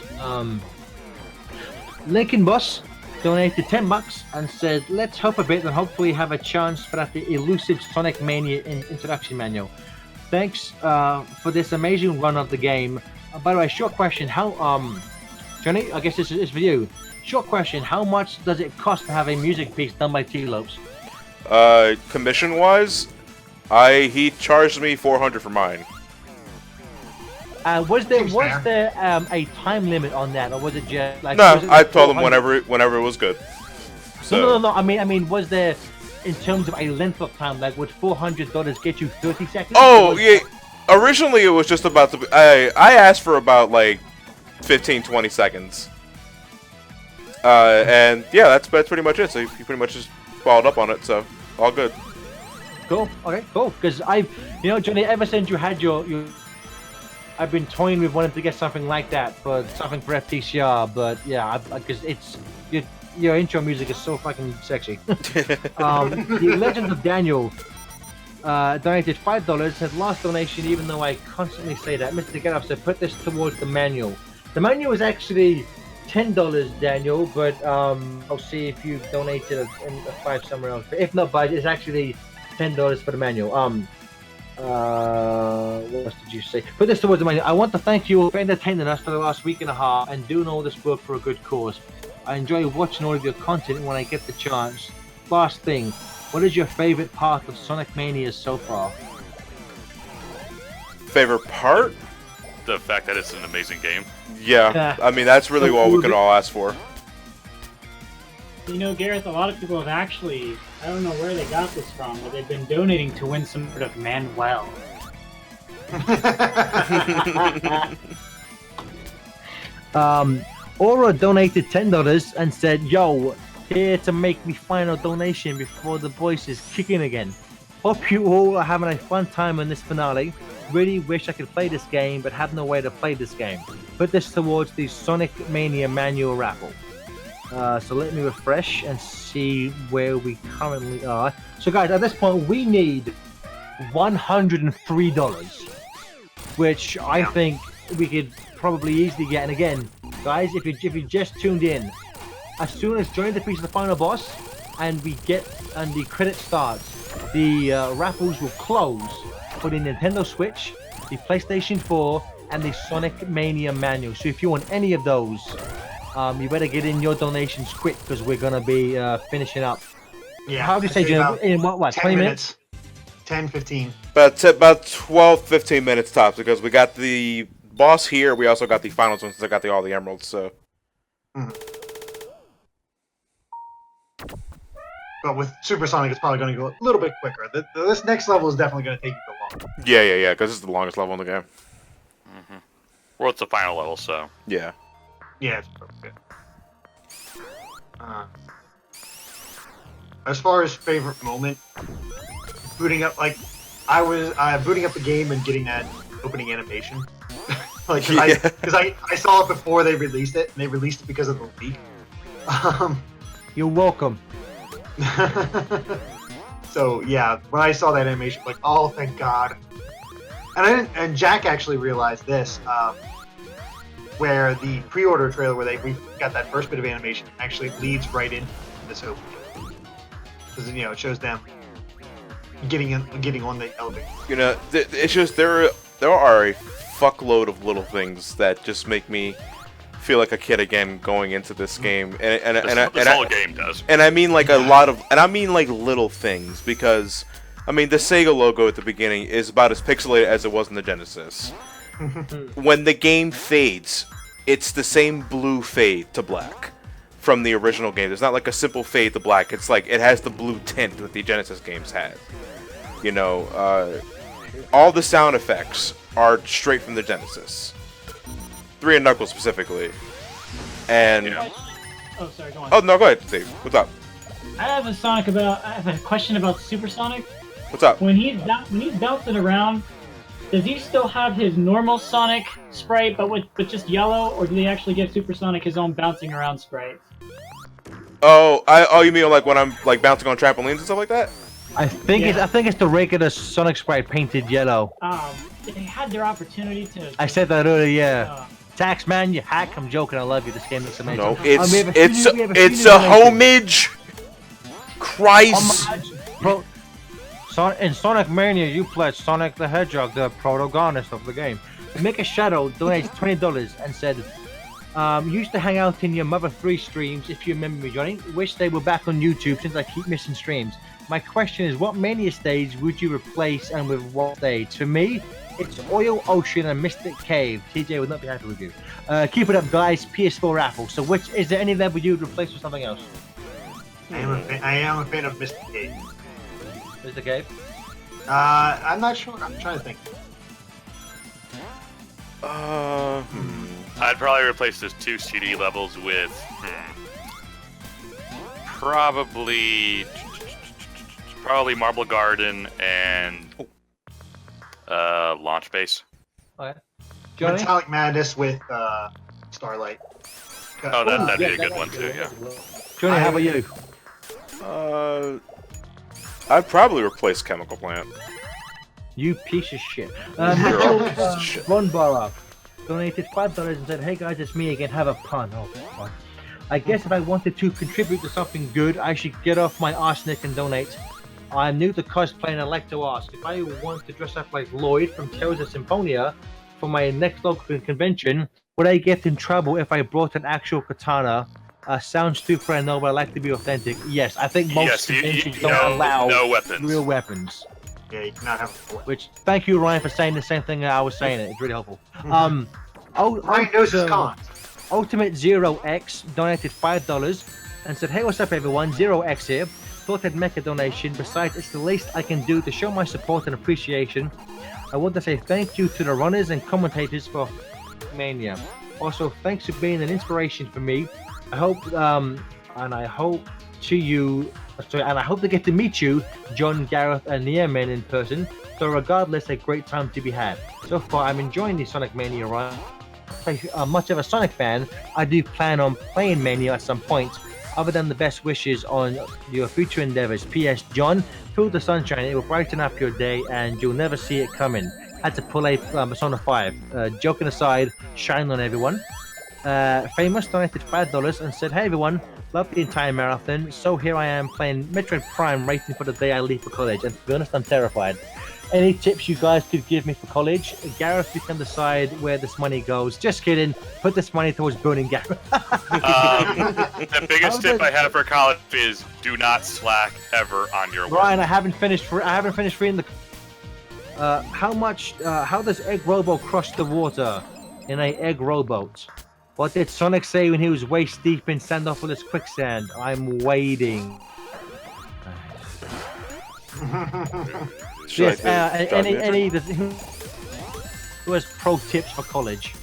Lincoln Boss donated $10 and said, "Let's hope a bit and hopefully have a chance for that the elusive Sonic Mania introduction manual. Thanks for this amazing run of the game. By the way, short question, how Johnny, I guess this is for you. Short question, how much does it cost to have a music piece done by T-Lopes?" Commission wise, he charged me $400 for mine. Was there a time limit on that, or was it just like? No, was it I like told him 400? whenever it was good. So. No. I mean, was there, in terms of a length of time, like would $400 get you 30 seconds? Oh yeah, originally it was just about to. I asked for about like 15-20 seconds. And yeah, that's pretty much it. So he pretty much just followed up on it. So all good. Cool. Okay. Cool. Because Johnny, ever since you had your I've been toying with wanting to get something like that, for something for FTCR, but yeah, because it's your intro music is so fucking sexy. The Legend of Daniel donated $5. Said last donation, even though I constantly say that. Mr. Get Up said put this towards the manual. The manual is actually $10, Daniel, but I'll see if you donated a $5 somewhere else. But if not, but it's actually $10 for the manual. What else did you say? Put this towards the manual. I want to thank you all for entertaining us for the last week and a half and doing all this work for a good cause. I enjoy watching all of your content when I get the chance. Last thing, what is your favorite part of Sonic Mania so far? Favorite part? The fact that it's an amazing game. Yeah, I mean that's really what we could all ask for. You know, Gareth, a lot of people have actually, I don't know where they got this from, but they've been donating to win some sort of Manuel. Aura donated $10 and said, "Yo, here to make the final donation before the voices kick in again. Hope you all are having a fun time in this finale. Really wish I could play this game, but have no way to play this game. Put this towards the Sonic Mania manual raffle." So let me refresh and see where we currently are. So guys, at this point, we need $103. which I think we could probably easily get. And again, guys, if you just tuned in, as soon as Johnny defeats the final boss and the credit starts, the raffles will close for the Nintendo Switch, the PlayStation 4, and the Sonic Mania manual. So if you want any of those, you better get in your donations quick because we're gonna be finishing up. Yeah. How do you say, Jim? In what 20 minutes? 10, 15. About 12, 15 minutes tops, because we got the boss here. We also got the finals one since I got all the emeralds. So. But with Supersonic, it's probably going to go a little bit quicker. This next level is definitely going to take you the longer. Yeah, because this is the longest level in the game. Well, it's the final level, so. Yeah. Yeah, it's pretty good. As far as favorite moment, booting up, like, I was booting up the game and getting that opening animation. Like, because I saw it before they released it, and they released it because of the leak. You're welcome. So yeah, when I saw that animation, like, oh, thank God. And Jack actually realized this, where the pre-order trailer where we got that first bit of animation actually leads right into this opening, because it shows them getting on the elevator. It's just there are a fuckload of little things that just make me feel like a kid again going into this game, and this whole game does. And I mean like little things, because I mean the Sega logo at the beginning is about as pixelated as it was in the Genesis. When the game fades, it's the same blue fade to black from the original game. It's not like a simple fade to black. It's like it has the blue tint that the Genesis games had. All the sound effects are straight from the Genesis. 3 and Knuckles specifically. And Oh, sorry, go on. Oh no, go ahead, Steve. What's up? I have a question about Supersonic. What's up? When he's bouncing around, does he still have his normal Sonic sprite, but with just yellow, or do they actually give Supersonic his own bouncing around sprite? Oh, you mean like when I'm like bouncing on trampolines and stuff like that? I think it's the regular Sonic sprite painted yellow. They had their opportunity to. I said that earlier, yeah. Tax man, you hack! I'm joking. I love you. This game looks amazing. No, it's a homage. Christ, bro. In Sonic Mania, you played Sonic the Hedgehog, the protagonist of the game. Make a Shadow donates $20 and said, used to hang out in your Mother 3 streams, if you remember me, Johnny. Wish they were back on YouTube since I keep missing streams. My question is, what Mania stage would you replace, and with what stage? For me, it's Oil Ocean and Mystic Cave. TJ would not be happy with you. Keep it up, guys. PS4 raffle. So, is there any level you would replace with something else? I am a fan of Mystic Cave. Mystic Cave? I'm not sure. I'm trying to think. I'd probably replace those 2 CD levels with probably Marble Garden and Launch Base. Okay. Johnny? Metallic Madness with Starlight. Oh, that'd be a good one too, yeah. Johnny, how about you? I'd probably replace Chemical Plant. You piece of shit. Shit. Ron Barra donated $5 and said, "Hey guys, it's me again. Have a pun." Oh, God. I guess if I wanted to contribute to something good, I should get off my arsenic and donate. I'm new to cosplay and I'd like to ask if I want to dress up like Lloyd from Tales of Symphonia for my next local convention, would I get in trouble if I brought an actual katana? Sounds stupid, I know, but I like to be authentic. Yes, I think most conventions don't allow real weapons. Yeah, you cannot have a bullet. Which, thank you, Ryan, for saying the same thing I was saying. It's really helpful. Ryan knows his cons. Ultimate Zero X donated $5 and said, "Hey, what's up, everyone? Zero X here. Thought I'd make a donation. Besides, it's the least I can do to show my support and appreciation. I want to say thank you to the runners and commentators for Mania. Also, thanks for being an inspiration for me. I hope, I hope to get to meet you, John, Gareth, and Nearman in person. So, regardless, a great time to be had. So far, I'm enjoying the Sonic Mania run. Much of a Sonic fan, I do plan on playing Mania at some point. Other than the best wishes on your future endeavors. P.S. John, feel the sunshine. It will brighten up your day, and you'll never see it coming. had to pull a Persona 5. Joking aside, shine on everyone. Famous donated $5 and said, "Hey everyone, love the entire marathon. So here I am playing Metroid Prime, waiting for the day I leave for college. And to be honest, I'm terrified. Any tips you guys could give me for college? Gareth, you can decide where this money goes. Just kidding. Put this money towards burning Gareth." The biggest tip I have for college is do not slack ever on your work. Ryan, I haven't finished reading the. How does Egg Robo cross the water in a Egg Rowboat? What did Sonic say when he was waist deep in Sandopoulos quicksand? I'm waiting. Yes, who has pro tips for college?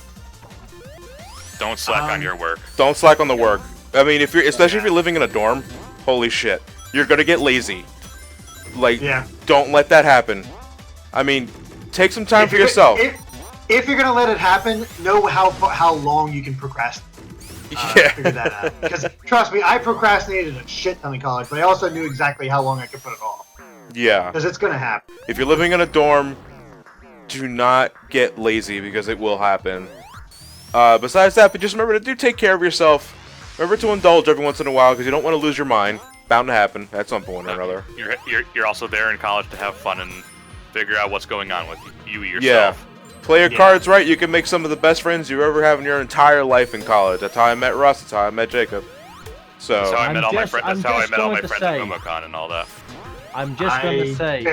Don't slack on your work. Don't slack on the work. I mean, especially if you're living in a dorm, holy shit, you're gonna get lazy. Like, don't let that happen. I mean, take some time for yourself. If you're gonna let it happen, know how long you can procrastinate. Figure that out. Because trust me, I procrastinated a shit ton in college, but I also knew exactly how long I could put it off. Yeah. Because it's gonna happen. If you're living in a dorm, do not get lazy because it will happen. Besides that, but just remember to take care of yourself. Remember to indulge every once in a while because you don't want to lose your mind. Bound to happen at some point or another. You're also there in college to have fun and figure out what's going on with you yourself. Yeah. Play your cards right, you can make some of the best friends you ever have in your entire life in college. That's how I met Russ, that's how I met Jacob. So that's how I met all my friends. That's how I met all my friends at MomoCon and all that. I'm just going to say,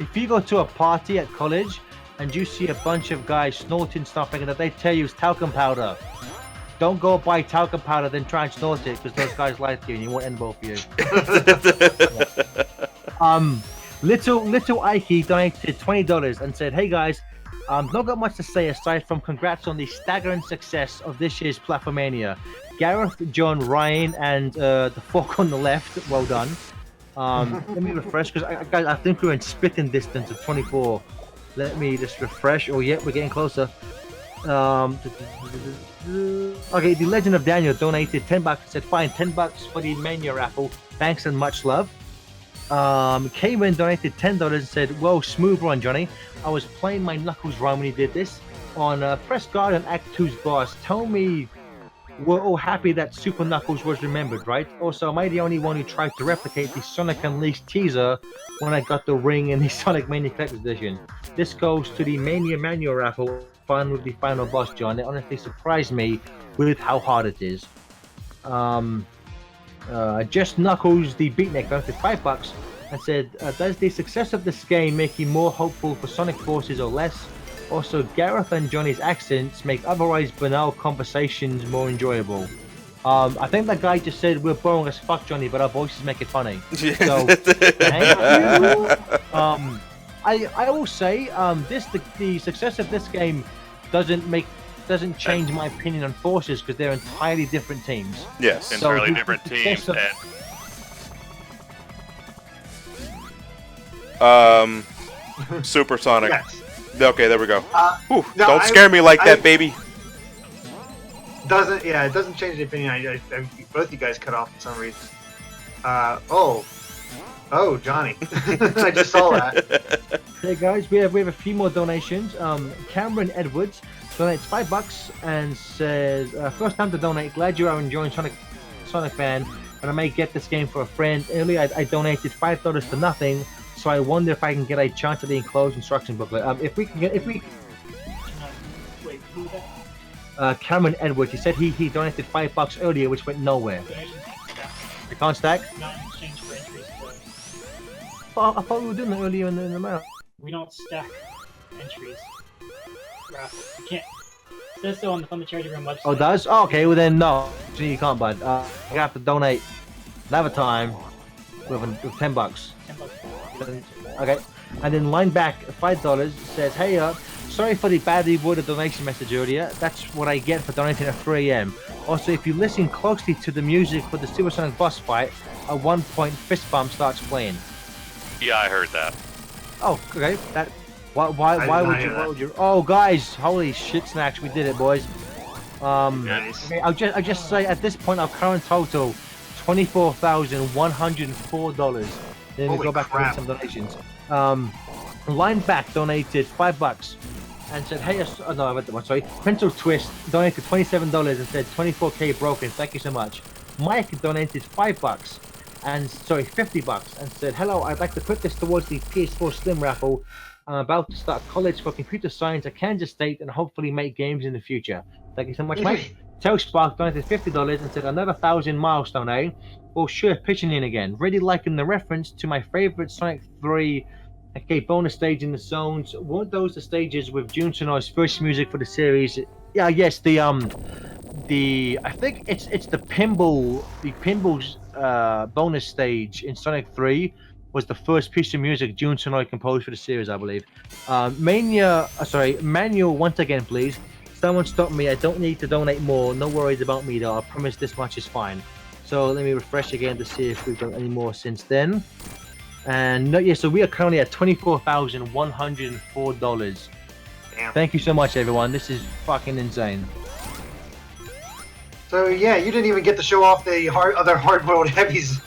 if you go to a party at college and you see a bunch of guys snorting stuff like that, they tell you it's talcum powder. Don't go buy talcum powder, then try and snort it because those guys lie to you and you won't end well for you. Little Ike donated $20 and said, "Hey guys, not got much to say aside from congrats on the staggering success of this year's Platformania. Gareth, John, Ryan, and the fork on the left, well done. Let me refresh because I think we're in spitting distance of 24. Let me just refresh. Oh yeah, we're getting closer. Okay, the Legend of Daniel donated $10. Said, "Fine, $10 for the Mania raffle. Thanks and much love." Cayman donated $10 and said, "Well, smooth run, Johnny. I was playing my Knuckles run when he did this. On Press Guard and Act 2's boss. Tell me we're all happy that Super Knuckles was remembered, right? Also, am I the only one who tried to replicate the Sonic Unleashed teaser when I got the ring in the Sonic Mania Collector's Edition? This goes to the Mania Manual raffle. Fun with the final boss, John. It honestly surprised me with how hard it is." Just Knuckles, the beatnik, donated $5 and said, "Does the success of this game make you more hopeful for Sonic Forces or less? Also, Gareth and Johnny's accents make otherwise banal conversations more enjoyable." I think that guy just said we're boring as fuck, Johnny, but our voices make it funny. So, thank you. I will say, the success of this game doesn't change my opinion on Forces because they're entirely different teams. Yes, entirely different teams. Supersonic. Yes. Okay, there we go. No, don't scare me like that, baby. It doesn't change the opinion. I both you guys cut off for some reason. Oh, Johnny. I just saw that. Hey guys, we have a few more donations. Cameron Edwards donates $5 and says, "First time to donate. Glad you are enjoying Sonic fan, and I may get this game for a friend. Earlier, I donated $5 for nothing, so I wonder if I can get a chance at the enclosed instruction booklet. Wait, who was that? Cameron Edwards. He said he donated $5 earlier, which went nowhere. They can't stack. Not in exchange for entries. I thought we were doing that earlier in the mail. We don't stack entries. You can't. It says so on the charity room website. Oh, it does? Oh, okay, well then no. You can't, bud. You have to donate another time with $10. $10. Okay. And then line back $5 says, "Hey, sorry for the badly worded donation message earlier. That's what I get for donating at 3 AM. Also, if you listen closely to the music for the Supersonic boss fight, at one point Fist Bump starts playing." Yeah, I heard that. Oh, okay. Why would you? Oh, guys, holy shit snacks, we did it, boys. Nice. Okay, I'll just say at this point our current total $24,104. Then we go back to some donations. Lineback donated $5 and said, "Hey, no, I went the one. Sorry, Pencil Twist donated $27 and said 24K broken. Thank you so much." Mike donated $5 and $50 and said, "Hello, I'd like to put this towards the PS4 Slim raffle. I'm about to start college for computer science at Kansas State and hopefully make games in the future. Thank you so much, Mike." Tailspark donated $50 and said, "Another 1,000 milestone, eh? Well, sure, pitching in again. Really liking the reference to my favorite Sonic 3 bonus stage in the zones. Weren't those the stages with Jun Sonoi's first music for the series?" Yeah, yes, I think it's the pinball's bonus stage in Sonic 3 was the first piece of music Jun Sonoi composed for the series, I believe. Manual once again, please. Someone stop me. I don't need to donate more. No worries about me though. I promise this much is fine. So let me refresh again to see if we've done any more since then. And yeah, so we are currently at $24,104. Damn. Thank you so much, everyone. This is fucking insane. So yeah, you didn't even get to show off the other hard-boiled heavies.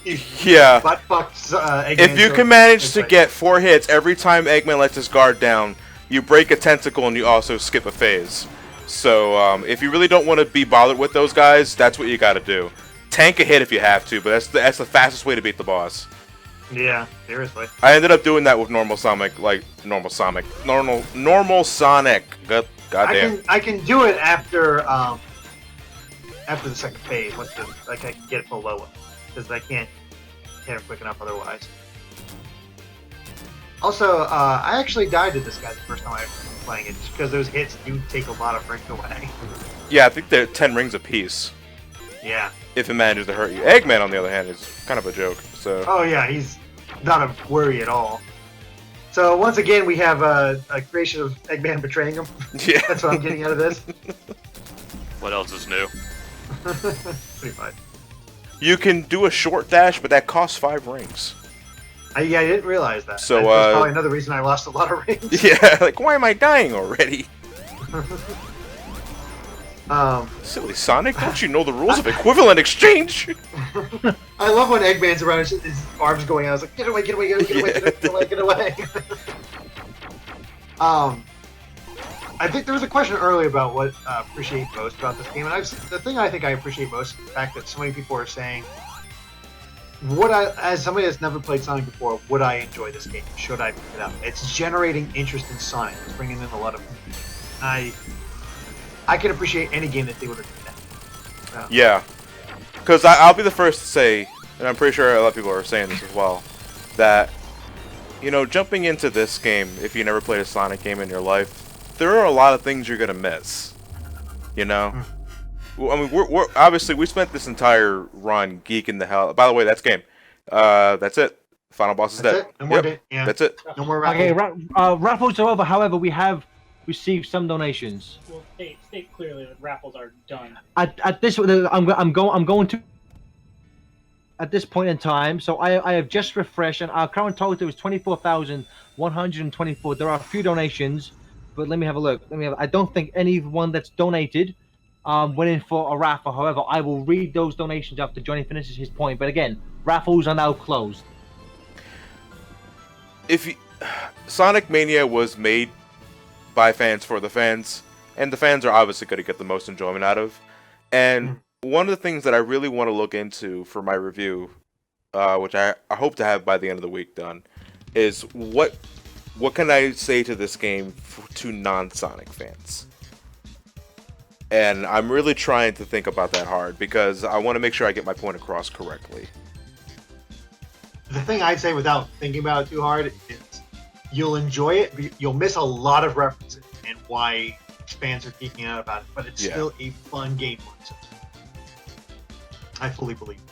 Yeah. Butt fucks. If you can manage to get 4 hits every time Eggman lets his guard down, you break a tentacle and you also skip a phase. So if you really don't want to be bothered with those guys, that's what you got to do. Tank a hit if you have to, but that's the fastest way to beat the boss. Yeah, seriously. I ended up doing that with normal Sonic, normal Sonic. Goddamn. I can do it after the second phase. I can get it below it because I can't hit him quick enough otherwise. Also, I actually died to this guy the first time I was playing it, just because those hits do take a lot of rings away. Yeah, I think they're 10 rings apiece. Yeah. If it manages to hurt you. Eggman, on the other hand, is kind of a joke. So. Oh yeah, he's not a worry at all. So once again, we have a creation of Eggman betraying him. Yeah. That's what I'm getting out of this. What else is new? Pretty much. You can do a short dash, but that costs 5 rings. I didn't realize that. So, that's probably another reason I lost a lot of rings. Yeah, like, why am I dying already? Silly Sonic, don't you know the rules of equivalent exchange? I love when Eggman's around, his arms going out. I was like, get away, get away, get away, get away, get away, get away. I think there was a question earlier about what I appreciate most about this game, and the thing I think I appreciate most is the fact that so many people are saying, as somebody that's never played Sonic before, would I enjoy this game? Should I pick it up? It's generating interest in Sonic. It's bringing in a lot of. I can appreciate any game that they would have done that. So. Yeah, because I'll be the first to say, and I'm pretty sure a lot of people are saying this as well, that jumping into this game, if you never played a Sonic game in your life, there are a lot of things you're gonna miss. I mean, we're obviously we spent this entire run geeking the hell. By the way, that's game. That's it. Final boss is dead. No more yeah. That's it. No more raffles. Okay, raffles are over. However, we have received some donations. Well, state clearly that raffles are done. At this, I'm going to. At this point in time, so I have just refreshed, and our current total is 24,124. There are a few donations, but let me have a look. I don't think anyone that's donated went in for a raffle. However, I will read those donations after Johnny finishes his point. But again, raffles are now closed. Sonic Mania was made by fans for the fans, and the fans are obviously going to get the most enjoyment out of. And one of the things that I really want to look into for my review, which I hope to have by the end of the week done, is what can I say to this game to non-Sonic fans? And I'm really trying to think about that hard because I want to make sure I get my point across correctly. The thing I'd say without thinking about it too hard is you'll enjoy it, but you'll miss a lot of references and why fans are geeking out about it, but it's still a fun game. I fully believe it.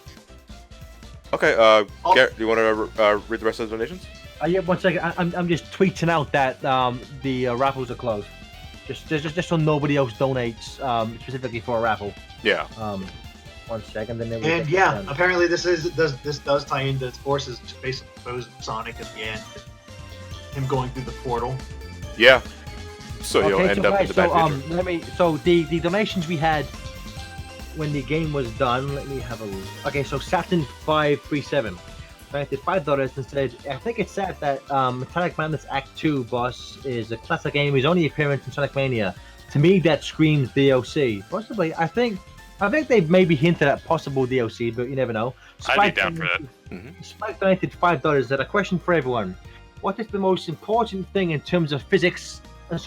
Okay, Garrett, do you want to read the rest of the donations? Yeah, 1 second. I'm just tweeting out that the raffles are closed. Just so nobody else donates specifically for a raffle. Yeah. 1 second, then. And yeah, apparently this does tie into its forces, just basically expose Sonic at the end, him going through the portal. Yeah. So he'll end up in the back future. So the donations we had when the game was done. Let me have a look. Okay, so Saturn 537 donated $5 and said, I think it's sad that Metallic Madness Act 2 boss is a classic game. His only appearance in Sonic Mania. To me, that screams DLC. Possibly, I think they've maybe hinted at possible DLC, but you never know. I'd be down for that. Spike donated $5. That a question for everyone: what is the most important thing in terms of physics? In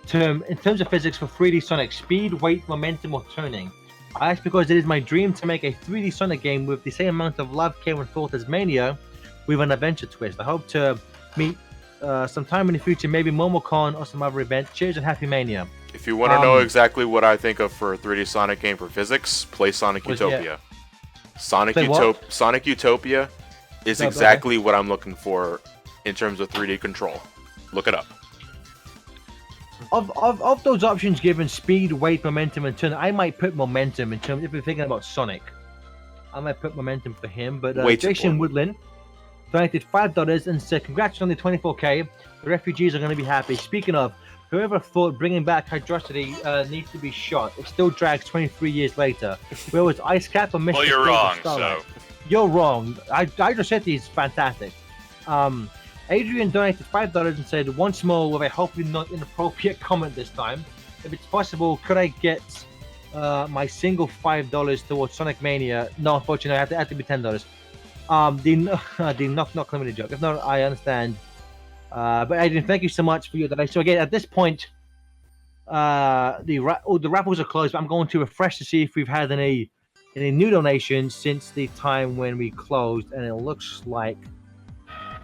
terms of physics for 3D Sonic: speed, weight, momentum, or turning? I ask because it is my dream to make a 3D Sonic game with the same amount of love, care, and thought as Mania, with an adventure twist. I hope to meet sometime in the future, maybe MomoCon or some other event. Cheers and happy Mania. If you want to know exactly what I think of for a 3D Sonic game for physics, play Sonic Utopia. Sonic Utopia is exactly what I'm looking for in terms of 3D control. Look it up. Of those options given, speed, weight, momentum, and turn, I might put momentum in terms. If we're thinking about Sonic, I might put momentum for him. But Jason Woodland donated $5 and said, "Congrats on the 24K. The refugees are going to be happy." Speaking of, whoever thought bringing back Hydrocity needs to be shot, it still drags 23 years later. Where was Ice Cap or Mr. Well, you're wrong. So you're wrong. Hydrocity is fantastic. Adrian donated $5 and said, once more with a hopefully not inappropriate comment this time. If it's possible, could I get my single $5 towards Sonic Mania? No, unfortunately, it had to be $10. The knock limited joke. If not, I understand. But Adrian, thank you so much for your donation. So again, at this point, the raffles are closed. But I'm going to refresh to see if we've had any new donations since the time when we closed, and it looks like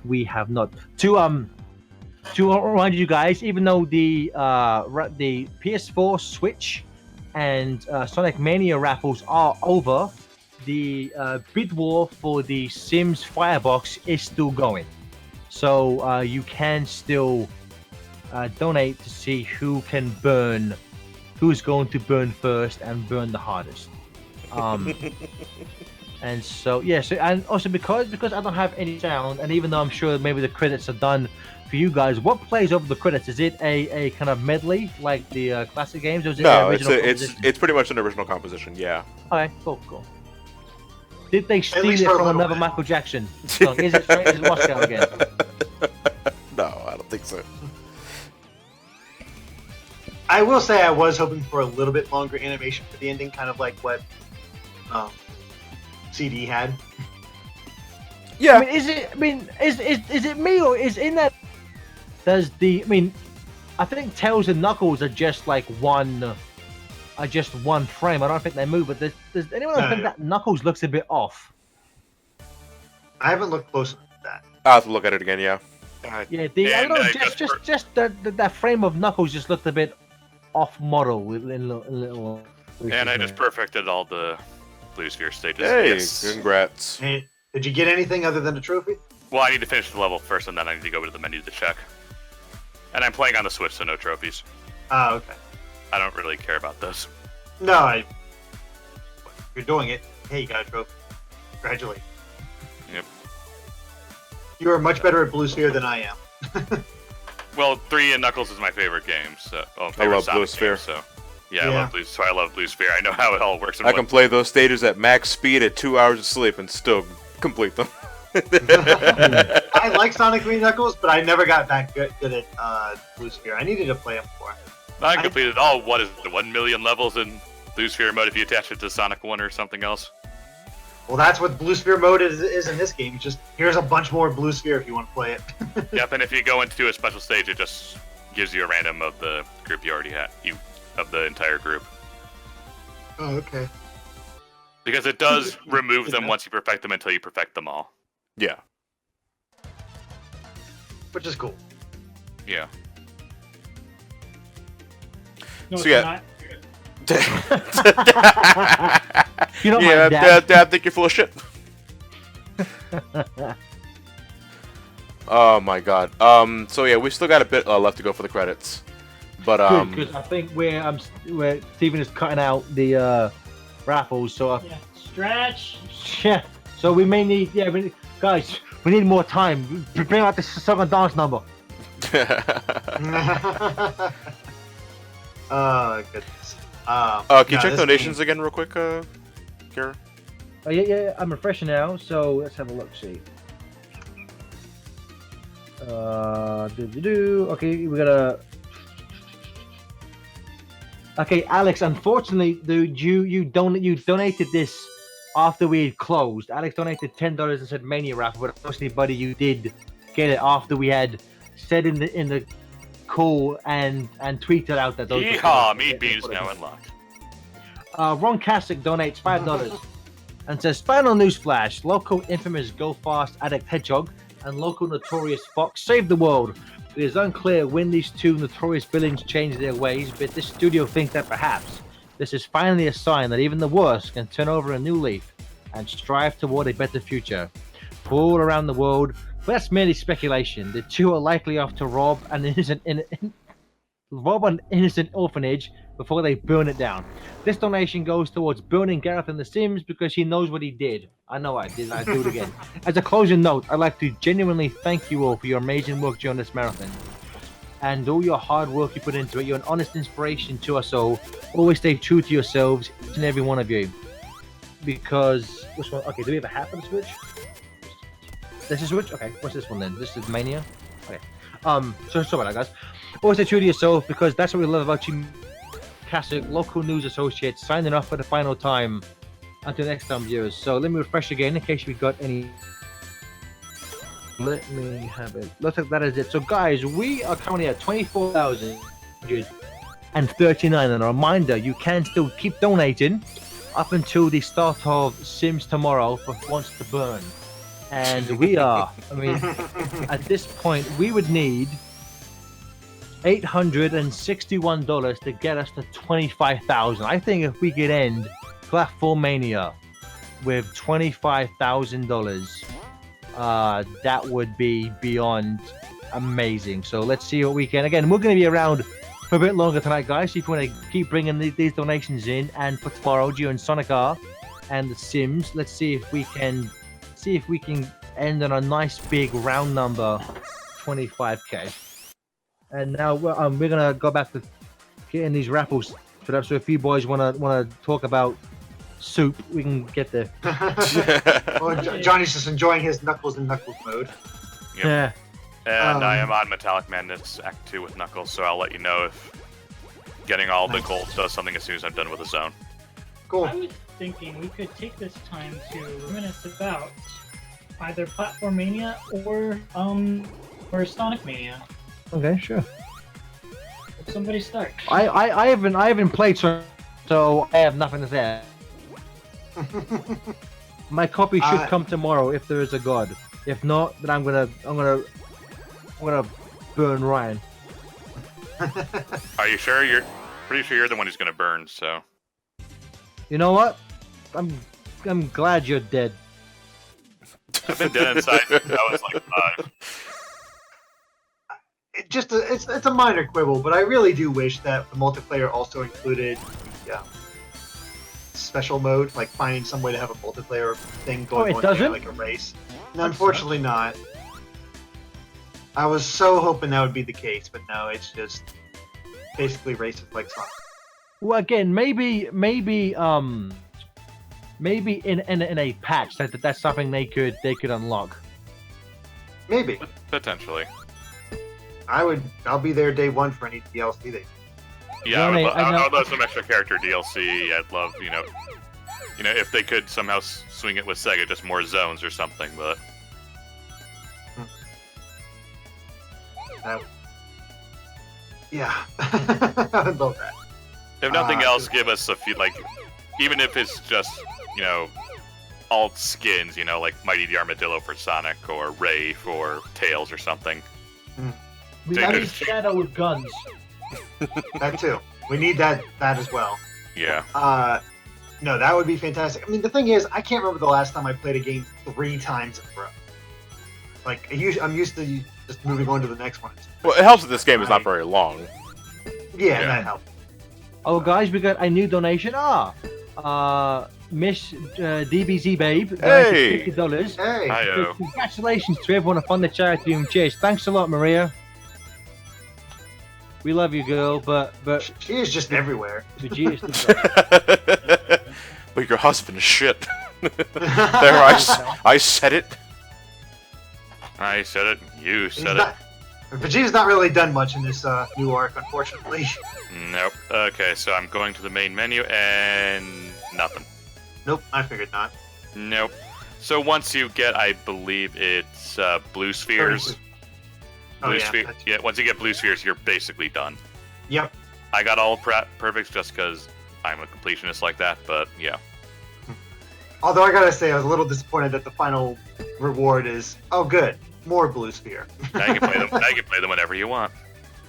we have not. To remind you guys, even though the PS4, Switch, and Sonic Mania raffles are over, the bid war for the Sims Firebox is still going. So you can still donate to see who's going to burn first and burn the hardest. And so and also because I don't have any sound, and even though I'm sure maybe the credits are done for you guys, what plays over the credits? Is it a kind of medley like the classic games, or is it it's pretty much an original composition. Yeah. Okay, cool. Did they steal it from another Michael Jackson song? Is it straight as Moscow again? No, I don't think so. I will say I was hoping for a little bit longer animation for the ending, kind of like what CD had. Yeah. I mean, is it me, or is in that? I think Tails and Knuckles are just like one frame. I don't think they move. But does anyone think that Knuckles looks a bit off? I haven't looked close at that. I'll have to look at it again. Yeah. Yeah. I don't know. Just that frame of Knuckles just looked a bit off model with little. And I just perfected all the Blue Sphere stages. Hey, yes. congrats. Hey, did you get anything other than a trophy? Well, I need to finish the level first, and then I need to go to the menu to check. And I'm playing on the Switch, so no trophies. Oh, okay. I don't really care about those. No, if you're doing it, hey, you got a trophy. Congratulations. Yep. You are much better at Blue Sphere than I am. Well, 3 and Knuckles is my favorite game. So, I love Blue Sphere. So. Yeah, I love Blue Sphere. I know how it all works. I can play those stages at max speed at 2 hours of sleep and still complete them. I like Sonic 3 Knuckles, but I never got that good at Blue Sphere. I needed to play them more. I completed all, 1 million levels in Blue Sphere mode if you attach it to Sonic 1 or something else. Well, that's what Blue Sphere mode is in this game. It's just, here's a bunch more Blue Sphere if you want to play it. Yep, and if you go into a special stage, it just gives you a random of the group you already had. Of the entire group. Oh, okay. Because it does remove them once you perfect them until you perfect them all. Yeah. Which is cool. Yeah. No, So it's yeah. not. You know, Yeah, Dad, I think you're full of shit. Oh my god. So yeah, we still got a bit left to go for the credits. But good, because I think where Steven is cutting out the raffles, so Stretch. yeah. So we may need guys, we need more time. Bring out the song and dance number. Oh goodness. Can you check donations again real quick, Kira? Yeah, I'm refreshing now, so let's have a look. See. Okay, we gotta. Okay, Alex. Unfortunately, dude, you donated this after we had closed. Alex donated $10 and said Mania raffle, but unfortunately, buddy, you did get it after we had said in the call and tweeted out that those. Yeehaw! Meat beans now unlocked. Ron Kasich donates $5 and says, "Final newsflash: local infamous Go Fast Addict Hedgehog and local notorious Fox save the world. It is unclear when these two notorious villains change their ways, but this studio thinks that perhaps this is finally a sign that even the worst can turn over a new leaf and strive toward a better future. For all around the world, but that's merely speculation. The two are likely off to rob an innocent orphanage before they burn it down. This donation goes towards burning Gareth in The Sims because he knows what he did. I know I did. I do it again. As a closing note, I'd like to genuinely thank you all for your amazing work during this marathon and all your hard work you put into it. You're an honest inspiration to us all. Always stay true to yourselves, each and every one of you. Because which one? Okay, do we have a hat for the Switch? This is Switch. Okay, what's this one then? This is Mania. Okay. So sorry about that, guys. Always stay true to yourself because that's what we love about you. Kasich, local news associates, signing off for the final time. Until next time, viewers. So let me refresh again in case we got any. Let me have it. Looks like that is it. So, guys, we are currently at 24,039. And a reminder, you can still keep donating up until the start of Sims Tomorrow for Wants to Burn. And we are, I mean, at this point, we would need $861 to get us to 25,000. I think if we could end Platformania with $25,000, that would be beyond amazing. So let's see what we can. Again, we're going to be around for a bit longer tonight, guys. So if you want to keep bringing these donations in, and for tomorrow during Sonic R and The Sims, let's see if we can end on a nice big round number, 25k. And now we're gonna go back to getting these raffles set up. So if you boys wanna talk about soup, we can get there. Well, Johnny's just enjoying his Knuckles and Knuckles mode. Yep. Yeah. And I am on Metallic Madness Act 2 with Knuckles, so I'll let you know if getting all the gold does something as soon as I'm done with the zone. Cool. I was thinking we could take this time to reminisce about either Platformania or Sonic Mania. Okay, sure. Somebody start. I haven't played, so I have nothing to say. My copy should come tomorrow if there is a god. If not, then I'm gonna burn Ryan. Are you sure? You're pretty sure you're the one who's gonna burn, so. You know what? I'm glad you're dead. I've been dead inside since I was like 5. It's a minor quibble, but I really do wish that the multiplayer also included the special mode, like finding some way to have a multiplayer thing going on there, like a race. And unfortunately not. I was so hoping that would be the case, but no, it's just basically races like Sonic. Well, again, maybe in a patch that's something they could unlock. Maybe. Potentially. I'll be there day one for any DLC they. Yeah, I'd love some extra character DLC. I'd love, you know, if they could somehow swing it with Sega, just more zones or something. But yeah, I would love that. If nothing else, give us a few, like, even if it's just, you know, alt skins, you know, like Mighty the Armadillo for Sonic or Ray for Tails or something. We need Shadow with guns. That too. We need that as well. Yeah. No, that would be fantastic. I mean, the thing is, I can't remember the last time I played a game 3 times in a row. Like, I'm used to just moving on to the next one. Well, it helps that this game is not very long. Yeah, that helps. Oh, guys, we got a new donation. Miss DBZ Babe. Hey! $50. Hey! Hi-yo. Congratulations to everyone who funded the charity room. Cheers. Thanks a lot, Maria. We love you, girl, but she is just everywhere. But she is But your husband is shit. There, I said it. I said it. You He's said not, Vegeta's not really done much in this new arc, unfortunately. it. Nope. Okay, so I'm going to the main menu and nothing. Nope, I figured not. Nope. So once you get, I believe it's blue spheres. Oh, yeah. Sphere, yeah. Once you get blue spheres, you're basically done. Yep. I got all perfects just because I'm a completionist like that, but yeah. Although I gotta say, I was a little disappointed that the final reward is, oh good, more blue sphere. Now you can play them. Now you can play them whenever you want.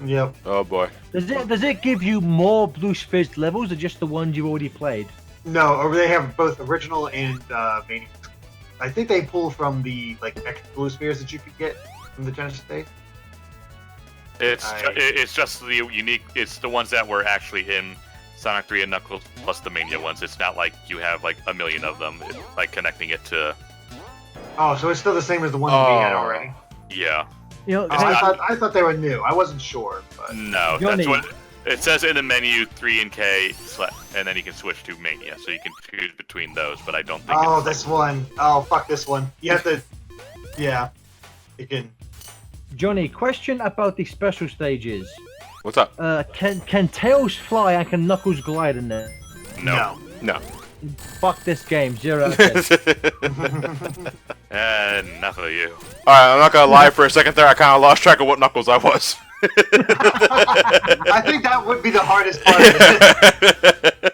Yep. Oh boy. Does it give you more blue spheres levels or just the ones you've already played? No, or they have both original and Mania. I think they pull from the extra blue spheres that you could get from the Genesis days. It's just the unique. It's the ones that were actually in Sonic 3 and Knuckles plus the Mania ones. It's not like you have like a million of them. It's like connecting it to. Oh, so it's still the same as the ones we had already. Yeah. You know, I thought they were new. I wasn't sure. But... No, Johnny. that's what it says in the menu. 3 and K, and then you can switch to Mania, so you can choose between those. But I don't think. Oh, this one. Oh, fuck this one. You have to. Yeah. You can. Johnny, question about the special stages. What's up? Can Tails fly and can Knuckles glide in there? No. No. Fuck this game, 0 out of 10. Enough of you. Alright, I'm not gonna lie, for a second there I kinda lost track of what Knuckles I was. I think that would be the hardest part of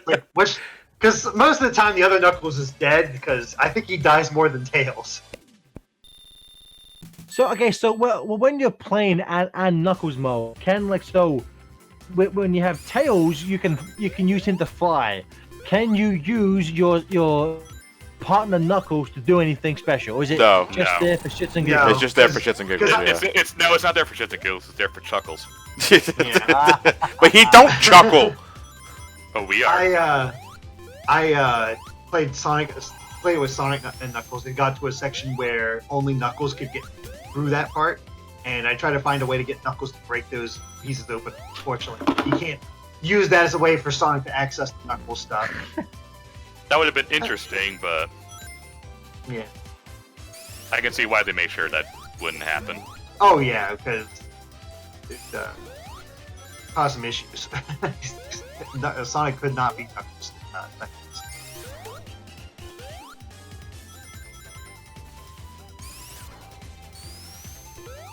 it. Because most of the time the other Knuckles is dead, because I think he dies more than Tails. So okay, so when you're playing and Knuckles mode, when you have Tails, you can use him to fly. Can you use your partner Knuckles to do anything special, or is it just there for shits and giggles? It's just there for shits and giggles. Yeah. It's not there for shits and giggles. It's there for chuckles. But he don't chuckle. Oh, we are. I played with Sonic and Knuckles and got to a section where only Knuckles could get through that part, and I tried to find a way to get Knuckles to break those pieces open. Unfortunately, you can't use that as a way for Sonic to access the Knuckles stuff. That would have been interesting, but yeah, I can see why they made sure that wouldn't happen. Oh yeah, because it caused some issues. Sonic could not beat Knuckles.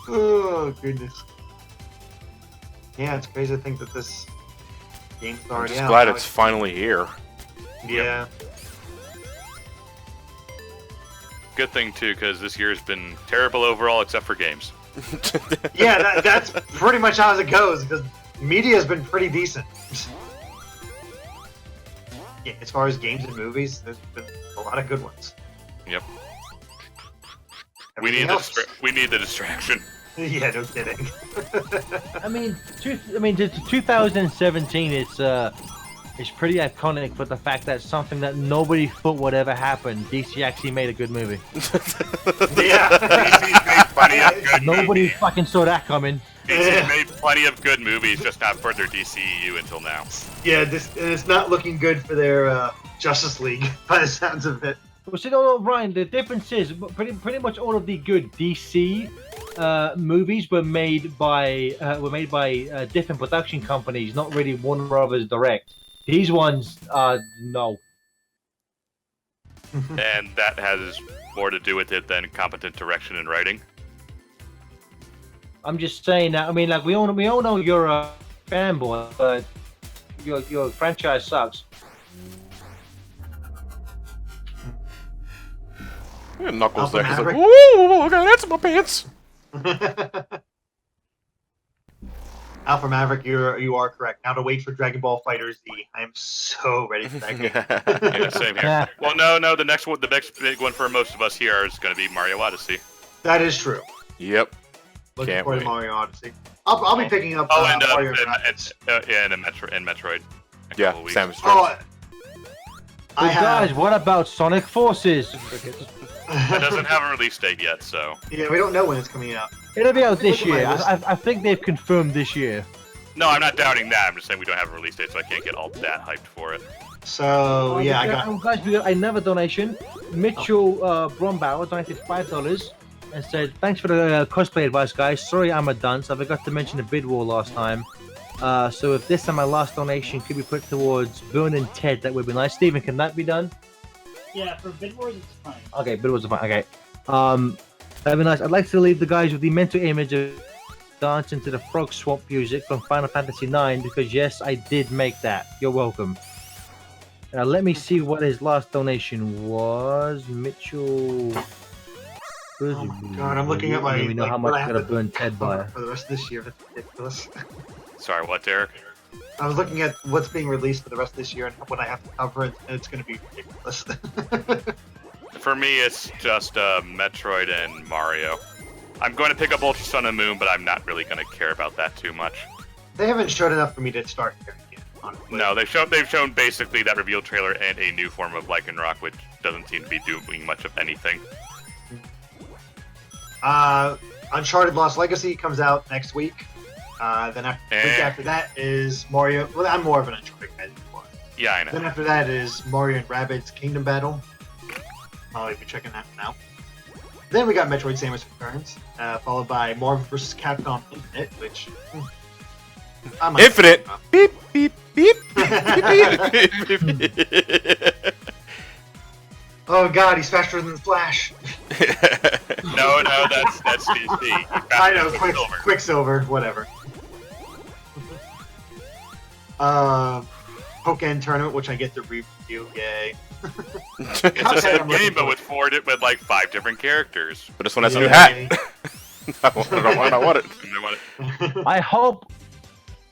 Oh goodness. Yeah, it's crazy to think that this game's I'm already just out. glad it's finally here. Yeah. Good thing too, because this year's been terrible overall, except for games. Yeah, that's pretty much how it goes, because media has been pretty decent. Yeah, as far as games and movies, there's been a lot of good ones. Yep. Everything else- We need the distraction. Yeah, no kidding. I mean, 2017. It's pretty iconic for the fact that something that nobody thought would ever happen. DC actually made a good movie. Yeah. DC made plenty of good Nobody movies. fucking saw that coming. DC made plenty of good movies, just not for their DCEU until now. Yeah, and it's not looking good for their Justice League, by the sounds of it. Well, see, no, Ryan, the difference is pretty much all of the good DC movies were made by different production companies, not really Warner Brothers direct. These ones, no. And that has more to do with it than competent direction and writing. I'm just saying that. I mean, like we all know you're a fanboy, but your franchise sucks. And Knuckles there, he's like, Maverick. ooh, I got ants in my pants. Alpha Maverick, you are correct. Now to wait for Dragon Ball FighterZ. I am so ready for that game. Yeah, same here. Well, no, the next big one for most of us here is going to be Mario Odyssey. That is true. Yep. Looking Can't forward to wait. Mario Odyssey. I'll be picking up Oh, and Mario graphics. Metroid. In a Yeah, couple weeks. Samus Oh, Jones. But guys, what about Sonic Forces? It doesn't have a release date yet, so. Yeah, we don't know when it's coming out. It'll be out this Look at year. my list. I think they've confirmed this year. No, I'm not doubting that. I'm just saying we don't have a release date, so I can't get all that hyped for it. So yeah, I got. Guys, we got another donation. Mitchell Brombauer donated $5. and said, "Thanks for the cosplay advice, guys. Sorry I'm a dunce. I forgot to mention the bid war last time. So if this time my last donation could be put towards Burn and Ted, that would be nice. Stephen, can that be done?" Yeah, for bid wars it's fine. Okay, bid wars are fine. Okay. That'd be nice. I'd like to leave the guys with the mental image of dancing to the Frog Swamp music from Final Fantasy IX because yes, I did make that. You're welcome. Let me see what his last donation was. Mitchell. Oh my god, I'm looking at my. We know how much I gotta burn Ted by. For the rest of this year, that's ridiculous. Sorry, what, Derek? I was looking at what's being released for the rest of this year and what I have to cover, and it's going to be ridiculous. For me, it's just Metroid and Mario. I'm going to pick up Ultra Sun and Moon, but I'm not really going to care about that too much. They haven't showed enough for me to start caring yet, honestly. No, they've shown basically that reveal trailer and a new form of Lycanroc, which doesn't seem to be doing much of anything. Uncharted Lost Legacy comes out next week. Then week after that is Mario. Well, I'm more of an Uncharted guy than you are. Yeah, I know. Then after that is Mario and Rabbids Kingdom Battle. I'll be checking that one out. Then we got Metroid Samus Returns, followed by Marvel vs. Capcom Infinite, which... Infinite! Beep, beep, beep, beep, beep, beep. Oh god, he's faster than the Flash. No, that's DC. I know, Quicksilver, whatever. Pokken Tournament, which I get to review, yay. It's the same game, but with 5 different characters. But this one has a new hat. I want it.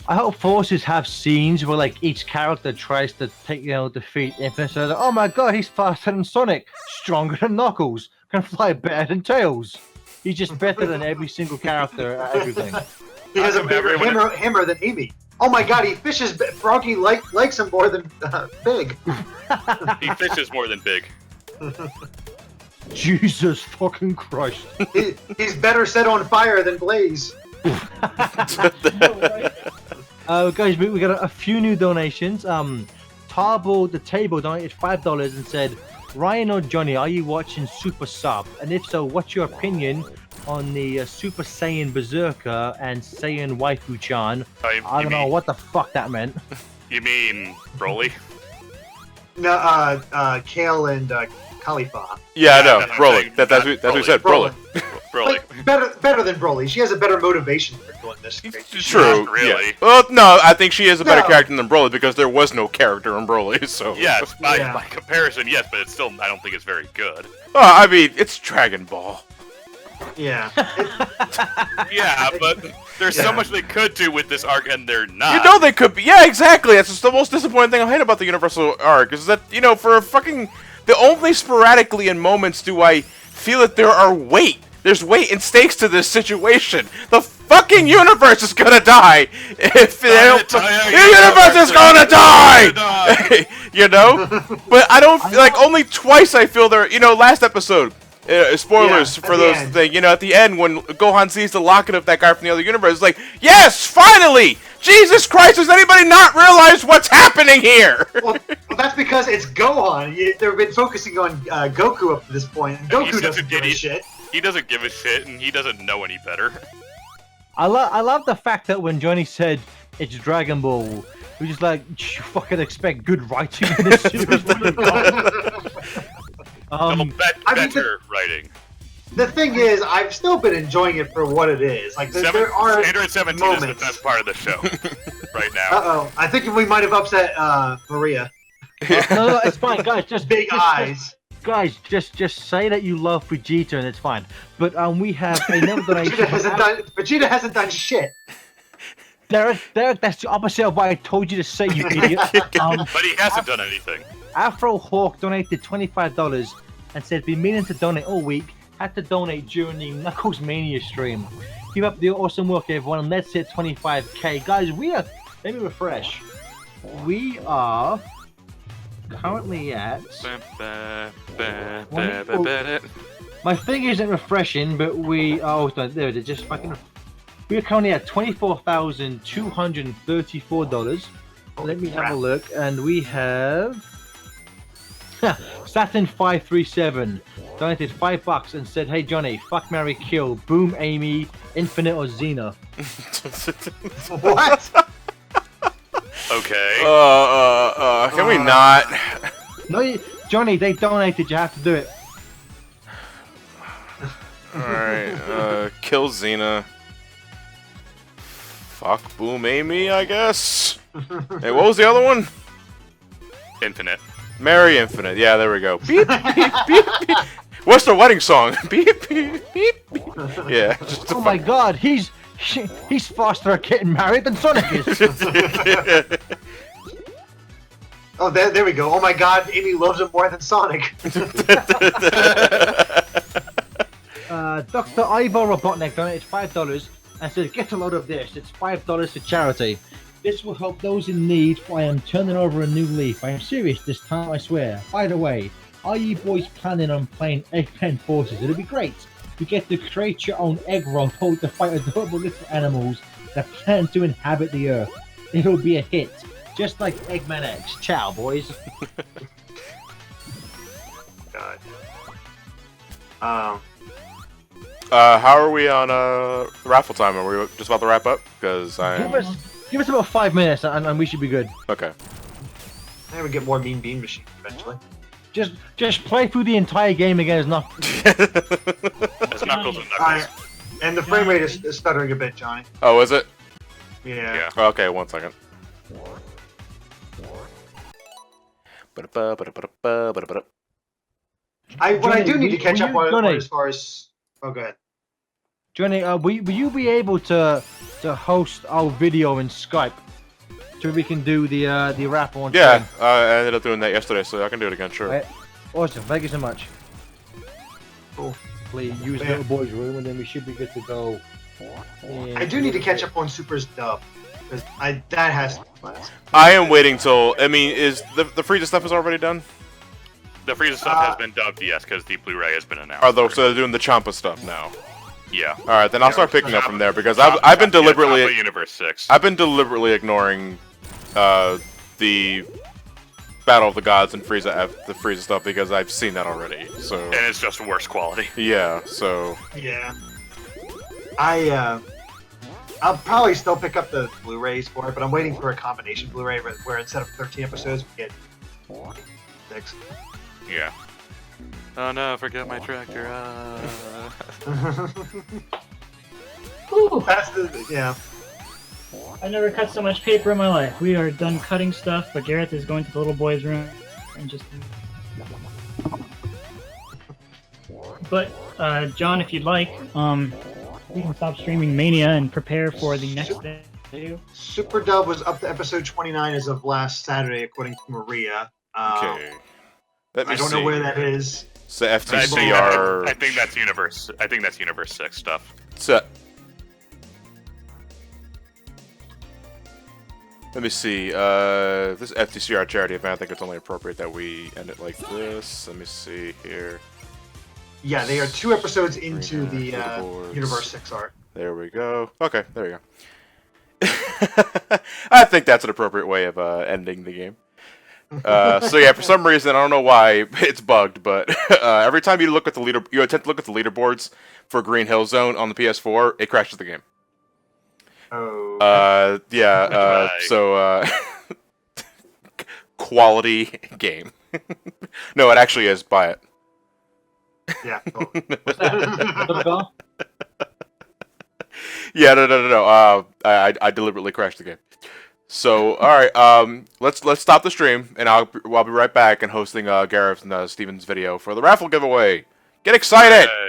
I hope forces have scenes where like each character tries to defeat Infinite. So like, oh my god, he's faster than Sonic, stronger than Knuckles, can fly better than Tails. He's just better than every single character at everything. He has a bigger hammer than Amy. Oh my god, he fishes. Froggy likes him more than Big. He fishes more than Big. Jesus fucking Christ. He's better set on fire than Blaze. Guys, we got a few new donations. Tarble the Table donated $5 and said, "Ryan or Johnny, are you watching Super Sub? And if so, what's your opinion on the Super Saiyan Berserker and Saiyan Waifu-chan?" I don't know what the fuck that meant. You mean Broly? No, Kale and Khalifa. Yeah, I know. Broly. That's what we said. Broly. Broly. Better than Broly. She has a better motivation for doing this. True. Not really. Yeah. Well, no, I think she is a better character than Broly because there was no character in Broly. So. Yes, by comparison, yes, but it's still. I don't think it's very good. I mean, it's Dragon Ball. Yeah. Yeah, but there's so much they could do with this arc, and they're not. You know they could be. Yeah, exactly. That's just the most disappointing thing I hate about the Universal arc is that for a fucking. The only sporadically in moments do I feel that there's weight and stakes to this situation. The fucking universe is gonna die if they don't. The universe is gonna die. But I don't only twice I feel there. Last episode. Spoilers for those things. At the end when Gohan sees the locket of that guy from the other universe, it's like, yes, finally! Jesus Christ, does anybody not realize what's happening here? Well, that's because it's Gohan. They've been focusing on Goku up to this point, and Goku doesn't give a shit. He doesn't give a shit, and he doesn't know any better. I love the fact that when Johnny said it's Dragon Ball, we just like, you fucking expect good writing in this series. Better writing. The thing is, I've still been enjoying it for what it is. Like there are Android 17 moments. is the best part of the show right now. Uh-oh. I think we might have upset Maria. No, it's fine, guys. Just big eyes. Guys, just say that you love Vegeta and it's fine. But we have another donation. Vegeta hasn't done shit. Derek, that's the opposite of what I told you to say, you idiot. But he hasn't done anything. Afro Hawk donated $25 and said, "Been meaning to donate all week. Had to donate during the Knuckles Mania stream. Keep up the awesome work, everyone, and let's hit 25k." Guys, we are. Let me refresh. We are currently at. My thing isn't refreshing, but we. Oh, there it is. Just fucking. We are currently at $24,234. Let me have a look, and we have. Saturn 537 donated $5 and said, "Hey Johnny, fuck, marry, kill, Boom, Amy, Infinite or Xena." What? Okay. Can we not? No, Johnny, they donated. You have to do it. Alright, kill Xena. Fuck Boom Amy, I guess. Hey, what was the other one? Infinite. Marry Infinite. Yeah, there we go. Beep, beep, beep, beep. What's the wedding song? Beep, beep, beep, beep. Yeah. Just Oh my God, he's faster at getting married than Sonic is. Oh, there we go. Oh my God, Amy loves him more than Sonic. Dr. Ivo Robotnik donated $5 and said, "Get a load of this. It's $5 for charity. This will help those in need. I am turning over a new leaf. I am serious this time, I swear. By the way, are you boys planning on playing Eggman Forces? It'll be great. You get to create your own egg robot to fight adorable little animals that plan to inhabit the earth. It'll be a hit. Just like Eggman X. Ciao, boys." God. How are we on raffle time? Are we just about to wrap up? Because Give us about 5 minutes and we should be good. Okay. Maybe we get more Mean Bean Machine eventually. Just play through the entire game again as Knuckles. As Knuckles and Knuckles. And the frame rate is stuttering a bit, Johnny. Oh, is it? Yeah. Okay, 1 second. What I do need to catch Johnny, up on Johnny. as far as... Oh, good. Johnny, will you be able to host our video in Skype so we can do the raffle on Yeah, stream? I ended up doing that yesterday, so I can do it again, sure. Right. Awesome, thank you so much. Cool. Please use the little boy's room and then we should be good to go. I do need to catch up on Super's dub. Because that has to be last. I am waiting till... I mean, is the Frieza stuff is already done? The Frieza stuff has been dubbed, yes, because the Blu-ray has been announced. So they're doing the Champa stuff now. Yeah. All right, then I'll start picking up from there because I've been deliberately Universe 6. I've been deliberately ignoring the Battle of the Gods and the Frieza stuff because I've seen that already. So And it's just worse quality. yeah, so Yeah. I'll probably still pick up the Blu-rays for it, but I'm waiting for a combination Blu-ray where instead of 13 episodes, we get 6. Yeah. Oh no, forget my tractor. That's the... Yeah. I never cut so much paper in my life. We are done cutting stuff, but Gareth is going to the little boy's room and just... But, John, if you'd like, we can stop streaming Mania and prepare for the next day. Super Dub was up to episode 29 as of last Saturday, according to Maria. okay. Let me I don't see. know where that is. So FTCR. I think that's Universe. I think that's Universe 6 stuff. So, let me see. This FTCR charity event, I think it's only appropriate that we end it like this. Let me see here. Yeah, they are 2 episodes into the leaderboards. Universe 6 art. There we go. Okay, there we go. I think that's an appropriate way of ending the game. So yeah, for some reason, I don't know why it's bugged, but every time you attempt to look at the leaderboards for Green Hill Zone on the PS4, it crashes the game. Oh. Yeah. So quality game. No, it actually is. Buy it. Yeah. Cool. Yeah, no. I deliberately crashed the game. So, all right, let's stop the stream, and I'll be right back and hosting Gareth and Steven's video for the raffle giveaway. Get excited!